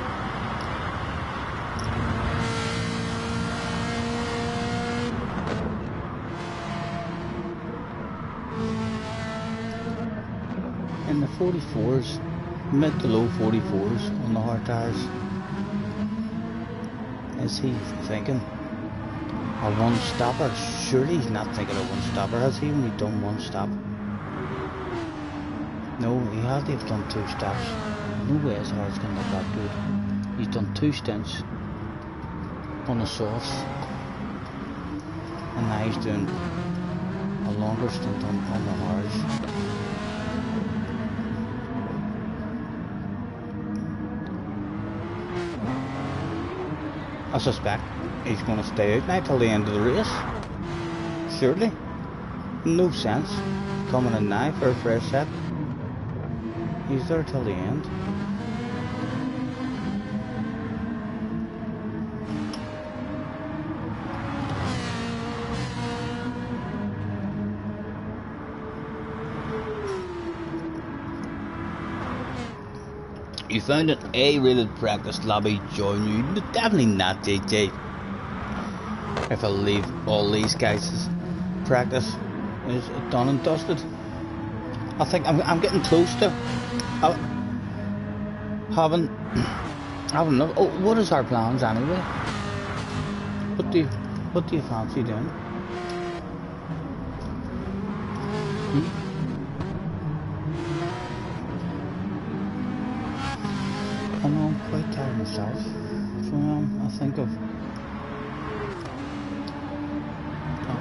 In the 44s, mid to low 44s on the hard tires. Is he thinking a one stopper? Surely he's not thinking a one stopper. Has he only done one stop? No, he has to have done 2 stops. No way his hard's gonna look that good. He's done 2 stints on the softs, and now he's doing a longer stint on the hards. I suspect he's going to stay out now till the end of the race. Surely. No sense coming in now for a fresh set. He's there till the end. You found an A-rated practice lobby, join you. Definitely not, JJ. If I leave all these guys' practice is done and dusted. I think I'm getting close to having enough. Oh, what is our plans anyway? What do you fancy doing? I know I'm quite tired myself, so I think I've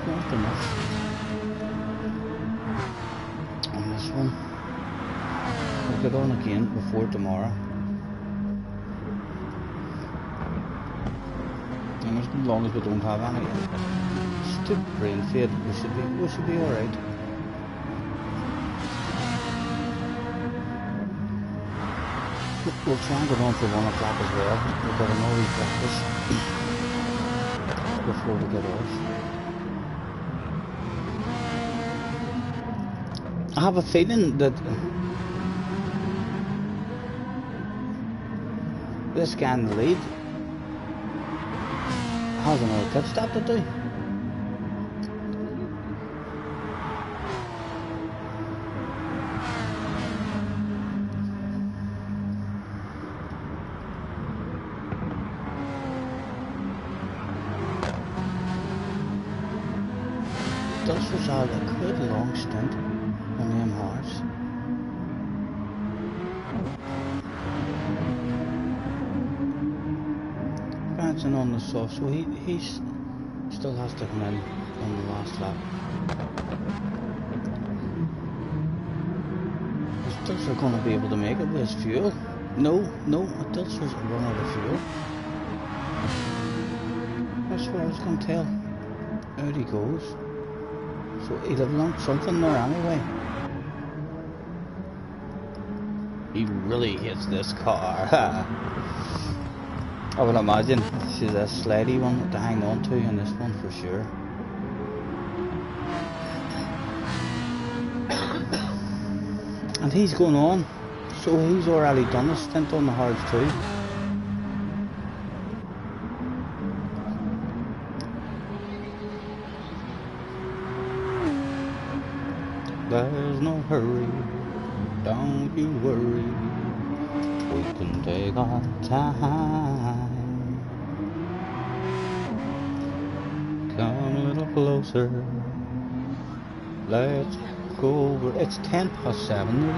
watched enough on this one. We'll get on again before tomorrow. as long as we don't have any stupid rain fade, we should be alright. We'll try and get on for 1 o'clock as well. We've got an early breakfast before we get off. I have a feeling that this guy in the lead has another pit stop to do. This was a quite long stint on them hard. Bouncing on the soft, so he still has to come in on the last lap. Is Dilser going to be able to make it with his fuel? No, Dilser's run out of fuel. That's what I was going to tell. Out he goes. So he'd have lumped something there anyway. He really hits this car. I would imagine she's a slidey one to hang on to in this one for sure. And he's going on, so he's already done a stint on the hards too. There's no hurry, don't you worry, we can take our time. Come a little closer, let's go over. It's 7:10, isn't it?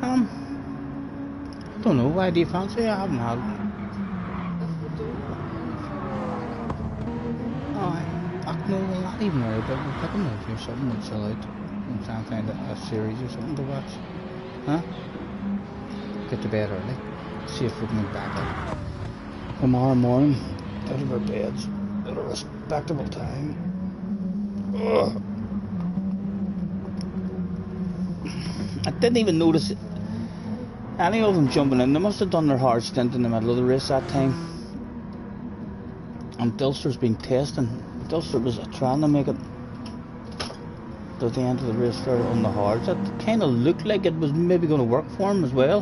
I don't know, why do you fancy? I haven't had no, well, not even worry about it. Pick a movie or something and chill out and try and find a series or something to watch. Huh? Get to bed early. See if we can be back up tomorrow morning out of our beds at a respectable time. Ugh. I didn't even notice any of them jumping in. They must have done their hard stint in the middle of the race that time. And Dilster's been testing. Dilster was trying to make it to the end of the race there on the hards. It kind of looked like it was maybe going to work for him as well.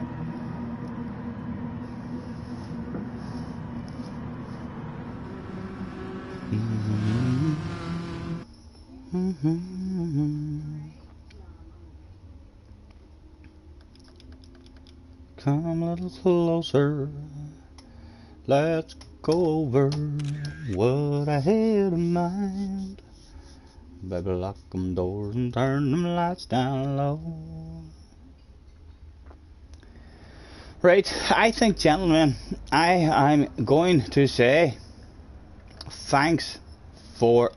Come a little closer, let's go over what I had in mind. Baby, lock them doors and turn them lights down low. Right, I think, gentlemen, I'm going to say thanks for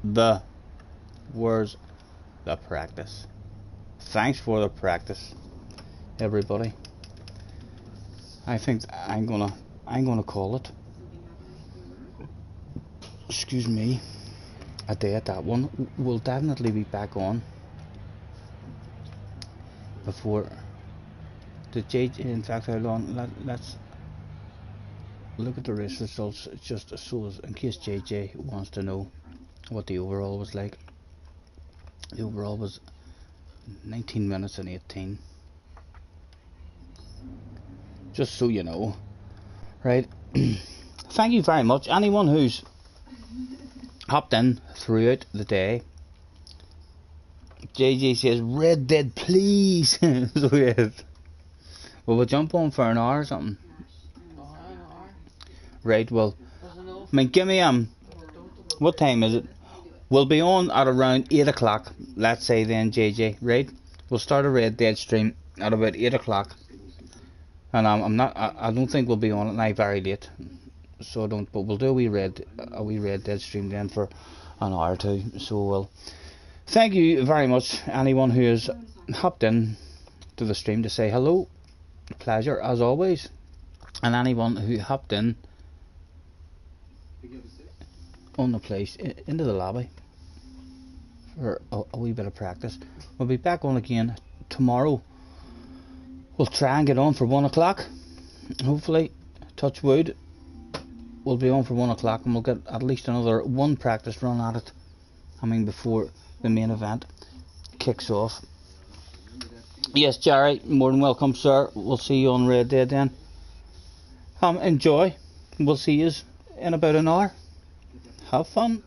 the practice. Thanks for the practice, everybody. I think I'm gonna call it, excuse me, a day at that one. We'll definitely be back on before the JJ. In fact, how long? Let's look at the race results just so as in case JJ wants to know what the overall was like. The overall was 19 minutes and 18. Just so you know. Right. Thank you very much. Anyone who's hopped in throughout the day. JJ says, Red Dead, please. So yes. Well, we'll jump on for an hour or something. Right, well, I mean, give me, what time is it? We'll be on at around 8 o'clock, let's say then, JJ, right? We'll start a Red Dead stream at about 8 o'clock. And I don't think we'll be on at night very late. So but we'll do a wee Red Dead stream then for an hour or two. So, well, thank you very much, anyone who has hopped in to the stream to say hello. Pleasure as always. And anyone who hopped in on the place into the lobby for a wee bit of practice. We'll be back on again tomorrow. We'll try and get on for 1 o'clock. Hopefully, touch wood, we'll be on for 1 o'clock and we'll get at least another one practice run at it. I mean, before the main event kicks off. Yes, Jerry, more than welcome, sir. We'll see you on Red Dead then. Enjoy. We'll see you in about an hour. Have fun.